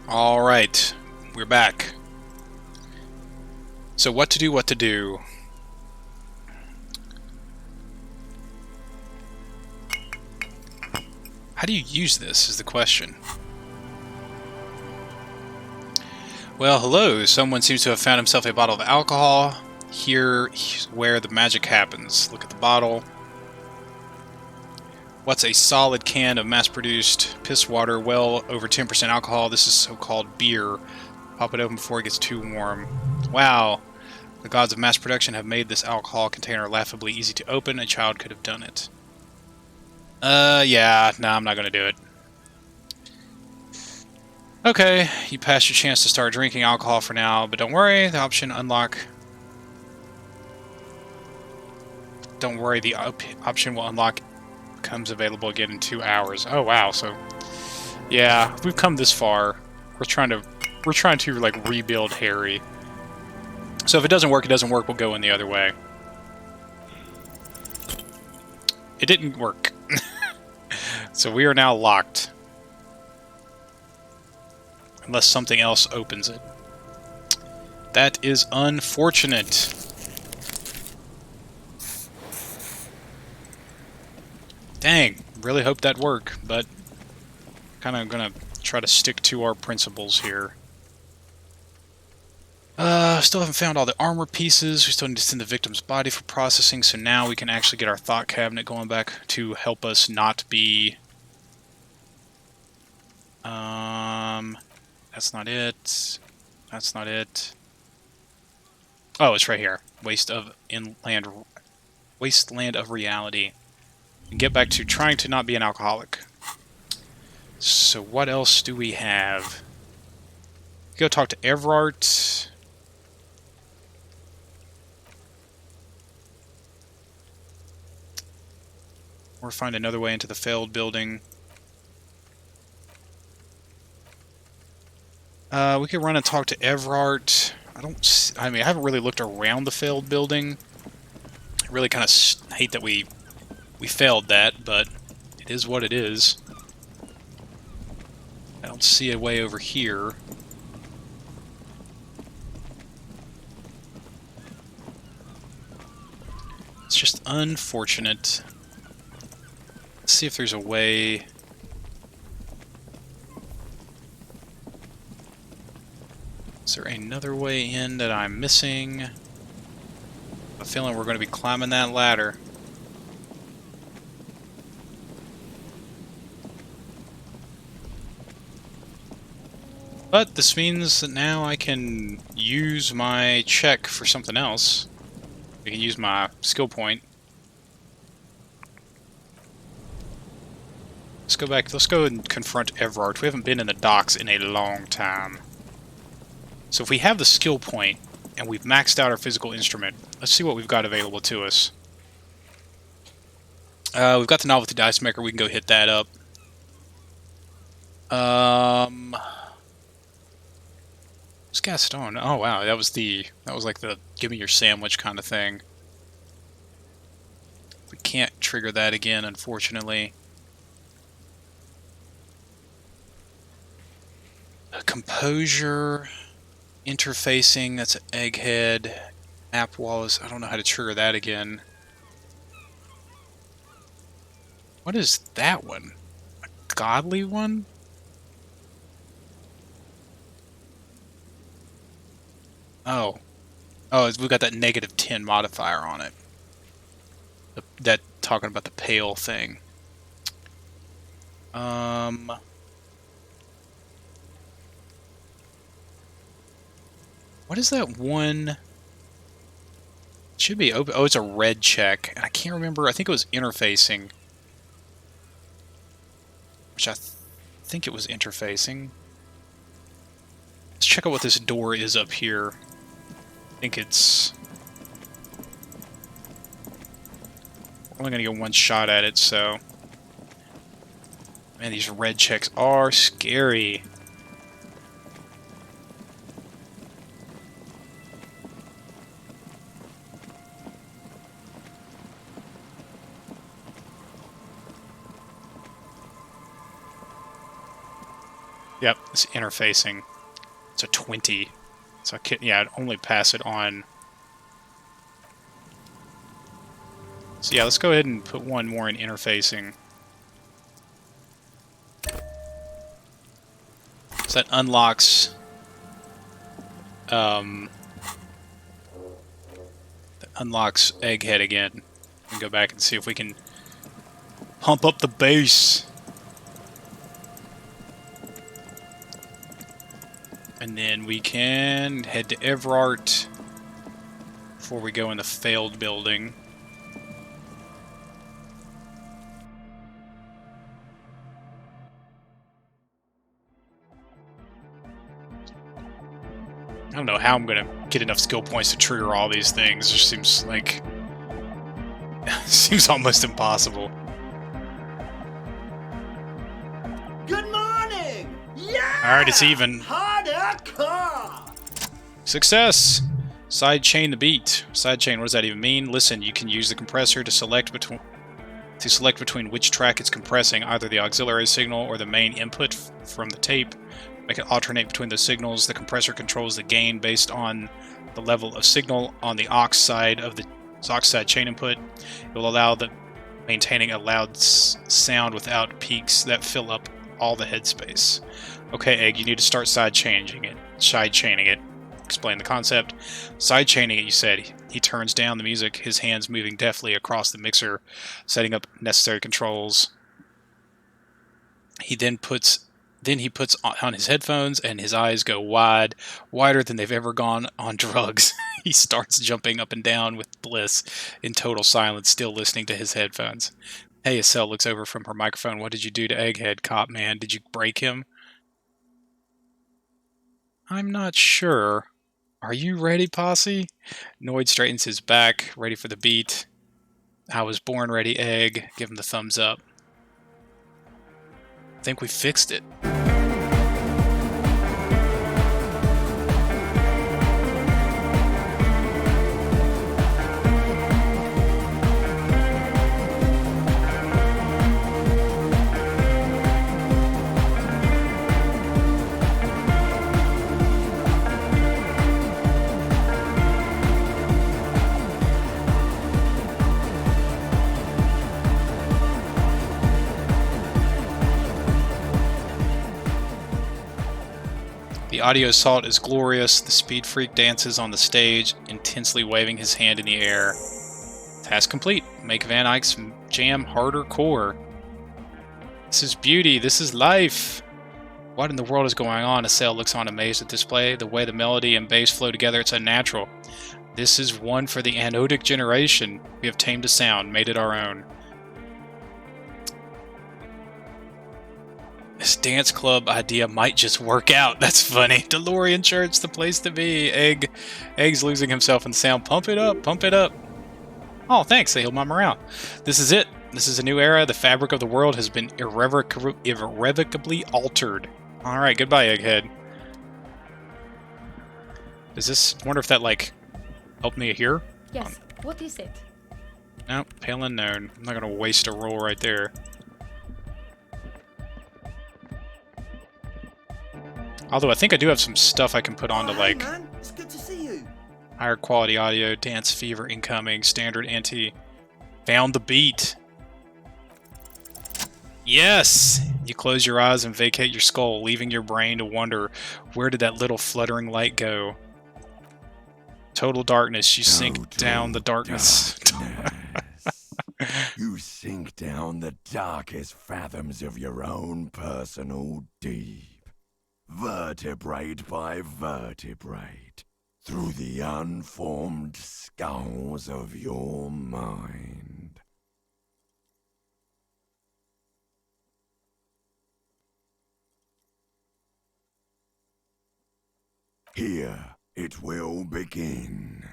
Alright, we're back. So what to do? How do you use this is the question. Well, hello. Someone seems to have found himself a bottle of alcohol. Here's where the magic happens. Look at the bottle. What's a solid can of mass-produced piss water? Well, over 10% alcohol. This is so-called beer. Pop it open before it gets too warm. Wow. The gods of mass production have made this alcohol container laughably easy to open. A child could have done it. Yeah. No, I'm not going to do it. Okay, you passed your chance to start drinking alcohol for now, but don't worry, the option unlock... Don't worry, the option will unlock... Becomes available again in 2 hours. Oh wow, so... Yeah, we've come this far. We're trying to like rebuild Harry. So if it doesn't work, it doesn't work, we'll go in the other way. It didn't work. So we are now locked. Unless something else opens it. That is unfortunate. Dang, really hope that worked, but kind of gonna try to stick to our principles here. Still haven't found all the armor pieces. We still need to send the victim's body for processing, so now we can actually get our thought cabinet going back to help us not be... That's not it. That's not it. Oh, it's right here. Wasteland of reality. And get back to trying to not be an alcoholic. So what else do we have? Go talk to Everart. Or find another way into the failed building. We could run and talk to Everart. I mean, I haven't really looked around the failed building. I really kind of hate that we failed that, but it is what it is. I don't see a way over here. It's just unfortunate. Let's see if there's a way. Is there another way in that I'm missing? I have a feeling we're going to be climbing that ladder. But this means that now I can use my check for something else. I can use my skill point. Let's go back. Let's go and confront Everard. We haven't been in the docks in a long time. So if we have the skill point, and we've maxed out our physical instrument, let's see what we've got available to us. We've got the novelty dice maker. We can go hit that up. What's Gaston? Oh wow, that was like the give me your sandwich kind of thing. We can't trigger that again, unfortunately. Composure, interfacing, that's an egghead. App walls, I don't know how to trigger that again. What is that one? A godly one? Oh. Oh, we've got that -10 modifier on it. That talking about the pale thing. What is that one? It should be open. Oh, it's a red check. And I can't remember. I think it was interfacing. Which I think it was interfacing. Let's check out what this door is up here. I think it's... We're only going to get one shot at it, so... Man, these red checks are scary. Yep, it's interfacing. It's a 20. So I can, yeah, I'd only pass it on. So yeah, let's go ahead and put one more in interfacing. So that unlocks Egghead again. And go back and see if we can pump up the bass. And then we can head to Everart before we go in the failed building. I don't know how I'm gonna get enough skill points to trigger all these things. It just seems like... seems almost impossible. Good morning! Yeah! Alright, it's even. Harder car! Success! Sidechain the beat. Sidechain, what does that even mean? Listen, you can use the compressor to select between... To select between which track it's compressing, either the auxiliary signal or the main input from the tape. Make it alternate between the signals. The compressor controls the gain based on the level of signal on the aux side of the aux side chain input. It will allow the maintaining a loud sound without peaks that fill up all the headspace. Okay, Egg, you need to start side chaining it. Explain the concept. Side chaining it, you said. He turns down the music, his hands moving deftly across the mixer, setting up necessary controls. He puts on his headphones, and his eyes go wider than they've ever gone on drugs. He starts jumping up and down with bliss, in total silence, still listening to his headphones. Hey, Estelle looks over from her microphone. What did you do to Egghead, cop man? Did you break him? I'm not sure. Are you ready, posse? Noid straightens his back, ready for the beat. I was born ready, Egg. Give him the thumbs up. I think we fixed it. The audio assault is glorious. The speed freak dances on the stage, intensely waving his hand in the air. Task complete. Make Van Eyck's jam harder core. This is beauty. This is life. What in the world is going on? Estelle looks on amazed at the display. The way the melody and bass flow together, it's unnatural. This is one for the anodic generation. We have tamed a sound, made it our own. This dance club idea might just work out. That's funny. DeLorean Church, the place to be. Egg's losing himself in the sound. Pump it up, pump it up. Oh, thanks. They healed my morale. This is it. This is a new era. The fabric of the world has been irrevocably altered. All right, goodbye, Egghead. Is this? I wonder if that helped me here. Yes. What is it? Nope, pale unknown. I'm not gonna waste a roll right there. Although I think I do have some stuff I can put on to Hey, man, it's good to see you. higher quality audio, dance fever incoming, standard anti. Found the beat. Yes! You close your eyes and vacate your skull, leaving your brain to wonder, where did that little fluttering light go? Total darkness, you sink down the darkness. You sink down the darkest fathoms of your own personal deep. Vertebrate by vertebrate, through the unformed skulls of your mind. Here it will begin.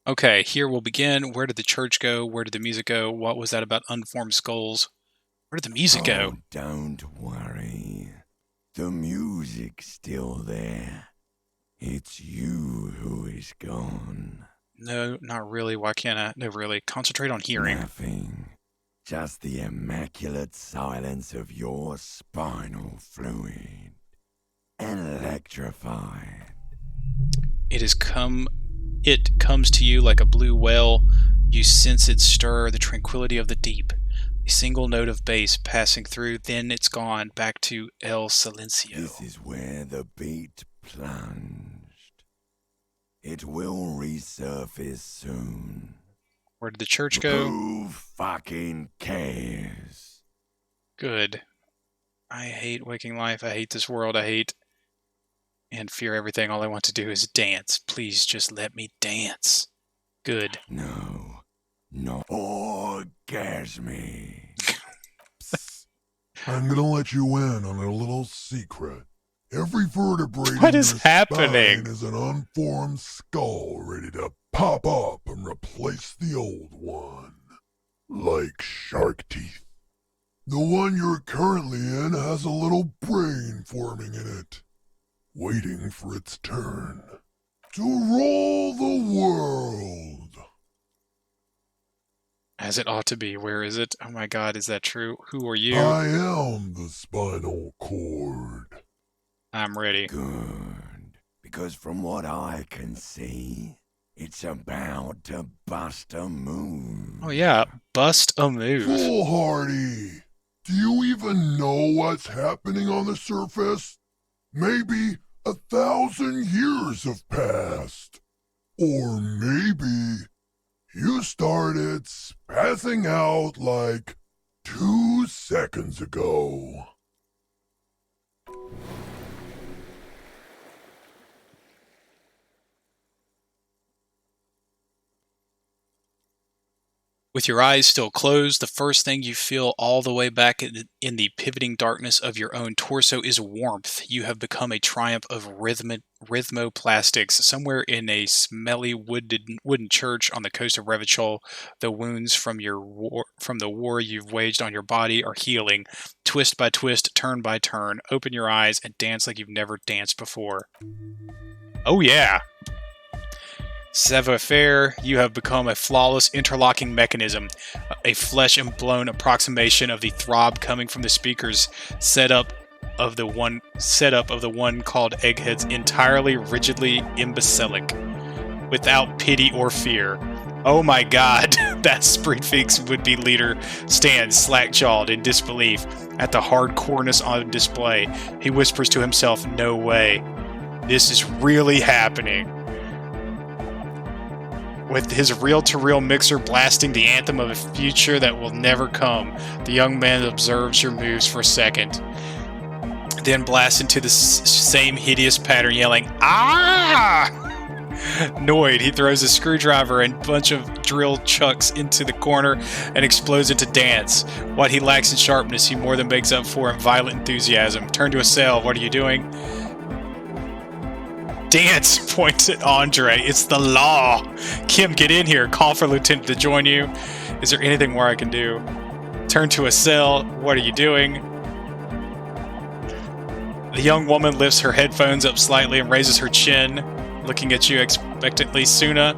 Okay, here we'll begin. Where did the church go? Where did the music go? What was that about unformed skulls? Where did the music go? Oh, don't worry. The music's still there. It's you who is gone. No, not really. Why can't I? No, really. Concentrate on hearing. Nothing. Just the immaculate silence of your spinal fluid. Electrified. It comes to you like a blue whale. You sense it stir, the tranquility of the deep. A single note of bass passing through, then it's gone back to El Silencio. This is where the beat plunged. It will resurface soon. Where did the church go? Who fucking cares? Good. I hate waking life. I hate this world. I hate and fear everything. All I want to do is dance. Please just let me dance. Good. No. Orgasme. I'm gonna let you in on a little secret. Every vertebrae What in is your happening? spine is an unformed skull ready to pop up and replace the old one. Like shark teeth. The one you're currently in has a little brain forming in it, waiting for its turn to rule the world. As it ought to be. Where is it? Oh my god, is that true? Who are you? I am the spinal cord. I'm ready. Good. Because from what I can see, it's about to bust a move. Oh yeah, bust a move. Foolhardy! Do you even know what's happening on the surface? Maybe 1,000 years have passed. Or maybe you started spazzing out like 2 seconds ago. With your eyes still closed, the first thing you feel all the way back in the pivoting darkness of your own torso is warmth. You have become a triumph of rhythmoplastics. Somewhere in a smelly wooden church on the coast of Revachol, the wounds from the war you've waged on your body are healing. Twist by twist, turn by turn. Open your eyes and dance like you've never danced before. Oh yeah! Savoir-faire, you have become a flawless interlocking mechanism, a flesh and blown approximation of the throb coming from the speakers setup of the one called Egghead's entirely rigidly imbecilic, without pity or fear. Oh my god, that Spritfix would-be leader stands slack-jawed in disbelief at the hardcoreness on display. He whispers to himself, "No way. This is really happening." With his reel-to-reel mixer blasting the anthem of a future that will never come, the young man observes your moves for a second, then blasts into the same hideous pattern, yelling, "Ah!" Annoyed, he throws a screwdriver and a bunch of drill chucks into the corner and explodes into dance. What he lacks in sharpness, he more than makes up for in violent enthusiasm. Turn to a cell. What are you doing? Dance, points at Andre. It's the law. Kim, get in here. Call for Lieutenant to join you. Is there anything more I can do? Turn to a cell. What are you doing? The young woman lifts her headphones up slightly and raises her chin, looking at you expectantly. Suna,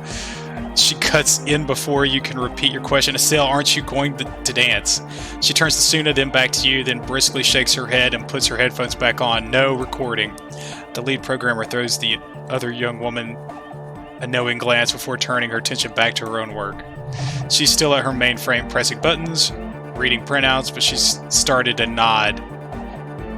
she cuts in before you can repeat your question. A cell, aren't you going to dance? She turns to Suna, then back to you, then briskly shakes her head and puts her headphones back on. No recording. The lead programmer throws the other young woman a knowing glance before turning her attention back to her own work. She's still at her mainframe pressing buttons, reading printouts, but she's started to nod.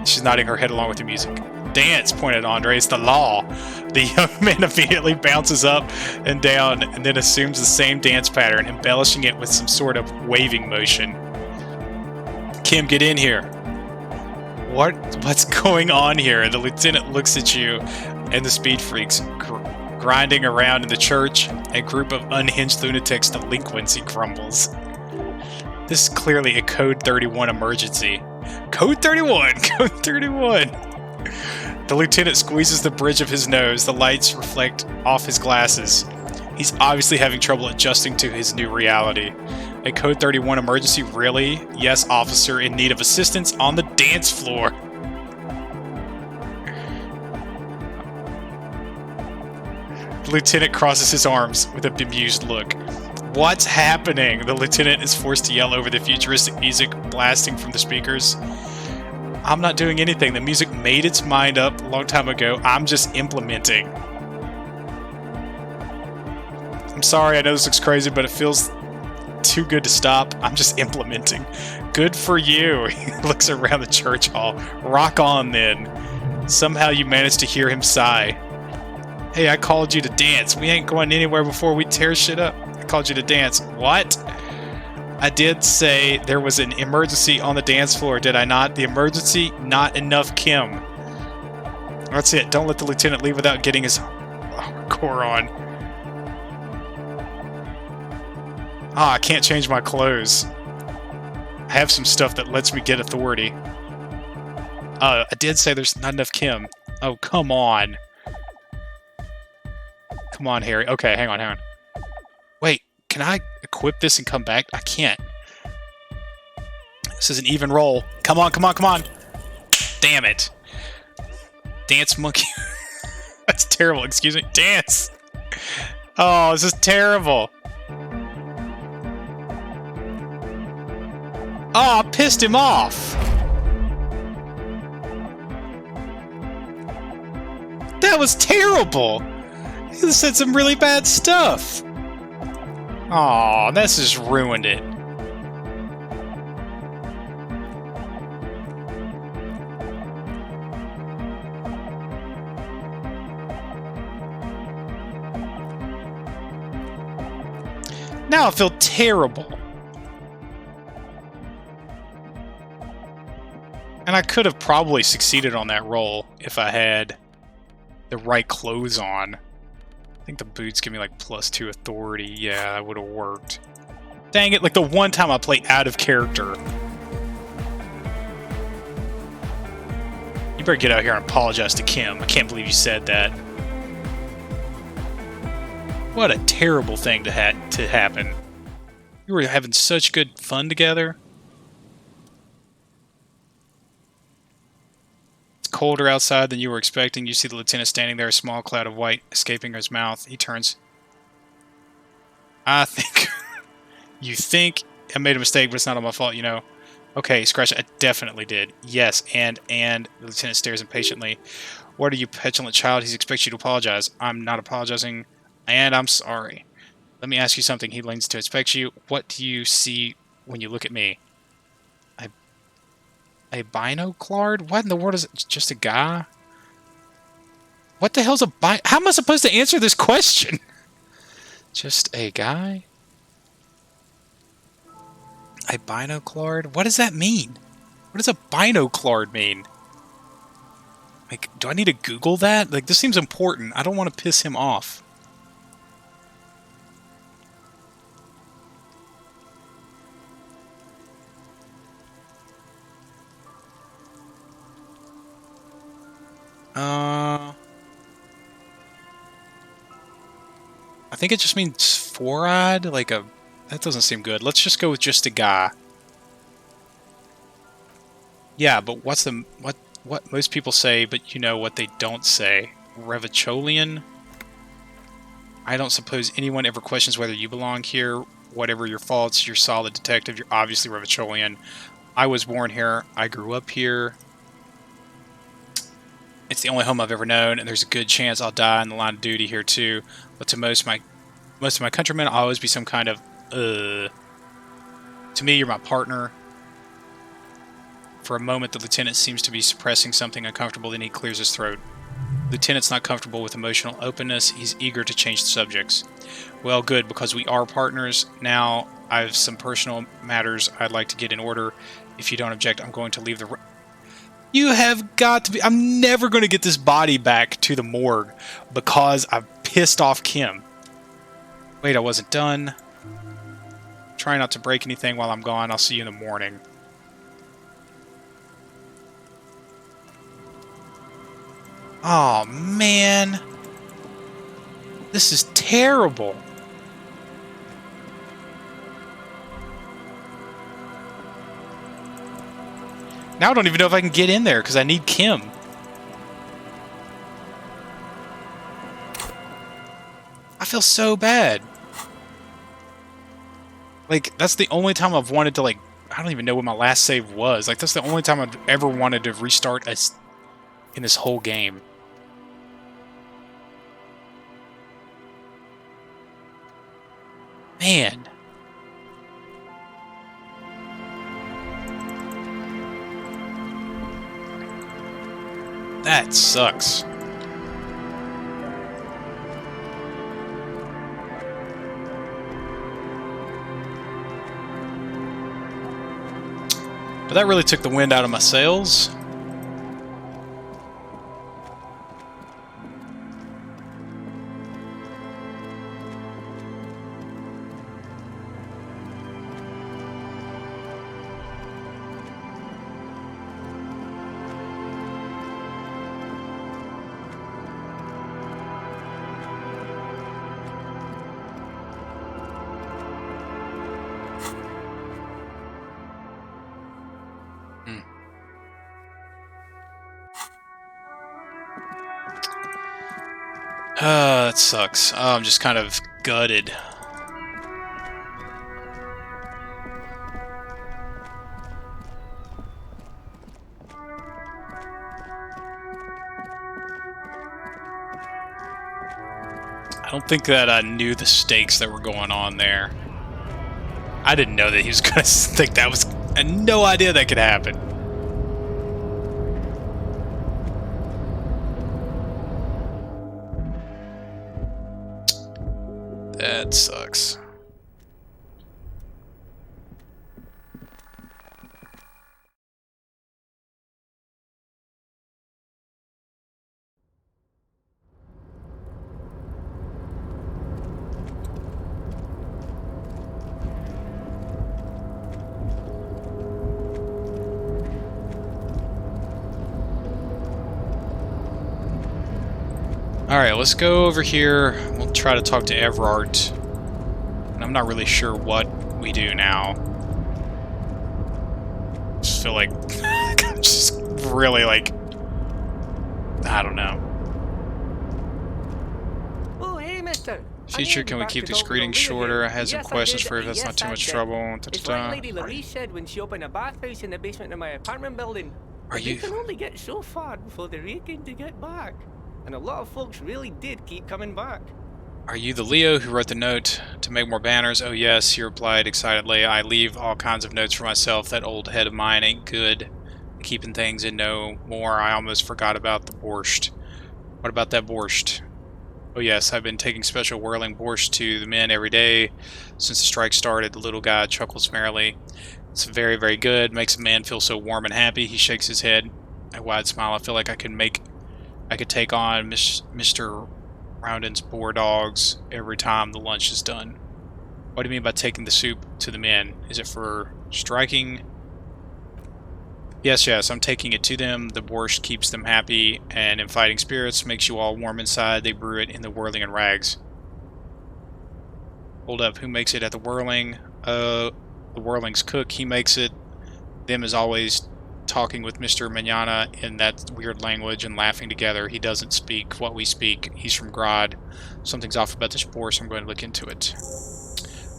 She's nodding her head along with the music. Dance, pointed Andre. It's the law. The young man immediately bounces up and down and then assumes the same dance pattern, embellishing it with some sort of waving motion. Kim, get in here. What's going on here? The lieutenant looks at you and the speed freaks grinding around in the church. A group of unhinged lunatics delinquents, he grumbles. This is clearly a Code 31 emergency. Code 31! Code 31! The lieutenant squeezes the bridge of his nose. The lights reflect off his glasses. He's obviously having trouble adjusting to his new reality. A Code 31 emergency, really? Yes, officer, in need of assistance on the dance floor. The lieutenant crosses his arms with a bemused look. What's happening? The lieutenant is forced to yell over the futuristic music blasting from the speakers. I'm not doing anything. The music made its mind up a long time ago. I'm just implementing. I'm sorry, I know this looks crazy, but it feels too good to stop. I'm just implementing. Good for you. He looks around the church hall. Rock on, then. Somehow you managed to hear him sigh. Hey, I called you to dance. We ain't going anywhere before we tear shit up. I called you to dance. What? I did say there was an emergency on the dance floor, did I not? The emergency? Not enough Kim. That's it. Don't let the lieutenant leave without getting his core on. I can't change my clothes. I have some stuff that lets me get authority. I did say there's not enough Kim. Oh, come on. Come on, Harry. Okay, hang on. Wait, can I equip this and come back? I can't. This is an even roll. Come on, come on, come on. Damn it. Dance monkey. That's terrible. Excuse me. Dance. Oh, this is terrible. Oh, I pissed him off. That was terrible. He said some really bad stuff. Oh, this just ruined it. Now I feel terrible. And I could have probably succeeded on that roll if I had the right clothes on. I think the boots give me like +2 authority. Yeah, that would have worked. Dang it, like the one time I play out of character. You better get out here and apologize to Kim. I can't believe you said that. What a terrible thing to happen. You were having such good fun together. It's colder outside than you were expecting. You see the lieutenant standing there, a small cloud of white escaping his mouth. He turns. I think... You think I made a mistake, but it's not on my fault, you know. Okay, scratch it. I definitely did. Yes, and the lieutenant stares impatiently. What are you, petulant child? He expects you to apologize. I'm not apologizing, and I'm sorry. Let me ask you something. He leans to inspect you. What do you see when you look at me? A binoclard? What in the world is it? Just a guy? What the hell's a How am I supposed to answer this question? Just a guy? A binoclard? What does that mean? What does a binoclard mean? Like, do I need to Google that? Like, this seems important. I don't want to piss him off. I think it just means four-eyed, like a... That doesn't seem good. Let's just go with just a guy. Yeah, but what's the... What most people say, but you know what they don't say. Revacholian? I don't suppose anyone ever questions whether you belong here. Whatever your faults, you're solid detective. You're obviously Revacholian. I was born here. I grew up here. It's the only home I've ever known, and there's a good chance I'll die in the line of duty here too. But to most of my countrymen, I'll always be some kind of To me, you're my partner. For a moment, the lieutenant seems to be suppressing something uncomfortable, then he clears his throat. Lieutenant's not comfortable with emotional openness. He's eager to change the subjects. Well, good, because we are partners. Now, I have some personal matters I'd like to get in order. If you don't object, I'm going to leave the... You have got to be... I'm never going to get this body back to the morgue because I've pissed off Kim. Wait, I wasn't done. Try not to break anything while I'm gone. I'll see you in the morning. Oh, man. This is terrible. Now I don't even know if I can get in there because I need Kim. I feel so bad. Like, that's the only time I've wanted to, like... I don't even know what my last save was. Like, that's the only time I've ever wanted to restart in this whole game. Man. That sucks. But that really took the wind out of my sails. That sucks. I'm just kind of gutted. I don't think that I knew the stakes that were going on there. I didn't know that he was going to think that was... I had no idea that could happen. That sucks. Alright, let's go over here. We'll try to talk to Everard. And I'm not really sure what we do now. Just feel like I'm just really like I don't know. Oh, hey, mister. Future, can we keep these greetings shorter? I had some questions for you if that's not too much trouble. It's like Lady Louise said when she opened a bathhouse in the basement of my apartment building. Are you... You can only get so far before they're aching to get back. And a lot of folks really did keep coming back. Are you the Leo who wrote the note to make more banners? Oh yes, he replied excitedly. I leave all kinds of notes for myself. That old head of mine ain't good keeping things in no more. I almost forgot about the borscht. What about that borscht? Oh yes, I've been taking special whirling borscht to the men every day since the strike started. The little guy chuckles merrily. It's very, very good. Makes a man feel so warm and happy. He shakes his head. A wide smile. I feel like I could take on Mr. Roundin's boar dogs every time the lunch is done. What do you mean by taking the soup to the men? Is it for striking? Yes, I'm taking it to them. The borscht keeps them happy and in fighting spirits, makes you all warm inside. They brew it in the whirling and rags. Hold up, who makes it at the whirling? The whirling's cook, he makes it. Them is always talking with Mr. Manana in that weird language and laughing together. He doesn't speak what we speak. He's from Grod. Something's off about this borscht. I'm going to look into it.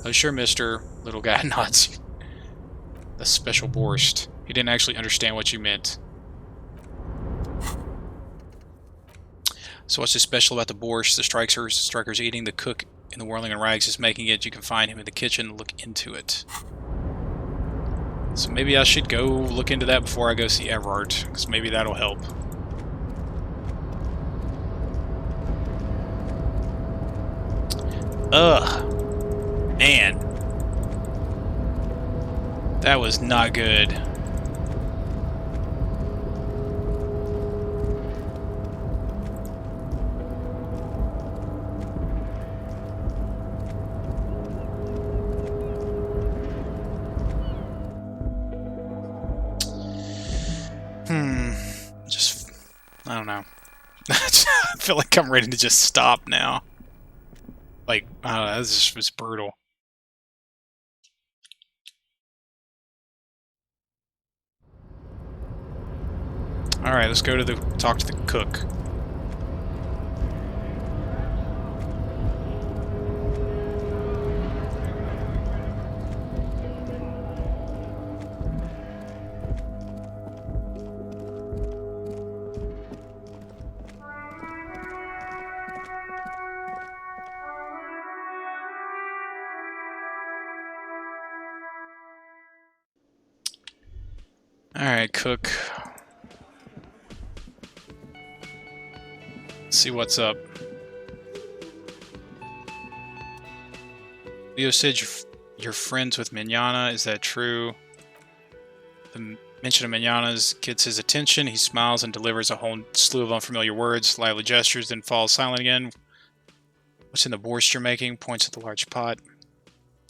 Oh, sure, mister. Little guy nods. The special borscht. He didn't actually understand what you meant. So what's so special about the borscht? The striker's eating. The cook in the whirling and rags is making it. You can find him in the kitchen. Look into it. So maybe I should go look into that before I go see Everard, because maybe that'll help. Ugh. Man. That was not good. I don't know. I feel like I'm ready to just stop now. Like, I don't know, this just was brutal. Alright, let's go to talk to the cook. Alright, cook. Let's see what's up. Leo said you're friends with Mignana. Is that true? The mention of Mignana's gets his attention. He smiles and delivers a whole slew of unfamiliar words, lively gestures, then falls silent again. What's in the borscht you're making? Points at the large pot.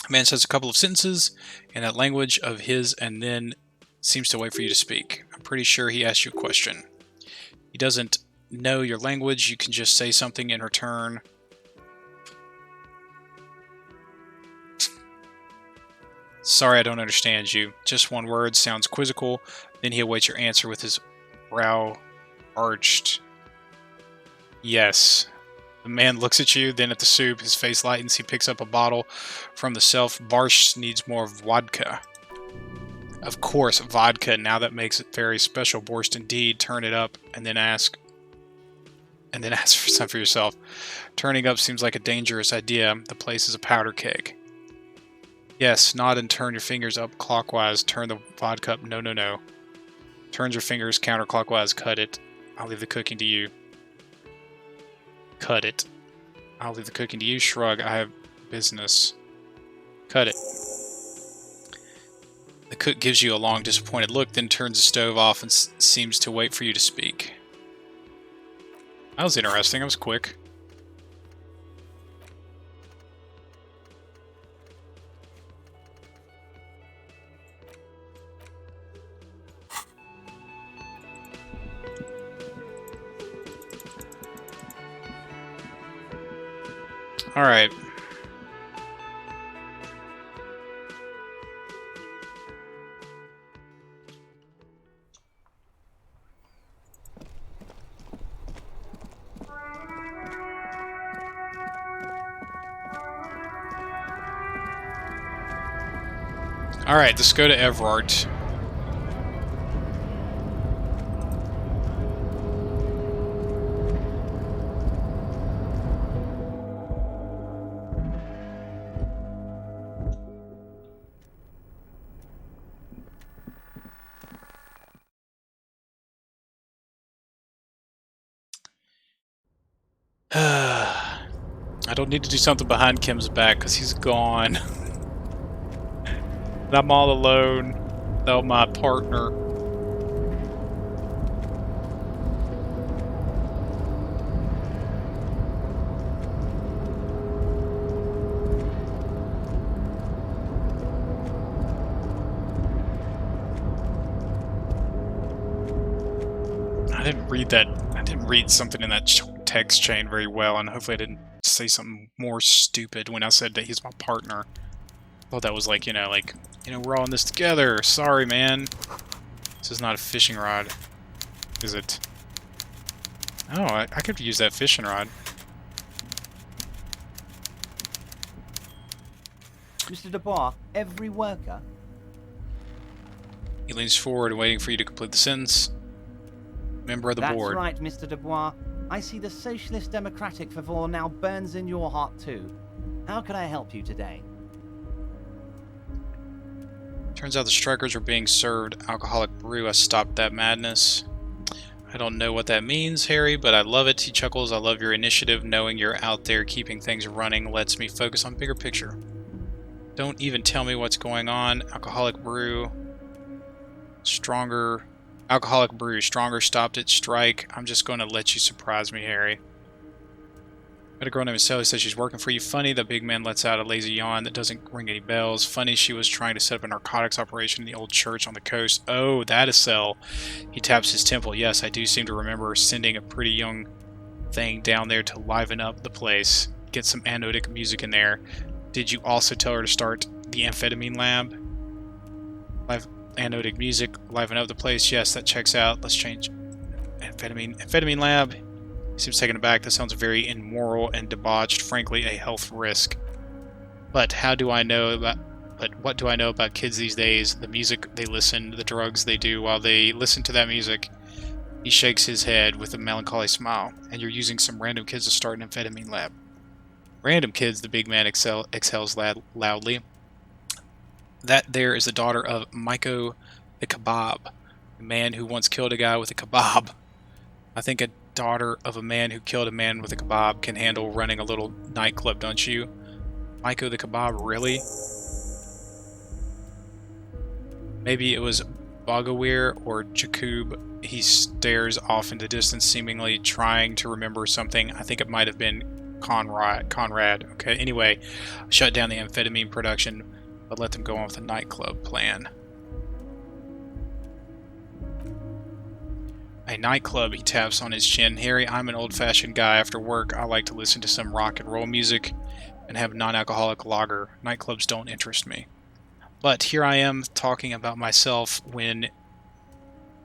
The man says a couple of sentences in that language of his and then seems to wait for you to speak. I'm pretty sure he asked you a question. He doesn't know your language. You can just say something in return. Sorry, I don't understand you. Just one word sounds quizzical. Then he awaits your answer with his brow arched. Yes. The man looks at you, then at the soup. His face lightens. He picks up a bottle from the shelf. Barsh needs more vodka. Of course, vodka. Now that makes it very special. Borscht indeed. Turn it up, and then ask for some for yourself. Turning up seems like a dangerous idea. The place is a powder keg. Yes, nod and turn your fingers up clockwise. Turn the vodka up. No, no, no. Turns your fingers counterclockwise. Cut it. I'll leave the cooking to you. Cut it. I'll leave the cooking to you. Shrug. I have business. Cut it. The cook gives you a long, disappointed look, then turns the stove off and seems to wait for you to speak. That was interesting. That was quick. All right. All right, let's go to Everard. I don't need to do something behind Kim's back because he's gone. And I'm all alone without my partner. I didn't read that. I didn't read something in that text chain very well, and hopefully I didn't say something more stupid when I said that he's my partner. I thought that was like, we're all in this together. Sorry, man. This is not a fishing rod, is it? Oh, I could use that fishing rod. Mr. Dubois, every worker. He leans forward, waiting for you to complete the sentence. Member of the board. That's right, Mr. Dubois. I see the Socialist Democratic fervor now burns in your heart too. How can I help you today? Turns out the strikers were being served alcoholic brew. I stopped that madness. I don't know what that means, Harry, but I love it. He chuckles. I love your initiative. Knowing you're out there keeping things running lets me focus on bigger picture. Don't even tell me what's going on. Alcoholic brew. Stronger. Alcoholic brew. Stronger stopped its strike. I'm just going to let you surprise me, Harry. Got a girl named Sally says she's working for you. Funny, the big man lets out a lazy yawn that doesn't ring any bells. Funny, she was trying to set up a narcotics operation in the old church on the coast. Oh, that is Sel. He taps his temple. Yes, I do seem to remember sending a pretty young thing down there to liven up the place. Get some anodic music in there. Did you also tell her to start the amphetamine lab? Anodic music, liven up the place. Yes, that checks out. Let's change. Amphetamine lab. He seems taken aback. That sounds very immoral and debauched. Frankly, a health risk. But what do I know about kids these days? The music they listen, the drugs they do while they listen to that music. He shakes his head with a melancholy smile. And you're using some random kids to start an amphetamine lab. Random kids, the big man exhales loudly. That there is the daughter of Maiko the Kebab, a man who once killed a guy with a kebab. I think a daughter of a man who killed a man with a kebab can handle running a little nightclub, don't you? Maiko the Kebab, really? Maybe it was Bogawir or Jakub. He stares off into the distance, seemingly trying to remember something. I think it might have been Conrad. Okay, anyway, shut down the amphetamine production, but let them go on with the nightclub plan. A nightclub, he taps on his chin. Harry, I'm an old-fashioned guy. After work, I like to listen to some rock and roll music and have non-alcoholic lager. Nightclubs don't interest me. But here I am talking about myself when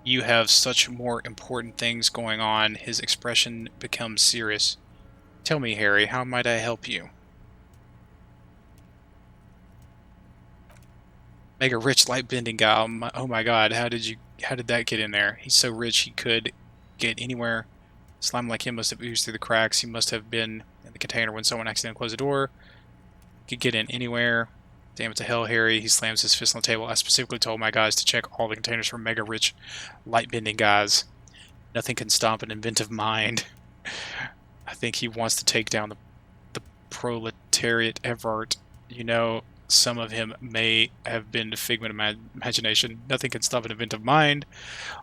you have such more important things going on. His expression becomes serious. Tell me, Harry, how might I help you? Mega rich light bending guy. Oh my god, how did that get in there? He's so rich he could get anywhere. Slime like him must have oozed through the cracks. He must have been in the container when someone accidentally closed the door. He could get in anywhere. Damn it to hell, Harry. He slams his fist on the table. I specifically told my guys to check all the containers for mega rich light bending guys. Nothing can stop an inventive mind. I think he wants to take down the proletariat Everett. You know, some of him may have been a figment of imagination. Nothing can stop an inventive mind.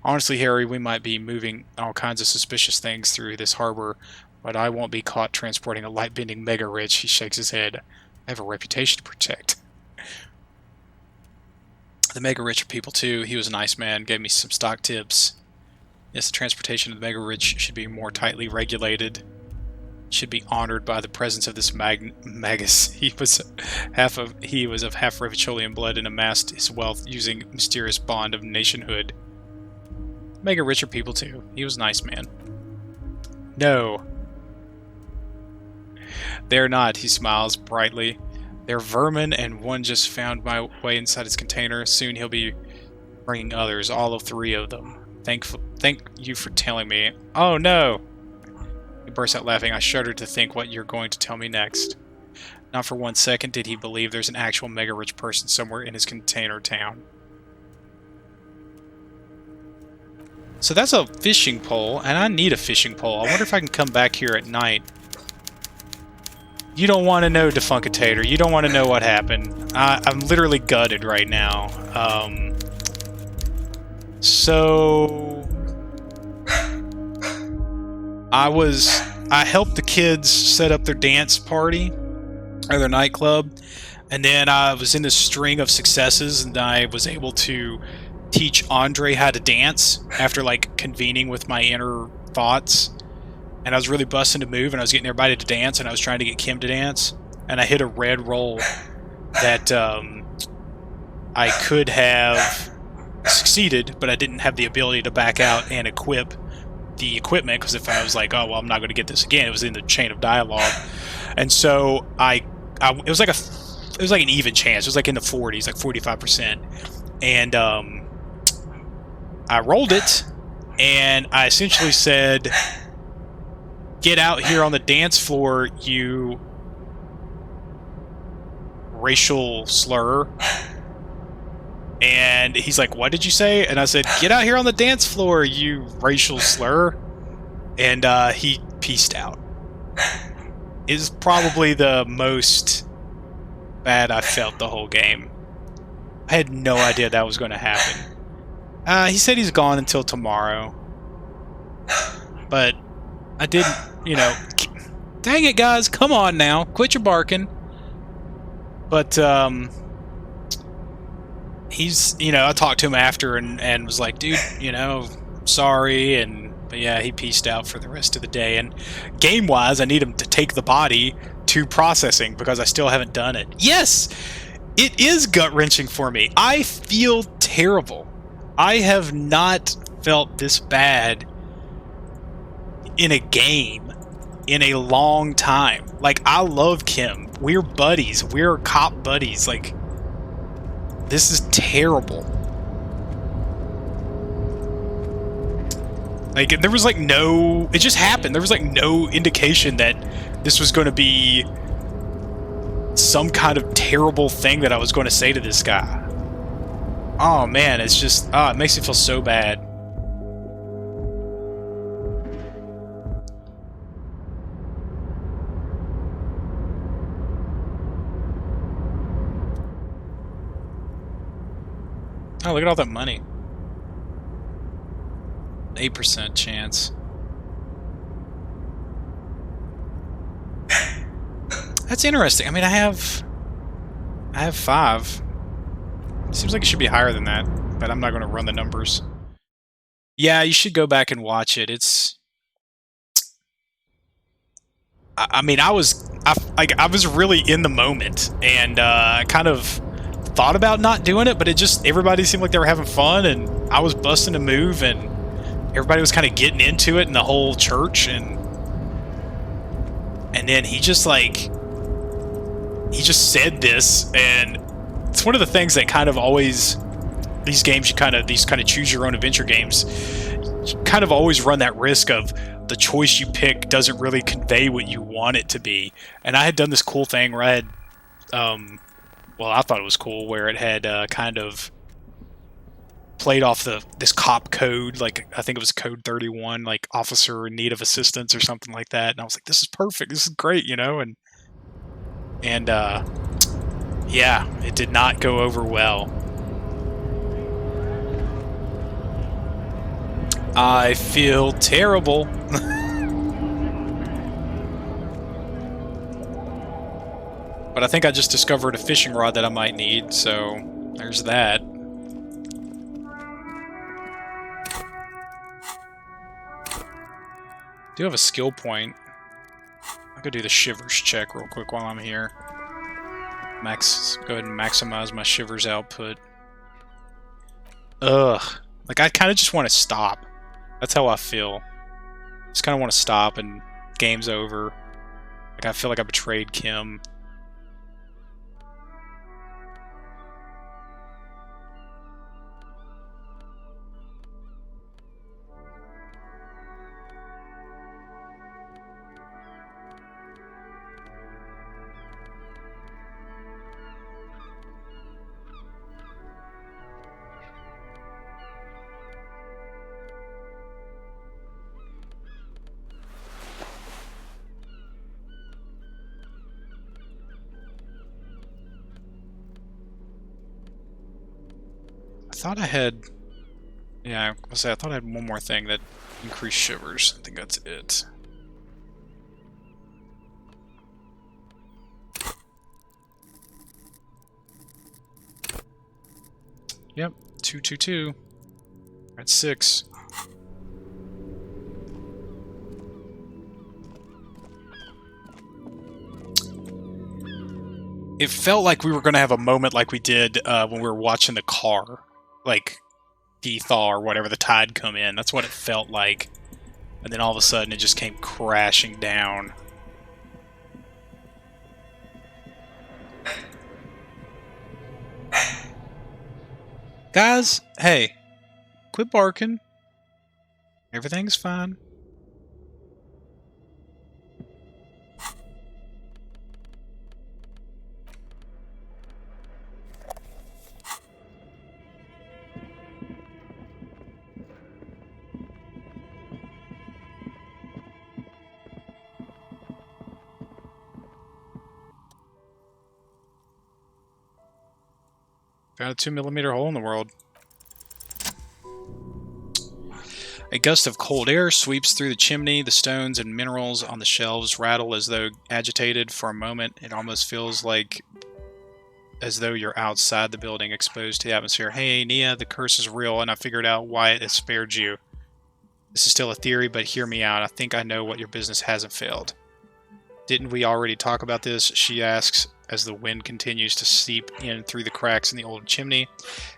Honestly, Harry, we might be moving all kinds of suspicious things through this harbor, but I won't be caught transporting a light-bending mega-rich. He shakes his head. I have a reputation to protect. The mega-rich are people, too. He was a nice man, gave me some stock tips. Yes, the transportation of the mega-rich should be more tightly regulated. Should be honored by the presence of this magus. He was of half Revicolian blood and amassed his wealth using mysterious bond of nationhood. Mega richer people too. He was a nice man. No. They're not, he smiles brightly. They're vermin, and one just found my way inside his container. Soon he'll be bringing others, all of 3 of them. Thank you for telling me. Oh no! He bursts out laughing. I shudder to think what you're going to tell me next. Not for 1 second did he believe there's an actual mega-rich person somewhere in his container town. So that's a fishing pole, and I need a fishing pole. I wonder if I can come back here at night. You don't want to know, Defuncatator. You don't want to know what happened. I'm literally gutted right now. So I helped the kids set up their dance party or their nightclub, and then I was in this string of successes, and I was able to teach Andre how to dance after like convening with my inner thoughts. And I was really busting to move, and I was getting everybody to dance, and I was trying to get Kim to dance, and I hit a red roll that I could have succeeded, but I didn't have the ability to back out and equip the equipment, because if I was like, oh well, I'm not going to get this again, it was in the chain of dialogue. And so it was like an even chance. It was like in the 40s, like 45%. And I rolled it, and I essentially said, get out here on the dance floor, you racial slur. And he's like, what did you say? And I said, get out here on the dance floor, you racial slur. And he peaced out. It's probably the most bad I felt the whole game. I had no idea that was going to happen. He said he's gone until tomorrow. But I didn't, dang it, guys, come on now, quit your barking. But he's, I talked to him after and was like, dude, sorry, but yeah, he peaced out for the rest of the day. And game-wise, I need him to take the body to processing because I still haven't done it. Yes, it is gut-wrenching for me. I feel terrible. I have not felt this bad in a game in a long time. Like, I love Kim. We're buddies. We're cop buddies. Like, this is terrible. Like, there was like no... It just happened. There was like no indication that this was going to be some kind of terrible thing that I was going to say to this guy. Oh man, it's just... it makes me feel so bad. Oh, look at all that money. 8% chance. That's interesting. I mean, I have 5. Seems like it should be higher than that, but I'm not going to run the numbers. Yeah, you should go back and watch it. It's... I mean, I was really in the moment, and kind of thought about not doing it, but everybody seemed like they were having fun, and I was busting a move, and everybody was kind of getting into it in the whole church, and And then he just said this, and it's one of the things that kind of always, these games, these kind of choose your own adventure games, you kind of always run that risk of the choice you pick doesn't really convey what you want it to be. And I had done this cool thing where I had, well, I thought it was cool, where it had kind of played off this cop code, like I think it was code 31, like officer in need of assistance or something like that. And I was like, this is perfect, this is great, you know. And yeah, it did not go over well. I feel terrible. But I think I just discovered a fishing rod that I might need, so there's that. Do have a skill point. I could do the shivers check real quick while I'm here. Go ahead and maximize my shivers output. Ugh. Like, I kind of just want to stop. That's how I feel. Just kind of want to stop and game's over. Like, I feel like I betrayed Kim. I thought I had... Yeah, I thought I had one more thing that increased shivers. I think that's it. Yep, 222. That's 6. It felt like we were going to have a moment like we did when we were watching the car. Like, de-thaw or whatever, the tide come in. That's what it felt like. And then all of a sudden it just came crashing down. Guys, hey, quit barking. Everything's fine. Found a 2mm hole in the world. A gust of cold air sweeps through the chimney. The stones and minerals on the shelves rattle as though agitated. For a moment, it almost feels like as though you're outside the building, exposed to the atmosphere. Hey, Nia, the curse is real, and I figured out why it has spared you. This is still a theory, but hear me out. I think I know what your business hasn't failed. Didn't we already talk about this? She asks as the wind continues to seep in through the cracks in the old chimney.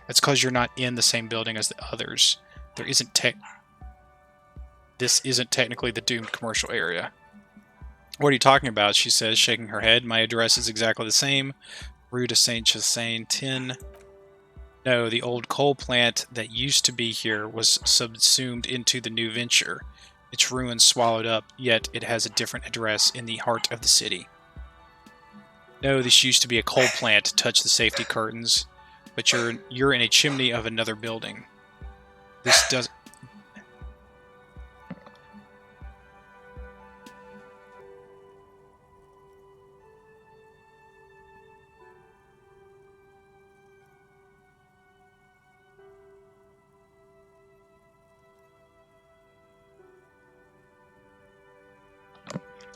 It's because you're not in the same building as the others. This isn't technically the doomed commercial area. What are you talking about? She says, shaking her head. My address is exactly the same. Rue de Saint-Chassain 10. No, the old coal plant that used to be here was subsumed into the new venture. Its ruins swallowed up, yet it has a different address in the heart of the city. No, this used to be a coal plant. Touch the safety curtains, but you're in a chimney of another building. This does.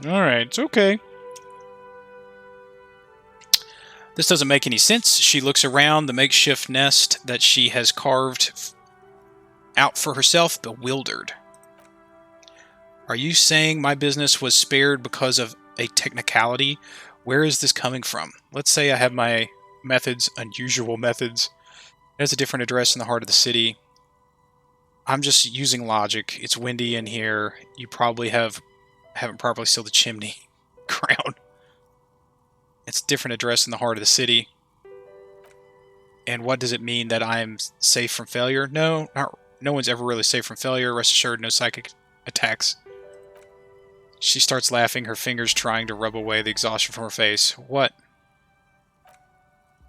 Alright, it's okay. This doesn't make any sense. She looks around the makeshift nest that she has carved out for herself, bewildered. Are you saying my business was spared because of a technicality? Where is this coming from? Let's say I have my methods, unusual methods. It has a different address in the heart of the city. I'm just using logic. It's windy in here. You probably haven't properly sealed the chimney. Great. It's a different address in the heart of the city. And what does it mean that I'm safe from failure? No, no one's ever really safe from failure. Rest assured, no psychic attacks. She starts laughing, her fingers trying to rub away the exhaustion from her face. What?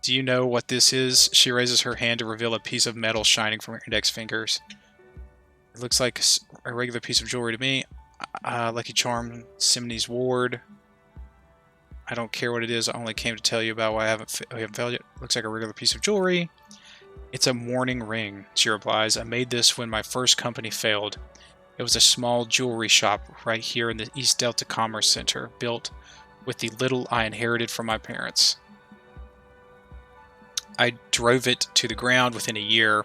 Do you know what this is? She raises her hand to reveal a piece of metal shining from her index fingers. It looks like a regular piece of jewelry to me. Lucky Charm, Simne's Ward. I don't care what it is. I only came to tell you about why I haven't failed yet. Looks like a regular piece of jewelry. It's a mourning ring, she replies. I made this when my first company failed. It was a small jewelry shop right here in the East Delta Commerce Center, built with the little I inherited from my parents. I drove it to the ground within a year.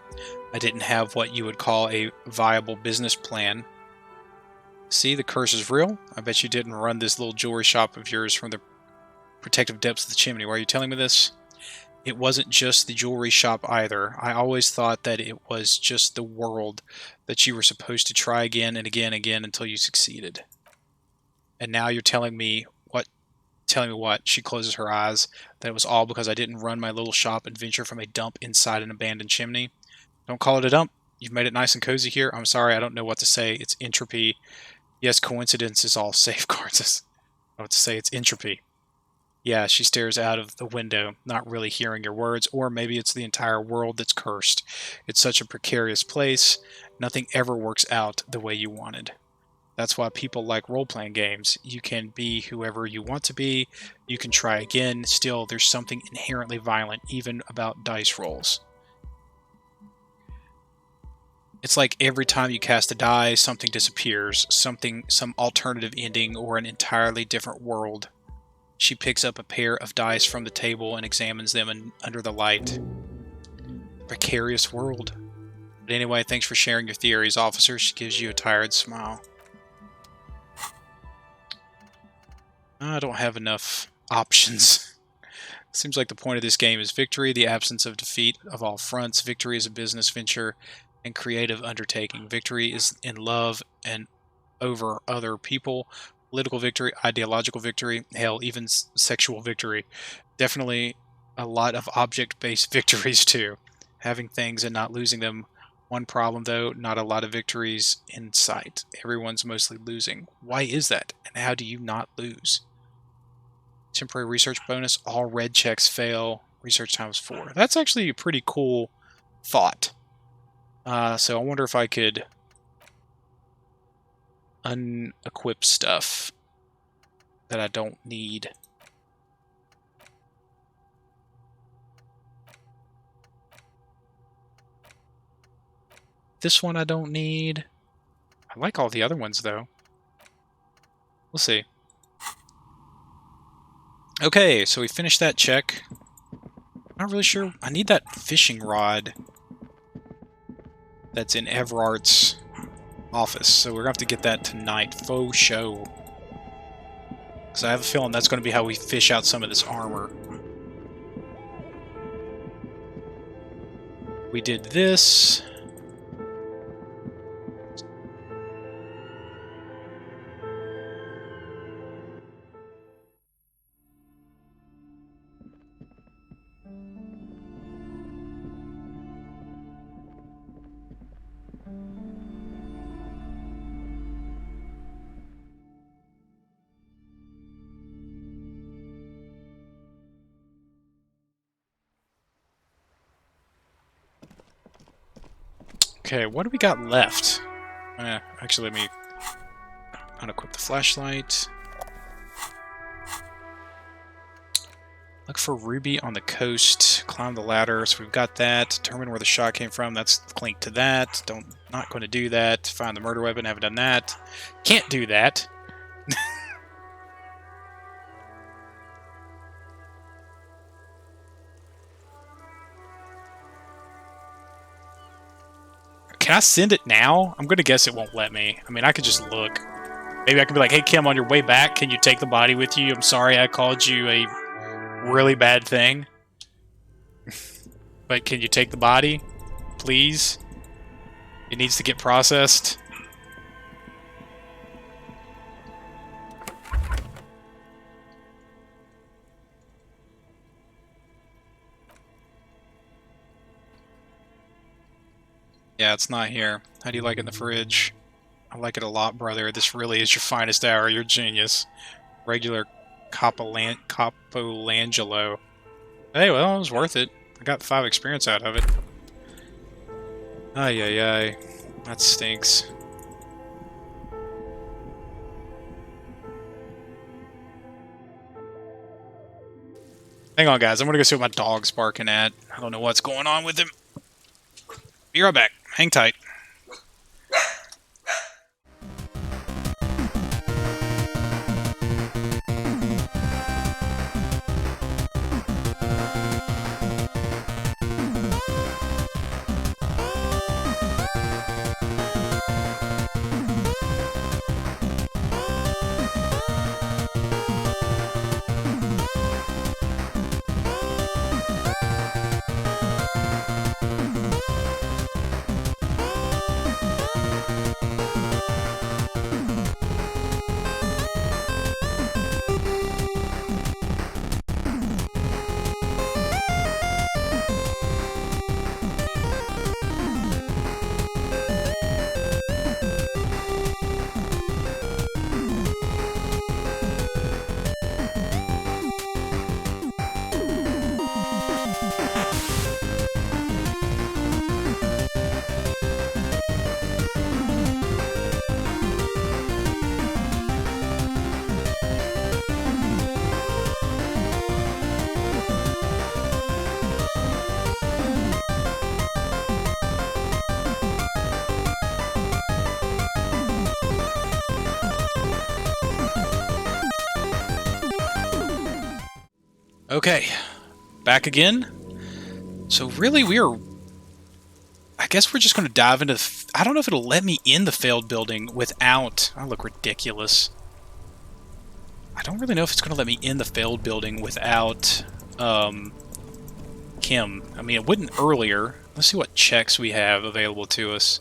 I didn't have what you would call a viable business plan. See, the curse is real. I bet you didn't run this little jewelry shop of yours from the protective depths of the chimney. Why are you telling me this? It wasn't just the jewelry shop either. I always thought that it was just the world, that you were supposed to try again and again and again until you succeeded. And now you're telling me what? Telling me what? She closes her eyes. That it was all because I didn't run my little shop and venture from a dump inside an abandoned chimney. Don't call it a dump. You've made it nice and cozy here. I'm sorry, I don't know what to say. It's entropy. Yes, coincidence is all safeguards us. I know what to say. It's entropy. Yeah, she stares out of the window, not really hearing your words, or maybe it's the entire world that's cursed. It's such a precarious place. Nothing ever works out the way you wanted. That's why people like role-playing games. You can be whoever you want to be. You can try again. Still, there's something inherently violent, even about dice rolls. It's like every time you cast a die, something disappears. Some alternative ending, or an entirely different world. She picks up a pair of dice from the table and examines them under the light. Precarious world. But anyway, thanks for sharing your theories, officer. She gives you a tired smile. I don't have enough options. Seems like the point of this game is victory, the absence of defeat of all fronts. Victory is a business venture and creative undertaking. Victory is in love and over other people. Political victory, ideological victory, hell, even sexual victory. Definitely a lot of object-based victories too. Having things and not losing them. One problem though, not a lot of victories in sight. Everyone's mostly losing. Why is that? And how do you not lose? Temporary research bonus, all red checks fail. Research times 4. That's actually a pretty cool thought. So I wonder if I could unequip stuff that I don't need. This one I don't need. I like all the other ones though. We'll see. Okay, so we finished that check. Not really sure. I need that fishing rod that's in Everart's office, so we're gonna have to get that tonight. Faux show. Because I have a feeling that's going to be how we fish out some of this armor. We did this. Okay, what do we got left? Actually, let me unequip the flashlight. Look for Ruby on the coast. Climb the ladder. So we've got that. Determine where the shot came from. That's linked to that. Not going to do that. Find the murder weapon. Haven't done that. Can't do that. Can I send it now? I'm going to guess it won't let me. I mean, I could just look. Maybe I could be like, hey, Kim, on your way back, can you take the body with you? I'm sorry I called you a really bad thing. But can you take the body? Please? It needs to get processed. Yeah, it's not here. How do you like it in the fridge? I like it a lot, brother. This really is your finest hour. You're a genius. Regular Copolangelo. Hey, well, it was worth it. I got 5 experience out of it. Ay, ay, ay. That stinks. Hang on, guys. I'm gonna go see what my dog's barking at. I don't know what's going on with him. Be right back. Hang tight. Okay, back again. So really, I guess we're just going to dive into I don't know if it'll let me in the failed building without... I look ridiculous. I don't really know if it's going to let me in the failed building without Kim. I mean, it wouldn't earlier. Let's see what checks we have available to us.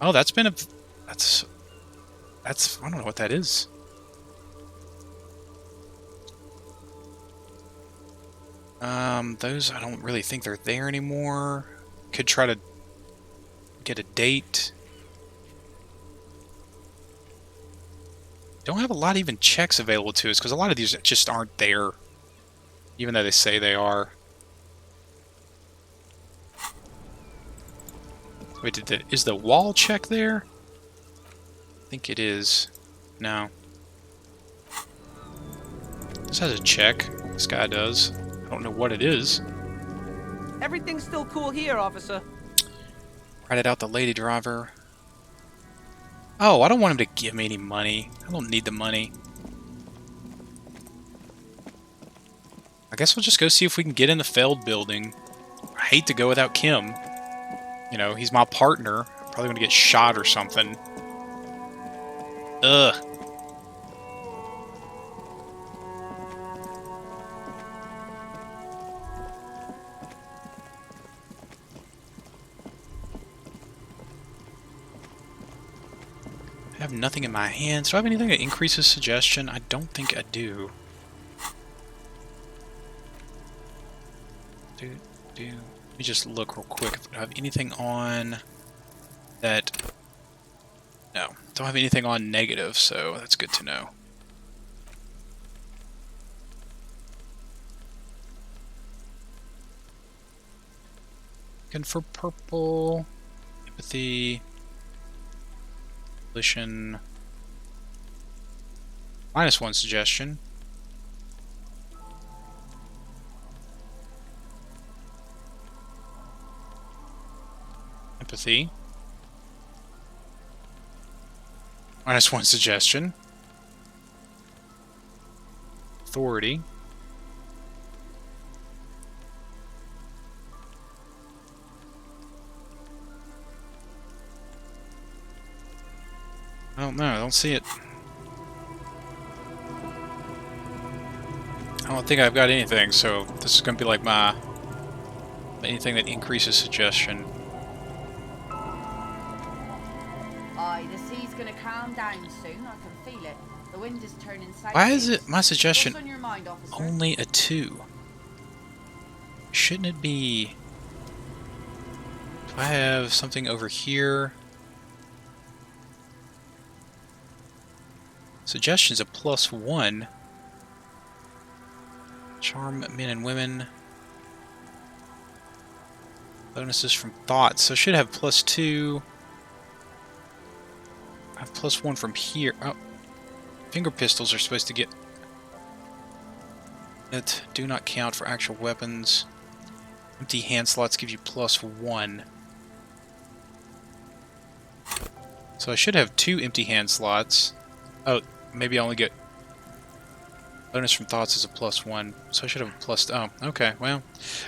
Oh, that's been a... That's... I don't know what that is. Those, I don't really think they're there anymore. Could try to get a date. Don't have a lot of even checks available to us, because a lot of these just aren't there, even though they say they are. Wait, is the wall check there? I think it is. No. This has a check. This guy does. I don't know what it is. Everything's still cool here, officer. Write it out, the lady driver. Oh, I don't want him to give me any money. I don't need the money. I guess we'll just go see if we can get in the failed building. I hate to go without Kim. You know, he's my partner. Probably gonna get shot or something. Ugh. I have nothing in my hands. Do I have anything that increases suggestion? I don't think I do. Let me just look real quick if I have anything on that. No, don't have anything on negative, so that's good to know. Looking for purple, empathy, volition, -1 suggestion. Empathy. -1 suggestion. Authority. I don't know, I don't see it. I don't think I've got anything, so this is going to be like my... anything that increases suggestion. Aye, the sea's gonna calm down soon, I can feel it. The wind is turning south. Why is it my suggestion What's on your mind, officer? only a 2? Shouldn't it be... Do I have something over here? Suggestions of +1. Charm men and women. Bonuses from thoughts. So I should have +2. I have +1 from here. Oh, finger pistols are supposed to get... That do not count for actual weapons. Empty hand slots give you +1. So I should have 2 empty hand slots. Oh, maybe I only get... Bonus from thoughts is a +1. So I should have a plus... Oh, okay, well.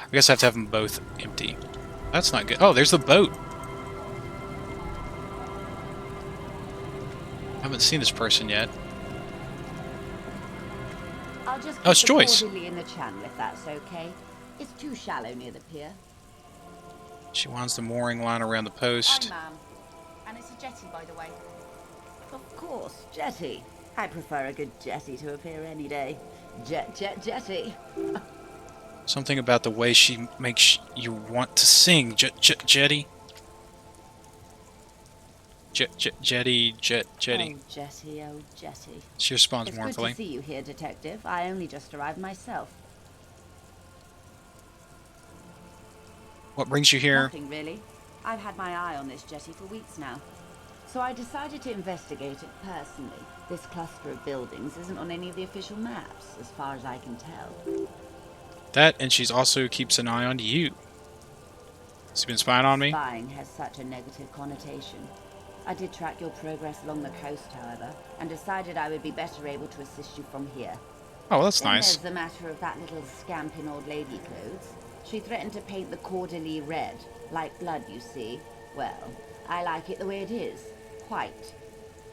I guess I have to have them both empty. That's not good. Oh, there's the boat. I haven't seen this person yet. I'll just Oh, it's keep the Joyce. cordially in the channel if that's okay. It's too shallow near the pier. She winds the mooring line around the post. Hi, ma'am. And it's a jetty, by the way. Of course, jetty. I prefer a good jetty to appear any day. Jetty. Something about the way she makes you want to sing. Jetty. Jetty. Oh, jetty. She responds It's good mournfully. to see you here, Detective. I only just arrived myself. What brings you here? Nothing, really. I've had my eye on this jetty for weeks now. So I decided to investigate it personally. This cluster of buildings isn't on any of the official maps, as far as I can tell. That, and she's also keeps an eye on you. Has she been spying on me? Spying has such a negative connotation. I did track your progress along the coast, however, and decided I would be better able to assist you from here. Oh, well, that's Then nice. there's the matter of that little scamp in old lady clothes. She threatened to paint the cordially red, like blood, you see. Well, I like it the way it is. Quite.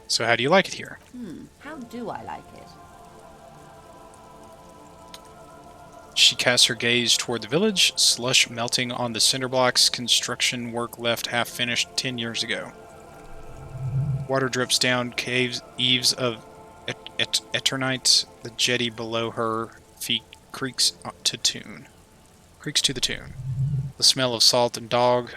So how do you like it here? How do I like it? She casts her gaze toward the village, slush melting on the cinder blocks, construction work left half finished 10 years ago. Water drips down caves, eaves of eternite. The jetty below her feet creaks to tune. Creaks to the tune. The smell of salt and dog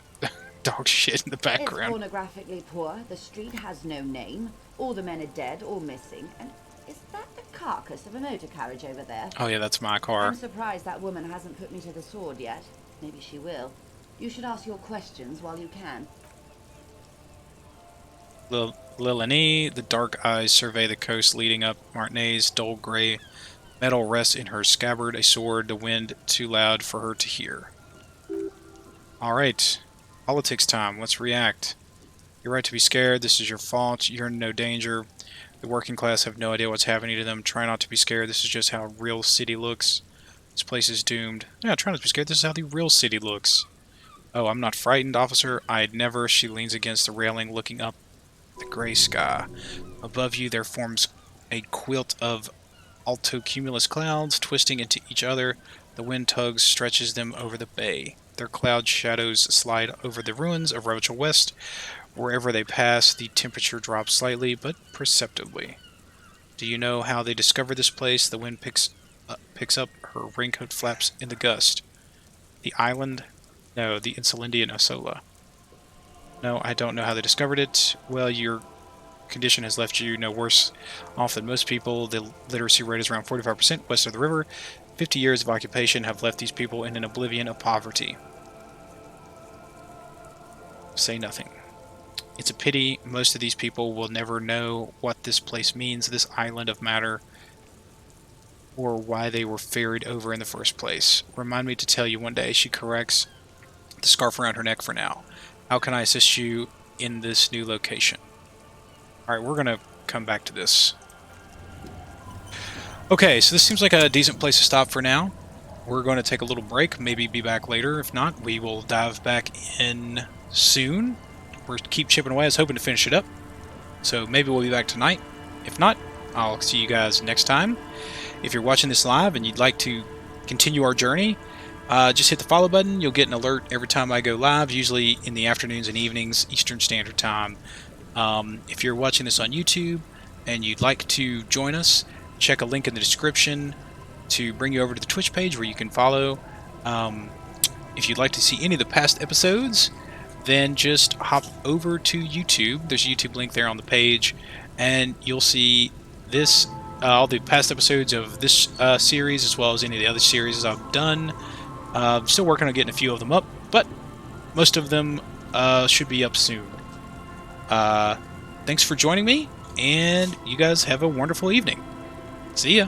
shit in the background. It's pornographically poor. The street has no name. All the men are dead or missing. And is that the carcass of a motor carriage over there? Oh yeah, that's my car. I'm surprised that woman hasn't put me to the sword yet. Maybe she will. You should ask your questions while you can. Lilani, the dark eyes survey the coast leading up. Martinez, dull gray metal rests in her scabbard, a sword, the wind too loud for her to hear. Alright, politics time, let's react. You're right to be scared, this is your fault, you're in no danger. The working class have no idea what's happening to them, try not to be scared, this is just how a real city looks. This place is doomed. Yeah, try not to be scared, this is how the real city looks. Oh, I'm not frightened, officer, I'd never. She leans against the railing, looking up the gray sky. Above you there forms a quilt of altocumulus clouds twisting into each other. The wind tugs, stretches them over the bay. Their cloud shadows slide over the ruins of Rachel West. Wherever they pass, the temperature drops slightly, but perceptibly. Do you know how they discovered this place? The wind picks up, her raincoat flaps in the gust. The island? No, the Insulindian Osola. No, I don't know how they discovered it. Well, your condition has left you no worse off than most people. The literacy rate is around 45% west of the river. 50 years of occupation have left these people in an oblivion of poverty. Say nothing. It's a pity most of these people will never know what this place means, this island of matter, or why they were ferried over in the first place. Remind me to tell you one day, she corrects the scarf around her neck for now. How can I assist you in this new location? Alright, we're going to come back to this. Okay, so this seems like a decent place to stop for now. We're going to take a little break, maybe be back later. If not, we will dive back in soon. We're keep chipping away. I was hoping to finish it up. So maybe we'll be back tonight. If not, I'll see you guys next time. If you're watching this live and you'd like to continue our journey, just hit the follow button. You'll get an alert every time I go live, usually in the afternoons and evenings, Eastern Standard Time. If you're watching this on YouTube and you'd like to join us, check a link in the description to bring you over to the Twitch page where you can follow. If you'd like to see any of the past episodes, then just hop over to YouTube. There's a YouTube link there on the page, and you'll see this, all the past episodes of this series, as well as any of the other series I've done. Still working on getting a few of them up, but most of them should be up soon. Thanks for joining me, and you guys have a wonderful evening. See ya!